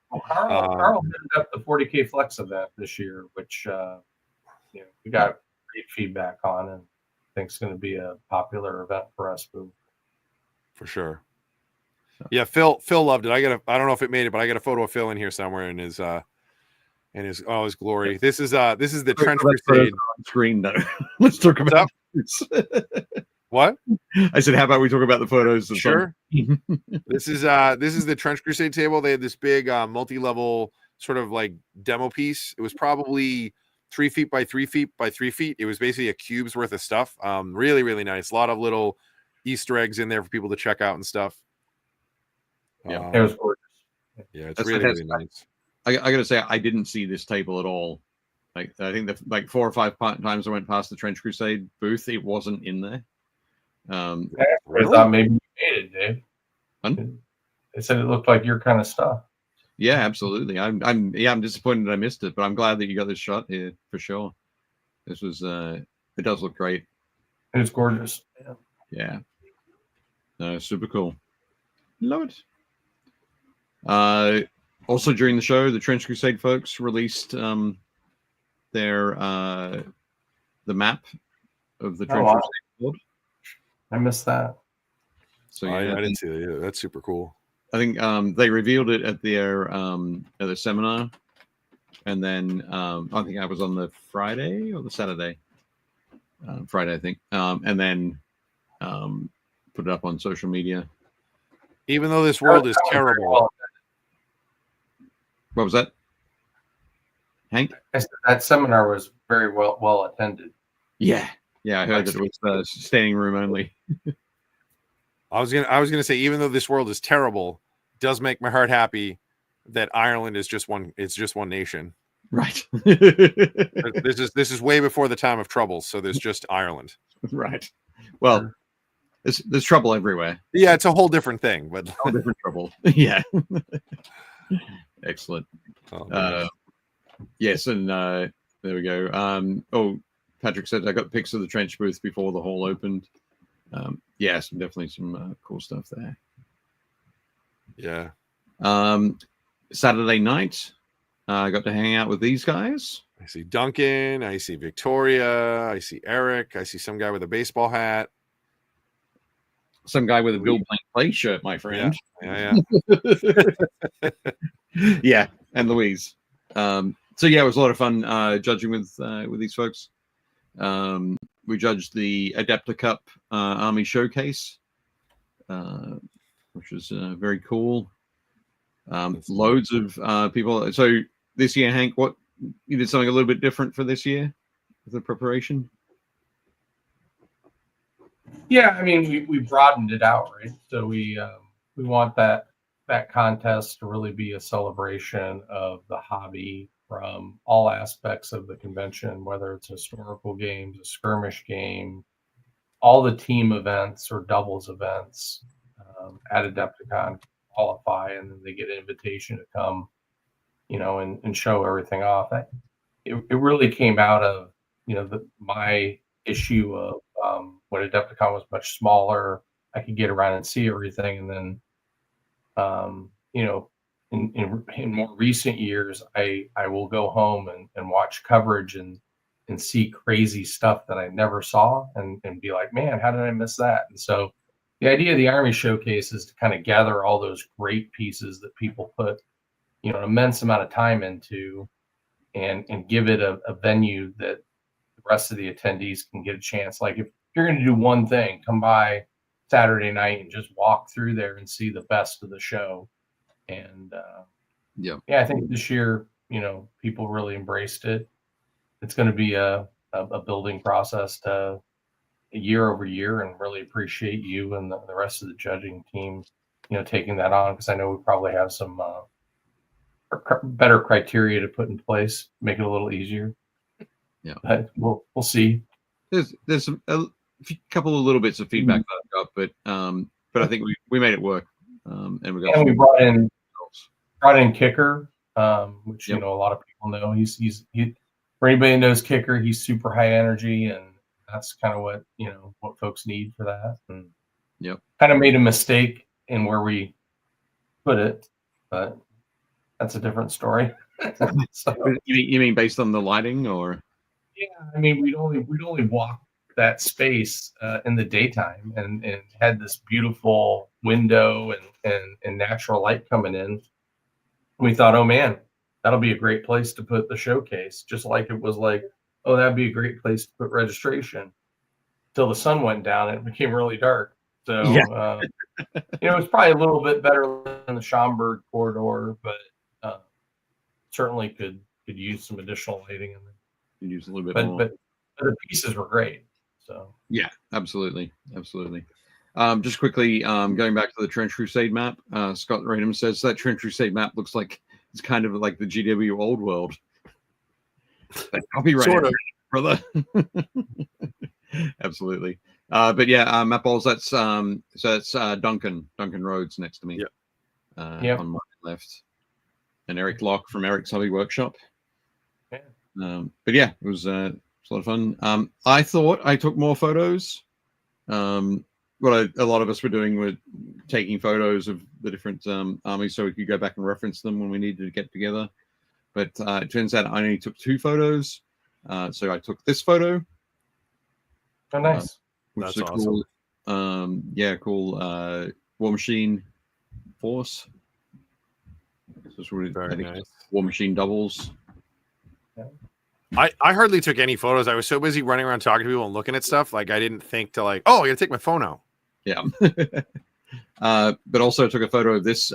Well, Carl ended up the 40K Flex event this year, which we got great feedback on, and I think it's going to be a popular event for us. For sure. Yeah, Phil loved it. I don't know if it made it, but I got a photo of Phil in here somewhere in his his glory. Yeah. This is the Trench Crusade screen though. Let's talk about what? I said, how about we talk about the photos? Sure. This is the Trench Crusade table. They had this big multi-level sort of like demo piece. It was probably 3 feet by 3 feet by 3 feet. It was basically a cube's worth of stuff. Really, really nice. A lot of little Easter eggs in there for people to check out and stuff. Yeah, it was gorgeous. Yeah, it's really nice. I gotta say, I didn't see this table at all. Like, I think that 4 or 5 times I went past the Trench Crusade booth, it wasn't in there. I thought maybe you made it, Dave. They said it looked like your kind of stuff. Yeah, absolutely. I'm disappointed that I missed it, but I'm glad that you got this shot here for sure. This was it does look great. It's gorgeous. Yeah. No, super cool. Love it. Also during the show, the Trench Crusade folks released their the map of the Trench Crusade board. I missed that. So I didn't see that either. That's super cool. I think they revealed it at their seminar, and then I think I was on the Friday or the Saturday. Friday, I think, and then put it up on social media. Even though this world is terrible. What was that, Hank? I said that seminar was very well attended. Yeah, I heard that it was standing room only. I was gonna say, even though this world is terrible, it does make my heart happy that Ireland is just one. It's just one nation. Right. This is way before the time of troubles, so there's just Ireland. Right. Well, there's trouble everywhere. Yeah, it's a whole different thing, but whole different trouble. Yeah. Excellent. Yes, and there we go. Patrick said I got pics of the trench booth before the hall opened. Yes, definitely some cool stuff there. Yeah. Saturday night, I got to hang out with these guys. I see Duncan. I see Victoria. I see Eric. I see some guy with a baseball hat. Some guy with a BuildPaintPlay shirt, my friend. Yeah. Yeah, and Louise. So yeah, it was a lot of fun judging with these folks. We judged the AdeptiCon Army Showcase, which was very cool. Loads of people. So this year, Hank, you did something a little bit different for this year with the preparation? Yeah, I mean, we broadened it out, right? So we want that contest to really be a celebration of the hobby from all aspects of the convention, whether it's historical games, a skirmish game, all the team events or doubles events at AdeptiCon qualify, and then they get an invitation to come, and show everything off. It really came out of, my issue of when AdeptiCon was much smaller, I could get around and see everything. And then, in more recent years, I will go home and watch coverage and see crazy stuff that I never saw and be like, man, how did I miss that? And so the idea of the Army Showcase is to kind of gather all those great pieces that people put, an immense amount of time into and give it a venue that the rest of the attendees can get a chance. Like if you're going to do one thing, come by Saturday night and just walk through there and see the best of the show. And I think this year, people really embraced it. It's going to be a building process to year over year, and really appreciate you and the rest of the judging team, taking that on, because I know we probably have some better criteria to put in place, make it a little easier. Yeah, but we'll see. There's a couple of little bits of feedback that I've got, but I think we made it work. And we brought in Kicker, which a lot of people know. He's for anybody who knows Kicker, he's super high energy, and that's kind of what folks need for that. And kind of made a mistake in where we put it, but that's a different story. So, you mean based on the lighting, or? Yeah, I mean we'd only walk that space in the daytime, and had this beautiful window and natural light coming in. We thought, oh man, that'll be a great place to put the showcase, just like it was like, oh, that'd be a great place to put registration. Till the sun went down and it became really dark. So it's probably a little bit better than the Schaumburg corridor, but certainly could use some additional lighting in there. Could use a little bit more. But the pieces were great. So yeah, absolutely. Just quickly, going back to the Trench Crusade map, Scott Raynham says that Trench Crusade map looks like it's kind of like the GW Old World. Copyright, sort of, brother. Absolutely. But yeah, map balls. That's Duncan Rhodes next to me. On my left, and Eric Locke from Eric's Hobby Workshop. Yeah. But yeah, it was a lot of fun. I thought I took more photos. What a lot of us were doing were taking photos of the different armies so we could go back and reference them when we needed to get together. But it turns out I only took 2 photos. So I took this photo. Oh, nice. Which That's is awesome. cool Yeah, cool. War Machine Force. So it's really, Very I think nice. War Machine doubles. I hardly took any photos. I was so busy running around talking to people and looking at stuff. Like I didn't think to like, oh, I gotta take my phone out. Yeah. But also took a photo of this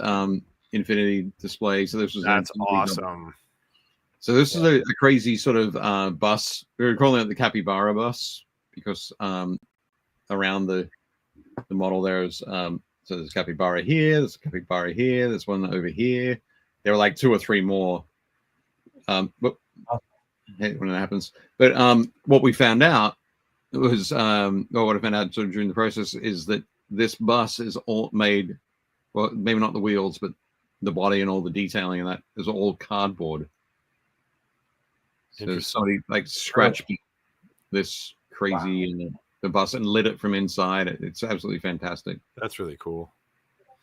Infinity display. So this was That's awesome. So this is a crazy sort of bus. We were calling it the Capybara bus because around the model there's so there's capybara here, there's a capybara here, there's one over here. There were like 2 or 3 more. But hey, when it happens. But what we found out was, or what I found out sort of during the process is that this bus is all made, well, maybe not the wheels, but the body and all the detailing and that is all cardboard. So somebody like scratched this crazy in the bus and lit it from inside. It's absolutely fantastic. That's really cool.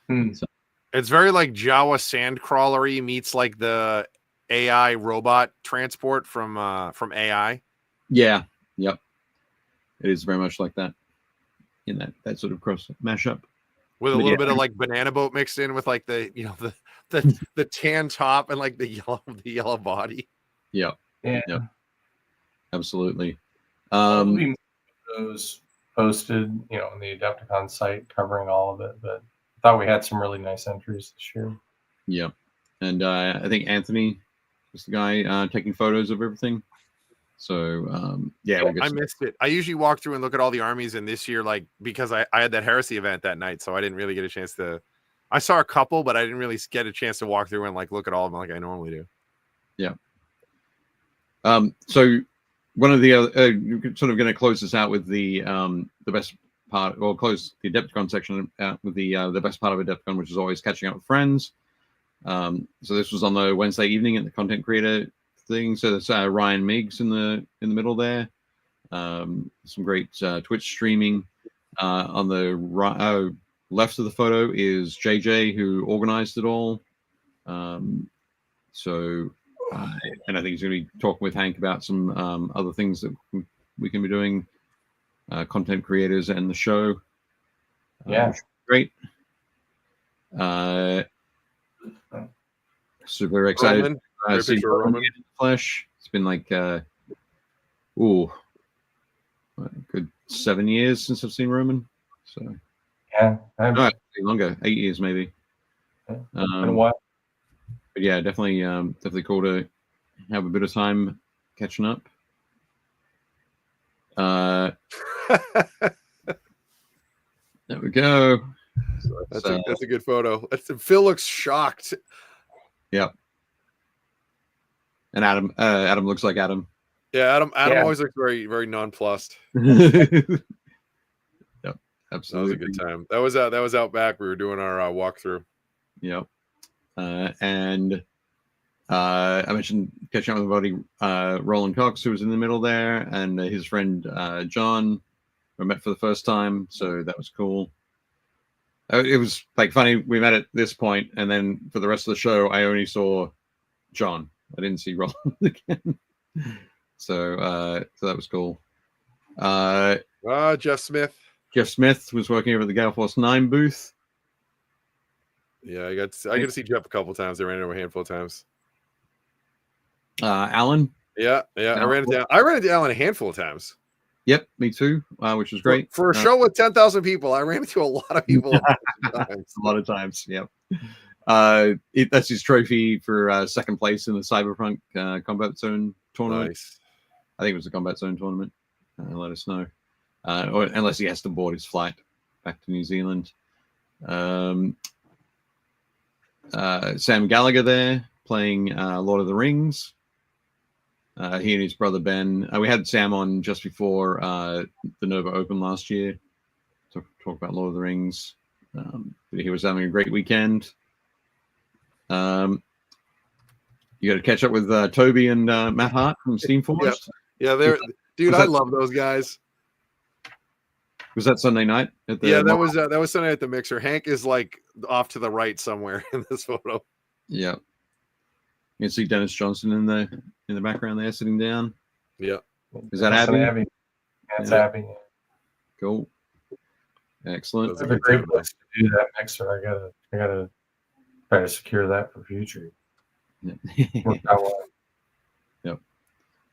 So, it's very like Jawa Sandcrawlery meets like the AI robot transport from AI. Yeah. Yep. It is very much like that. In that sort of cross mashup. With a little bit of like banana boat mixed in with like the the tan top and like the yellow body. Yeah. Yeah. Yep. Absolutely. Those posted, on the AdeptiCon site covering all of it, but I thought we had some really nice entries this year. Yeah. And I think Anthony was the guy taking photos of everything. So yeah, I missed it. I usually walk through and look at all the armies, and this year, like because I had that Heresy event that night, so I didn't really get a chance to. I saw a couple, but I didn't really get a chance to walk through and like look at all of them like I normally do. Yeah. So one of the other, sort of going to close this out with the best part, or close the AdeptiCon section out with the best part of AdeptiCon, which is always catching up with friends. So this was on the Wednesday evening at the content creator thing. So there's Ryan Miggs in the middle there. Some great Twitch streaming. On the left of the photo is JJ, who organized it all. And I think he's going to be talking with Hank about some other things that we can be doing, content creators and the show. Yeah, great. Super excited. See Roman in the flesh. It's been like good 7 years since I've seen Roman. So yeah, longer, 8 years maybe. Been a while. But yeah, definitely cool to have a bit of time catching up. There we go. So that's a good photo. Phil looks shocked. Yep. And Adam looks like Adam. Yeah, Adam always looks very, very nonplussed. Yep, absolutely. That was a good time. That was out back. We were doing our walkthrough. Yep. And I mentioned catching up with my buddy Roland Cox, who was in the middle there, and his friend John. We met for the first time, so that was cool. It was like funny. We met at this point, and then for the rest of the show, I only saw John. I didn't see Roland again. So that was cool. Jeff Smith. Jeff Smith was working over at the Gale Force 9 booth. Yeah, I got to see Jeff a couple times. I ran into him a handful of times. Alan. Yeah. I ran into Alan a handful of times. Yep, me too. Which was great for a show with 10,000 people. I ran into a lot of people. A lot of times. Yep. That's his trophy for second place in the Cyberpunk Combat Zone tournament. Nice. I think it was the Combat Zone tournament. Let us know, or unless he has to board his flight back to New Zealand. Sam Gallagher there playing Lord of the Rings. He and his brother Ben. We had Sam on just before the Nova Open last year to talk about Lord of the Rings. But he was having a great weekend. You got to catch up with Toby and Matt Hart from Steamforged. Yeah, dude. I love those guys. Was that Sunday night? That was Sunday at the Mixer. Hank is like off to the right somewhere in this photo. Yeah, you can see Dennis Johnson in the background there, sitting down. Yeah, is that Abby? That's Abby. Cool. Excellent. Those That's are a good great too, place to do that mixer. I gotta try to secure that for future. Worked out well. Yep.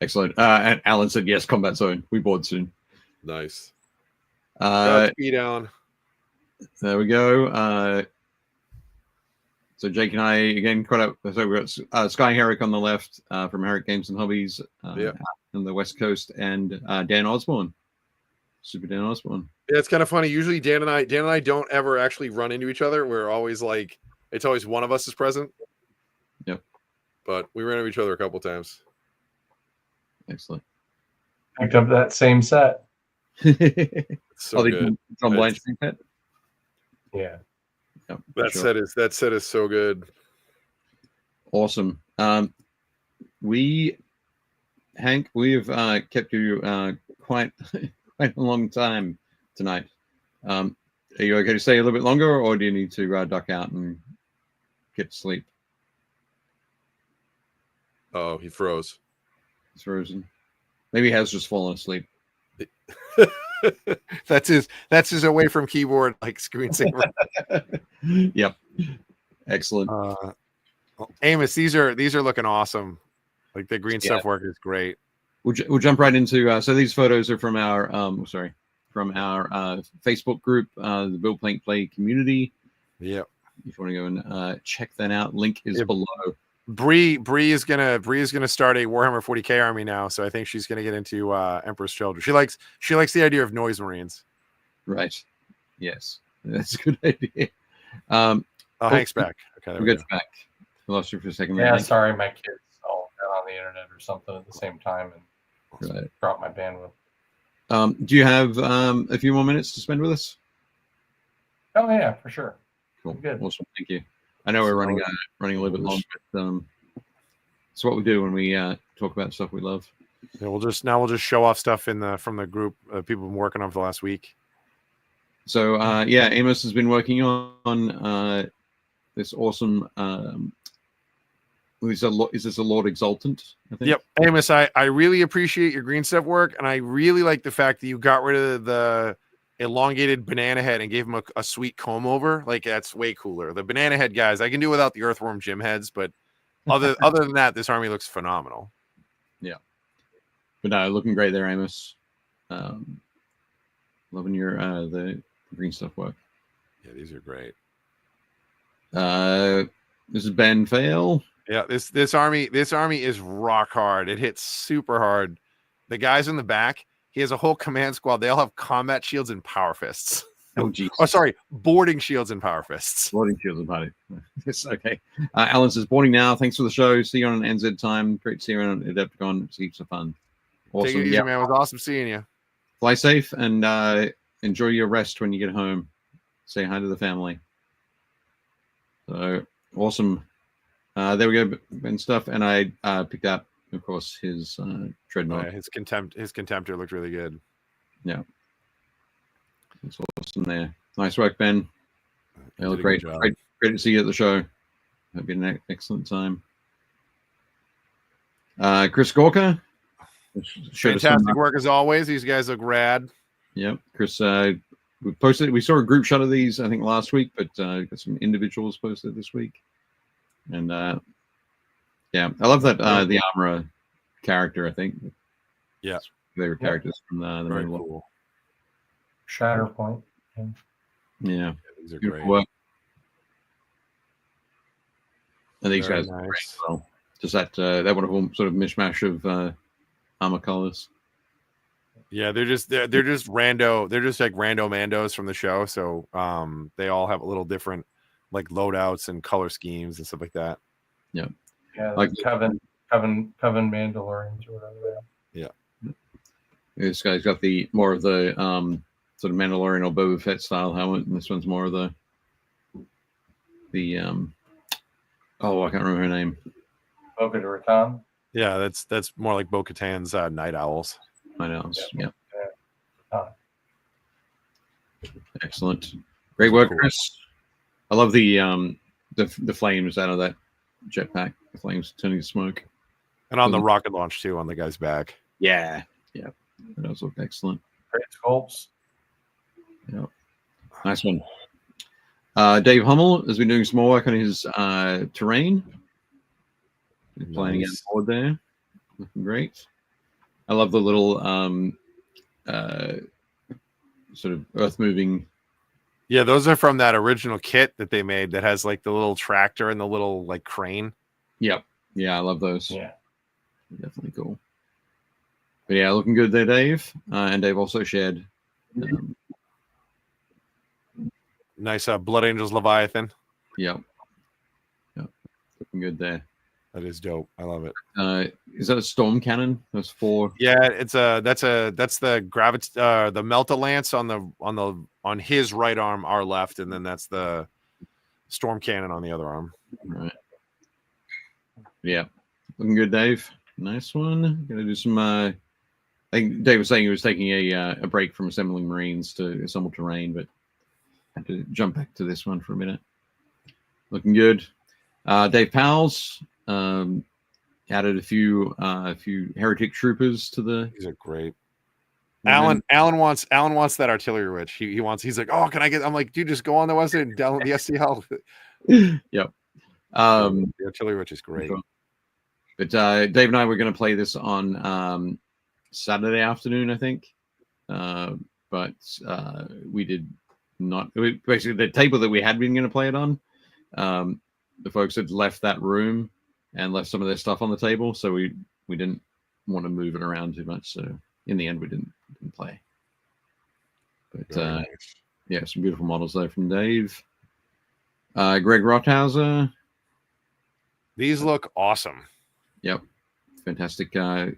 Excellent. And Alan said yes. Combat Zone. We board soon. Nice. Uh, Speed down. there we go. So Jake and I again caught up. So we got Sky Herrick on the left from Herrick Games and Hobbies on the West Coast, and Dan Osborne, Super Dan Osborne. Yeah, it's kind of funny. Usually Dan and I don't ever actually run into each other. We're always like, it's always one of us is present. Yep. But we ran into each other a couple times. Excellent. Picked up that same set. So good. John Blanche pet. Yeah. Yep, that set is so good. Awesome. Hank, we've kept you quite a long time tonight. Are you okay to stay a little bit longer, or do you need to duck out and get to sleep? Oh, he froze. He's frozen. Maybe he has just fallen asleep. That's his away from keyboard like screensaver. Yep. Excellent. Amos, these are looking awesome. Like the green stuff work is great. We'll jump right into so these photos are from our Facebook group, the Build Paint Play community. Yep. If you want to go and check that out, link is below. Bree is gonna start a Warhammer 40K army now, so I think she's gonna get into Emperor's Children. She likes the idea of noise marines. Right. Yes, that's a good idea. Hank's back. Okay, we're good. Back. I lost you for a second. Yeah, sorry, my kids all got on the internet or something at the same time and dropped my bandwidth. Do you have a few more minutes to spend with us? Oh yeah, for sure. Cool. Good. Awesome. Thank you. I know we're running a little bit long, but it's what we do when we talk about stuff we love. Yeah, we'll just show off stuff from the group people have been working on for the last week. So Amos has been working on this awesome. Is this a Lord Exultant? I think? Yep, Amos, I really appreciate your green stuff work, and I really like the fact that you got rid of the elongated banana head and gave him a sweet comb over. Like that's way cooler. The banana head guys, I can do without the earthworm gym heads, but other than that, this army looks phenomenal. Yeah, but no, looking great there, Amos. Loving your the green stuff work. Yeah, these are great. This is Ben Fail. Yeah, this army is rock hard. It hits super hard. The guys in the back, he has a whole command squad. They all have combat shields and power fists. Oh, geez. Oh, sorry, boarding shields and power fists. Boarding shields and power. It's okay. Alan says, boarding now. Thanks for the show. See you on an NZ time. Great to see you on AdeptiCon. It's heaps of fun. Awesome. Take it easy, man. It was awesome seeing you. Fly safe and enjoy your rest when you get home. Say hi to the family. So awesome. There we go, Ben stuff. And I picked up, of course, his Dreadnought. Yeah, his Contemptor looked really good. Yeah. It's awesome there. Nice work, Ben. Great to see you at the show. Hope you had an excellent time. Chris Gorka. Fantastic work as always. These guys look rad. Yep. Chris, we saw a group shot of these, I think, last week, but got some individuals posted this week. And yeah, I love that the Armorer character, I think. Yeah. They were characters from the very main cool. Shatterpoint. Yeah. These are Beautiful great. work. And these Very guys are nice. great as well. Just that wonderful sort of mishmash of armor colors. Yeah, they're just rando. They're just like rando mandos from the show. So they all have a little different like loadouts and color schemes and stuff like that. Yeah. Yeah, Like Coven Mandalorians or whatever they are. Yeah. This guy's got the more of the sort of Mandalorian or Boba Fett style helmet, and this one's more of the I can't remember her name. Bo-Katan Raton. Yeah, that's more like Bo-Katan's Night Owls. I know. Yeah. Yeah. Excellent. Great work, Cool. Chris. I love the flames out of that jetpack. The flames turning to smoke. And on the rocket launch too, on the guy's back. Yeah. Yeah. That does look excellent. Great sculpts. Yeah. Nice one. Dave Hummel has been doing some more work on his terrain. Playing against board there. Looking great. I love the little sort of earth moving. Yeah, those are from that original kit that they made that has like the little tractor and the little like crane. Yep. Yeah, I love those. Yeah. Definitely cool. But yeah, looking good there, Dave. And Dave also shared. Nice Blood Angels Leviathan. Yep. Looking good there. That is dope. I love it. Is that a storm cannon? That's 4. Yeah, it's that's the the Melta Lance on his right arm, our left, and then that's the storm cannon on the other arm. Right. Yeah. Looking good, Dave. Nice one. Gonna do some I think Dave was saying he was taking a break from assembling Marines to assemble terrain, but had to jump back to this one for a minute. Looking good. Dave Powell's added a few heretic troopers to the. These are great. Alan wants that artillery witch. He's like, oh, can I get? I'm like, dude, just go on the website and download the STL. Yep. The artillery witch is great. Cool. But Dave and I were going to play this on Saturday afternoon, I think. But we did not. Basically, the table that we had been going to play it on, the folks had left that room and left some of their stuff on the table, so we didn't want to move it around too much. So in the end, we didn't play. But Nice. yeah, some beautiful models there from Dave. Greg Rothhauser. These look awesome. Yep, fantastic. They're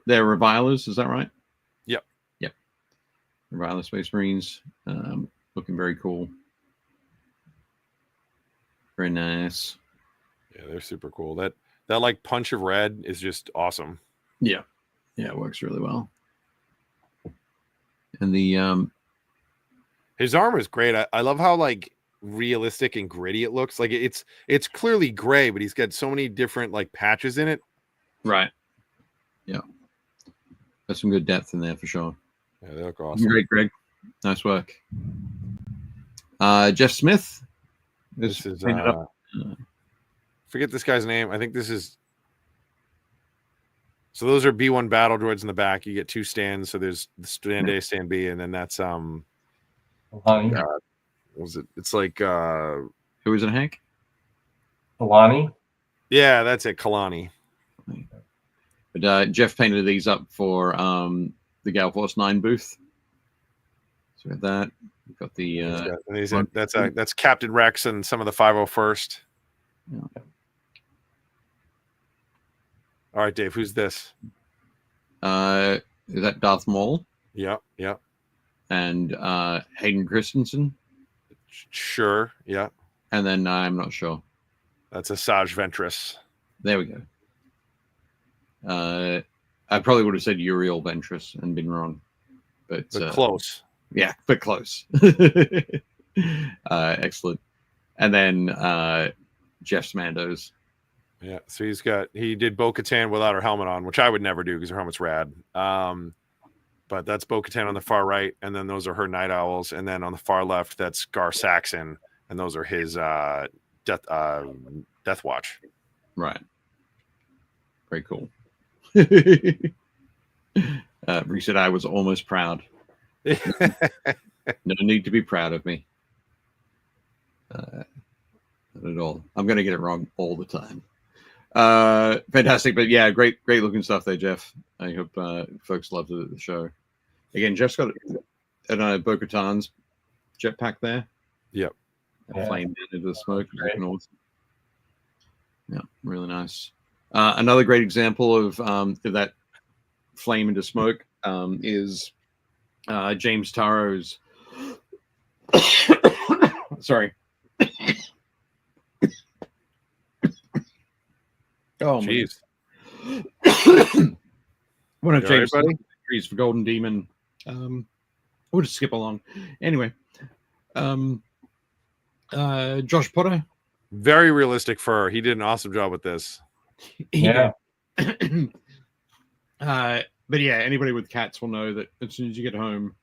revilers, is that right? Yep. Reviler Space Marines, looking very cool. Very nice. Yeah, they're super cool. That like punch of red is just awesome. Yeah, it works really well. And the his armor is great. I love how like realistic and gritty it looks. Like it's clearly gray, but he's got so many different like patches in it. Right. Yeah. There's some good depth in there for sure. Yeah, they look awesome. Great, Greg. Nice work. Jeff Smith. This is forget this guy's name. I think this is. So those are B1 battle droids in the back. You get 2 stands. So there's the stand A, stand B, and then that's was it? It's like who is it, Hank? Kalani. Yeah, that's it, Kalani. But Jeff painted these up for the Gale Force 9 booth. So we have that. We've got the that's Captain Rex and some of the 501st. Yeah. All right, Dave, who's this? Is that Darth Maul? Yeah. And Hayden Christensen? Sure, yeah. And then I'm not sure. That's Asajj Ventress. There we go. I probably would have said Uriel Ventress and been wrong. But close. Yeah, but close. Excellent. And then Jeff Smandos. Yeah, so he did Bo-Katan without her helmet on, which I would never do because her helmet's rad. But that's Bo-Katan on the far right, and then those are her Night Owls, and then on the far left, that's Gar Saxon, and those are his Death Watch. Right. Very cool. Reese said I was almost proud. No need to be proud of me. Not at all. I'm going to get it wrong all the time. Fantastic, but yeah, great looking stuff there, Jeff. I hope folks loved the show. Again, Jeff's got Bo-Katan's jetpack there. Yep. Flamed into the smoke. Awesome. Yeah, really nice. Another great example of that flame into smoke is James Taro's. Sorry. Oh, jeez. One of James' buddy? entries for Golden Demon. We'll just skip along. Anyway, Josh Potter. Very realistic fur. He did an awesome job with this. Yeah. But yeah, anybody with cats will know that as soon as you get home,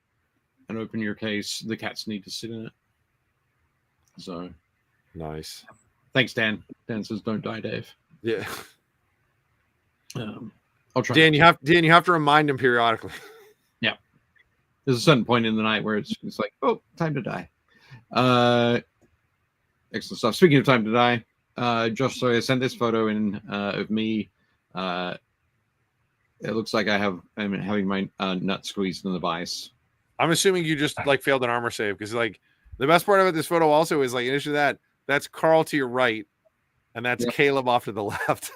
and open your case. The cats need to sit in it. So nice. Thanks, Dan. Dan says, "Don't die, Dave." Yeah. I'll try. Dan, you have to remind him periodically. Yeah. There's a certain point in the night where it's like, oh, time to die. Excellent stuff. Speaking of time to die, Josh, so I sent this photo in of me. It looks like I'm having my nut squeezed in the vise. I'm assuming you just like failed an armor save, because like the best part about this photo also is like in addition to that's Carl to your right, and that's Caleb off to the left.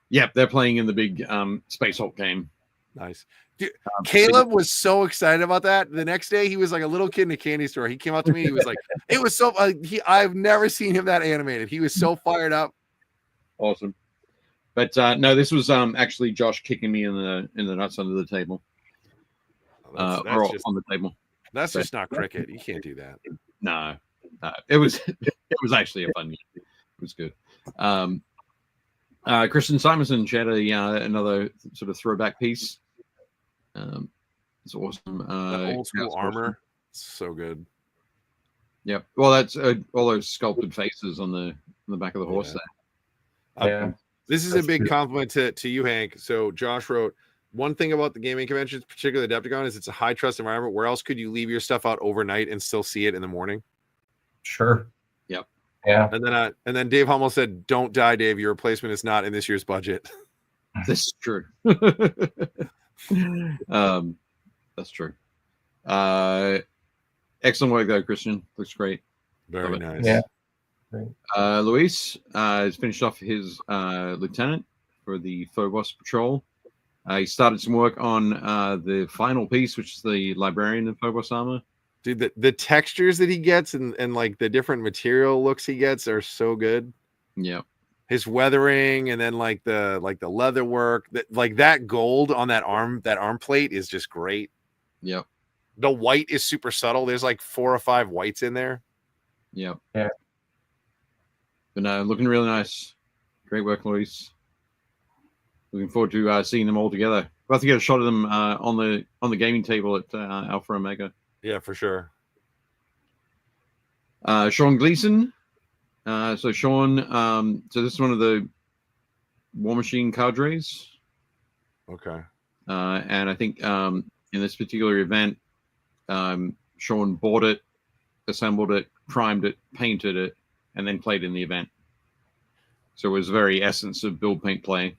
Yep, they're playing in the big Space Hulk game. Nice. Dude, Caleb was so excited about that. The next day, he was like a little kid in a candy store. He came up to me. He was like, "It was so." I've never seen him that animated. He was so fired up. Awesome. But no, this was actually Josh kicking me in the nuts under the table, or just, on the table. That's just not cricket. You can't do that. No, it was actually a fun game. It was good. Christian Simonson shared another sort of throwback piece. It's awesome. That old school armor, awesome. So good. Yep. Well, that's all those sculpted faces on the back of the horse there. Yeah. This is a big compliment to you, Hank. So Josh wrote, one thing about the gaming conventions, particularly AdeptiCon, is it's a high trust environment. Where else could you leave your stuff out overnight and still see it in the morning? Sure. Yep. Yeah. And then Dave Hummel said, "Don't die, Dave. Your replacement is not in this year's budget." This is true. That's true. Excellent work though, Christian. Looks great. Very nice. Yeah. Luis has finished off his lieutenant for the Phobos patrol. He started some work on the final piece, which is the librarian in Phobos armor. Dude, the textures that he gets and like the different material looks he gets are so good. Yeah. His weathering and then like the leather work, that gold on that arm plate is just great. Yep. The white is super subtle. There's like 4 or 5 whites in there. Yep. Yeah. But no, looking really nice. Great work, Luis. Looking forward to seeing them all together. We'll have to get a shot of them on the gaming table at Alpha Omega. Yeah, for sure. Sean Gleason. So Sean, so this is one of the War Machine cadres. Okay. And I think in this particular event, Sean bought it, assembled it, primed it, painted it, and then played in the event. So it was the very essence of build, paint, play.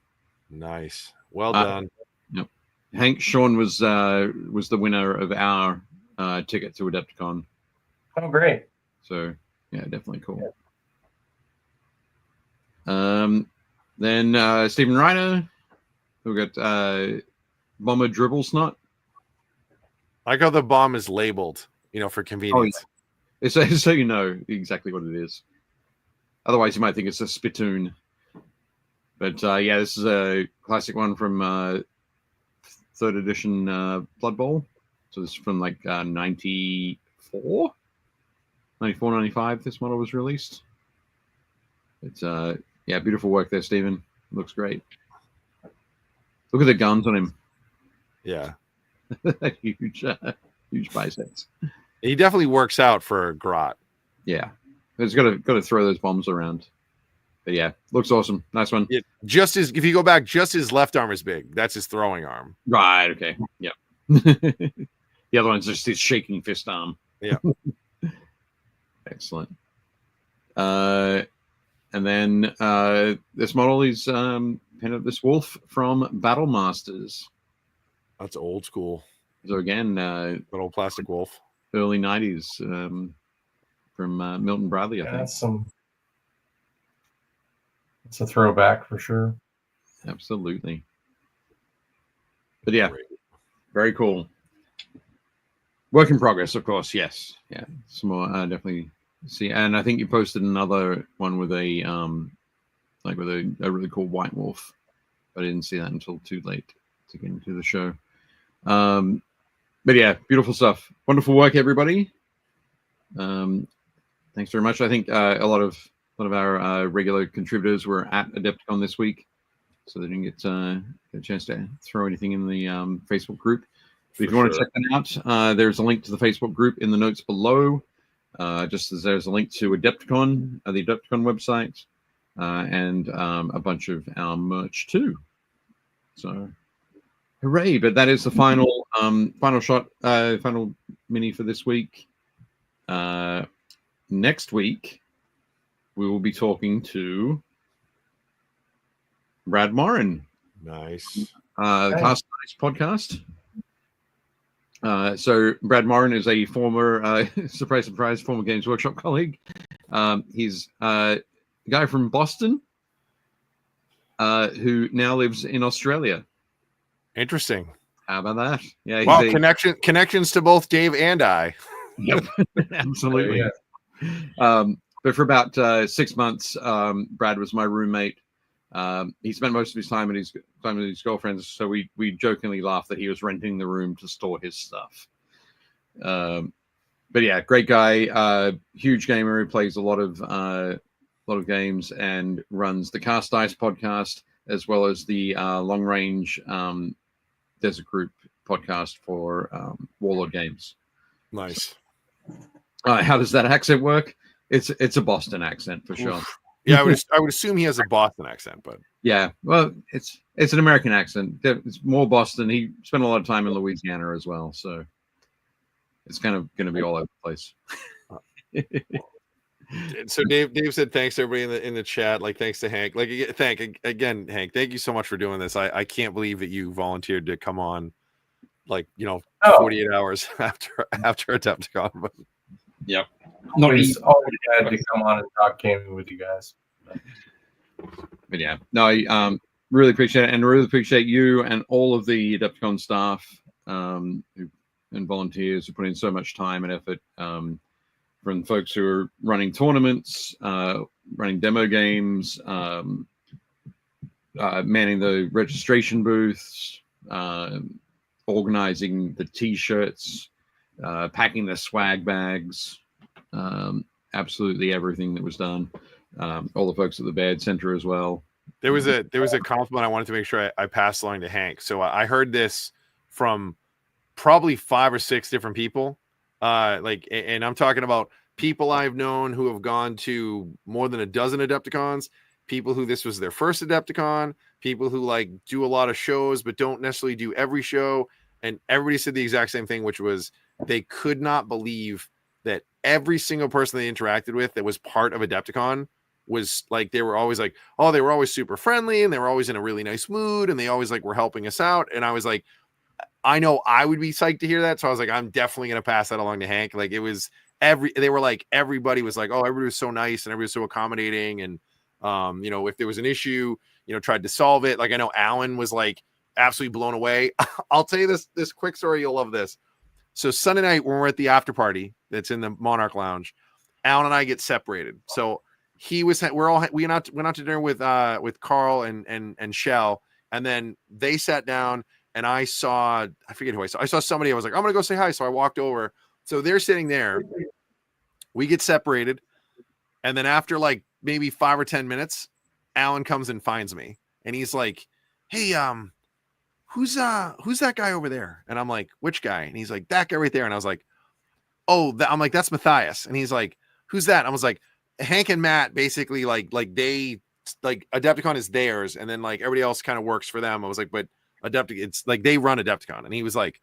Nice. Well done. Yep. Sean was the winner of our ticket to AdeptiCon. Oh, great. So yeah, definitely cool. Then Stephen Ryder, who got Bomber Dribble Snot. I like how the bomb is labeled, for convenience. Oh, yeah. So you know exactly what it is. Otherwise, you might think it's a spittoon. But yeah, this is a classic one from 3rd edition Blood Bowl. So this is from like 94, 95. This model was released. It's yeah, beautiful work there, Stephen. Looks great. Look at the guns on him. Yeah. huge biceps. He definitely works out for a grot. Yeah. He's got to throw those bombs around. But yeah, looks awesome. Nice one. Yeah, if you go back, just his left arm is big. That's his throwing arm. Right. Okay. Yep. The other one's just his shaking fist arm. Yeah. Excellent. And then this model is painted this wolf from Battle Masters. That's old school. So again, little plastic wolf. Early 90s from Milton Bradley, I think. It's a throwback for sure. Absolutely. But yeah, very cool. Work in progress, of course. Yes. Yeah. Some more definitely see. And I think you posted another one with a a really cool white wolf. But I didn't see that until too late to get into the show. But yeah, beautiful stuff. Wonderful work, everybody. Thanks very much. I think a lot of our regular contributors were at AdeptiCon this week, so they didn't get a chance to throw anything in the Facebook group. If you want to check that out, there's a link to the Facebook group in the notes below. Just as there's a link to AdeptiCon, the AdeptiCon website, and a bunch of our merch too. So, hooray! But that is the final final mini for this week. Next week, we will be talking to Brad Morin. Nice. The Cast Nice podcast. So Brad Morin is a former, surprise, former Games Workshop colleague. He's a guy from Boston who now lives in Australia. Interesting. How about that? Yeah. Wow. Connections to both Dave and I. Yep. Absolutely. But for about 6 months, Brad was my roommate. He spent most of his time with his girlfriends, so we jokingly laughed that he was renting the room to store his stuff. But yeah, great guy, huge gamer who plays a lot of games and runs the Cast Ice podcast as well as the Long Range Desert Group podcast for Warlord Games. Nice. How does that accent work? It's a Boston accent for sure. Yeah, I would assume he has a Boston accent, but yeah, well, it's an American accent. It's more Boston. He spent a lot of time in Louisiana as well, so it's kind of going to be all over the place. So Dave said thanks to everybody in the chat. Like thanks to Hank. Like Hank. Thank you so much for doing this. I can't believe that you volunteered to come on, 48 hours after AdeptiCon. But yep. Always glad to come on and talk gaming with you guys. But yeah, no, I really appreciate it, and really appreciate you and all of the AdeptiCon staff and volunteers who put in so much time and effort. From folks who are running tournaments, running demo games, manning the registration booths, organizing the T-shirts, packing the swag bags. Absolutely everything that was done. All the folks at the Bad Center as well. There was a compliment I wanted to make sure I passed along to Hank. So I heard this from probably 5 or 6 different people. And I'm talking about people I've known who have gone to more than a dozen AdeptiCons, people who this was their first AdeptiCon, people who do a lot of shows but don't necessarily do every show. And everybody said the exact same thing, which was they could not believe that every single person they interacted with that was part of AdeptiCon was they were always they were always super friendly and they were always in a really nice mood and they always were helping us out. And I was like, I know I would be psyched to hear that. So I was like, I'm definitely going to pass that along to Hank. It was everybody was everybody was so nice and everybody was so accommodating. And, if there was an issue, tried to solve it. I know Alan was absolutely blown away. I'll tell you this quick story. You'll love this. So Sunday night when we're at the after party that's in the Monarch Lounge, Alan and I get separated. So we went out to dinner with Carl and Shell, and then they sat down and I forget who I saw. I saw somebody. I was like, I'm gonna go say hi. So I walked over. So they're sitting there. We get separated, and then after maybe 5 or 10 minutes, Alan comes and finds me, and he's like, "Hey, who's that guy over there?" And I'm like, "Which guy?" And he's like, "That guy right there." And I was like, "Oh," I'm like, "That's Matthias." And he's like, "Who's that?" And I was like, Hank and Matt basically they AdeptiCon is theirs, and then everybody else kind of works for them. I was like, but it's they run AdeptiCon. And he was like,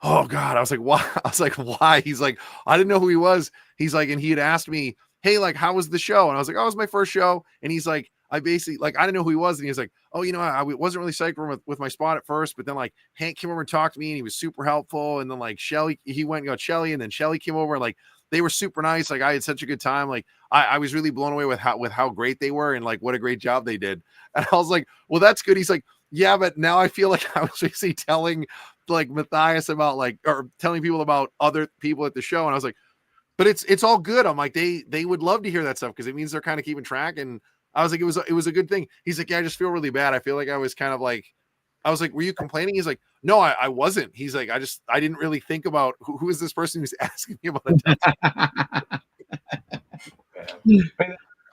"Oh God." I was like, "Why?" I was like, "Why?" He's like, "I didn't know who he was." He's like, and he had asked me, "Hey, how was the show?" And I was like, "Oh, it was my first show." And he's like, I basically I didn't know who he was. And he was like, "Oh, I wasn't really psyched with my spot at first, but then Hank came over and talked to me and he was super helpful." And then Shelly, he went and got Shelly, and then Shelly came over and they were super nice. I had such a good time. I was really blown away with how great they were and what a great job they did. And I was like, "Well, that's good." He's like, "Yeah, but now I feel like I was basically telling Matthias about or telling people about other people at the show." And I was like, "But it's all good." I'm like, they would love to hear that stuff because it means they're kind of keeping track. And I was like, it was a good thing. He's like, "Yeah, I just feel really bad. I feel like I was kind of I was like, "Were you complaining?" He's like, "No, I wasn't." He's like, I didn't really think about who is this person who's asking me about it."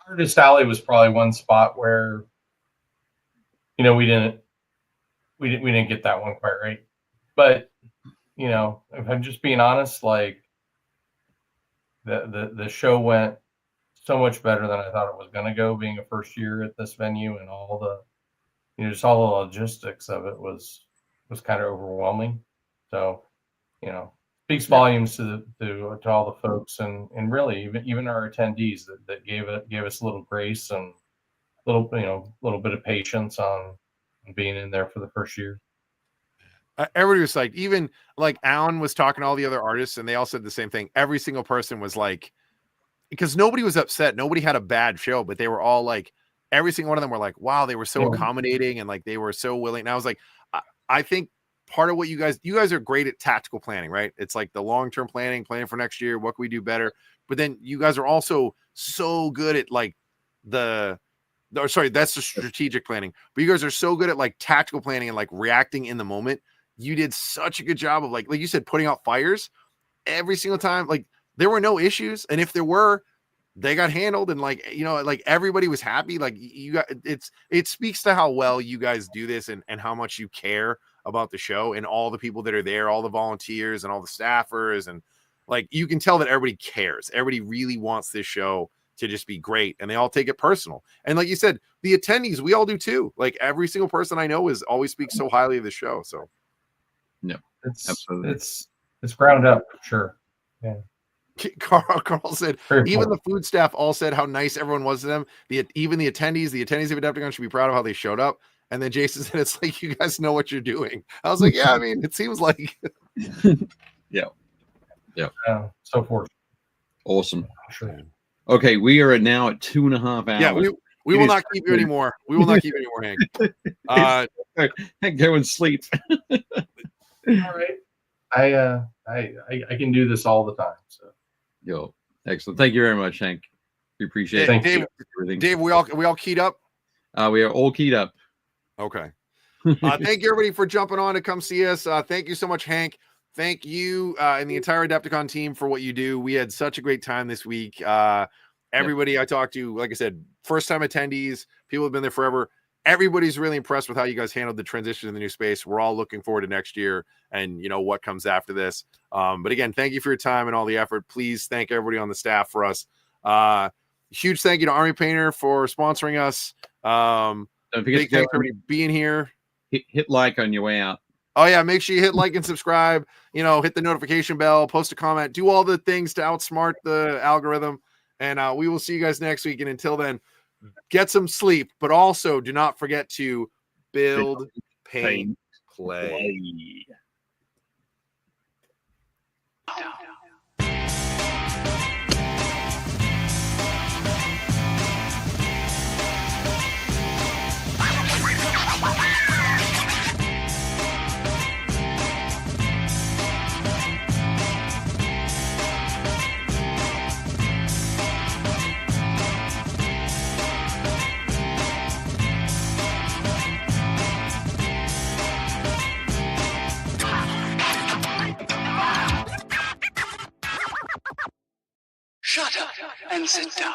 Artist Alley was probably one spot where we didn't get that one quite right. But you know, if I'm just being honest, like the show went so much better than I thought it was going to go, being a first year at this venue, and all the, you know, just all the logistics of it was kind of overwhelming. So, you know, speaks volumes to all the folks, and really even our attendees that gave us a little grace and little bit of patience on being in there for the first year. Everybody was like, even like Alan was talking to all the other artists, and they all said the same thing. Every single person was like, because nobody was upset, nobody had a bad show, but they were all like, every single one of them were like, wow, they were so accommodating, and like they were so willing. And I was like, I think part of what you guys are great at tactical planning, right? It's like the long-term planning for next year. What can we do better? But then you guys are also so good at like that's the strategic planning. But you guys are so good at like tactical planning and like reacting in the moment. You did such a good job of like you said, putting out fires every single time. Like there were no issues, and if there were, they got handled, and like, you know, like everybody was happy. Like you got, it speaks to how well you guys do this, and how much you care about the show, and all the people that are there, all the volunteers and all the staffers, and like you can tell that everybody cares. Everybody really wants this show to just be great, and they all take it personal. And like you said, the attendees, we all do too. Like every single person I know always speaks so highly of the show. So yeah, absolutely, it's ground up, sure. Yeah. Carl said, even the food staff all said how nice everyone was to them. Even the attendees of AdeptiCon should be proud of how they showed up. And then Jason said, it's like, you guys know what you're doing. I was like, yeah, I mean, it seems like. Yeah. So fortunate. Awesome. Sure. Okay, we are now at 2.5 hours. Yeah, we will not keep you anymore. We will not keep you anymore, Hank. Hank, go and sleep. All right. I can do this all the time. So. Yo, excellent. Thank you very much, Hank. We appreciate it. Dave, we all keyed up? We are all keyed up. Okay. Thank you, everybody, for jumping on to come see us. Thank you so much, Hank. Thank you and the entire AdeptiCon team for what you do. We had such a great time this week. Everybody I talked to, like I said, first-time attendees, people have been there forever. Everybody's really impressed with how you guys handled the transition to the new space. We're all looking forward to next year and, you know, what comes after this. But again, thank you for your time and all the effort. Please thank everybody on the staff for us. Huge thank you to Army Painter for sponsoring us. Big thanks for everybody being here. Hit like on your way out. Oh yeah, make sure you hit like and subscribe. You know, hit the notification bell, post a comment, do all the things to outsmart the algorithm. And we will see you guys next week. And until then, get some sleep, but also do not forget to build, paint, play. Shut up and sit down.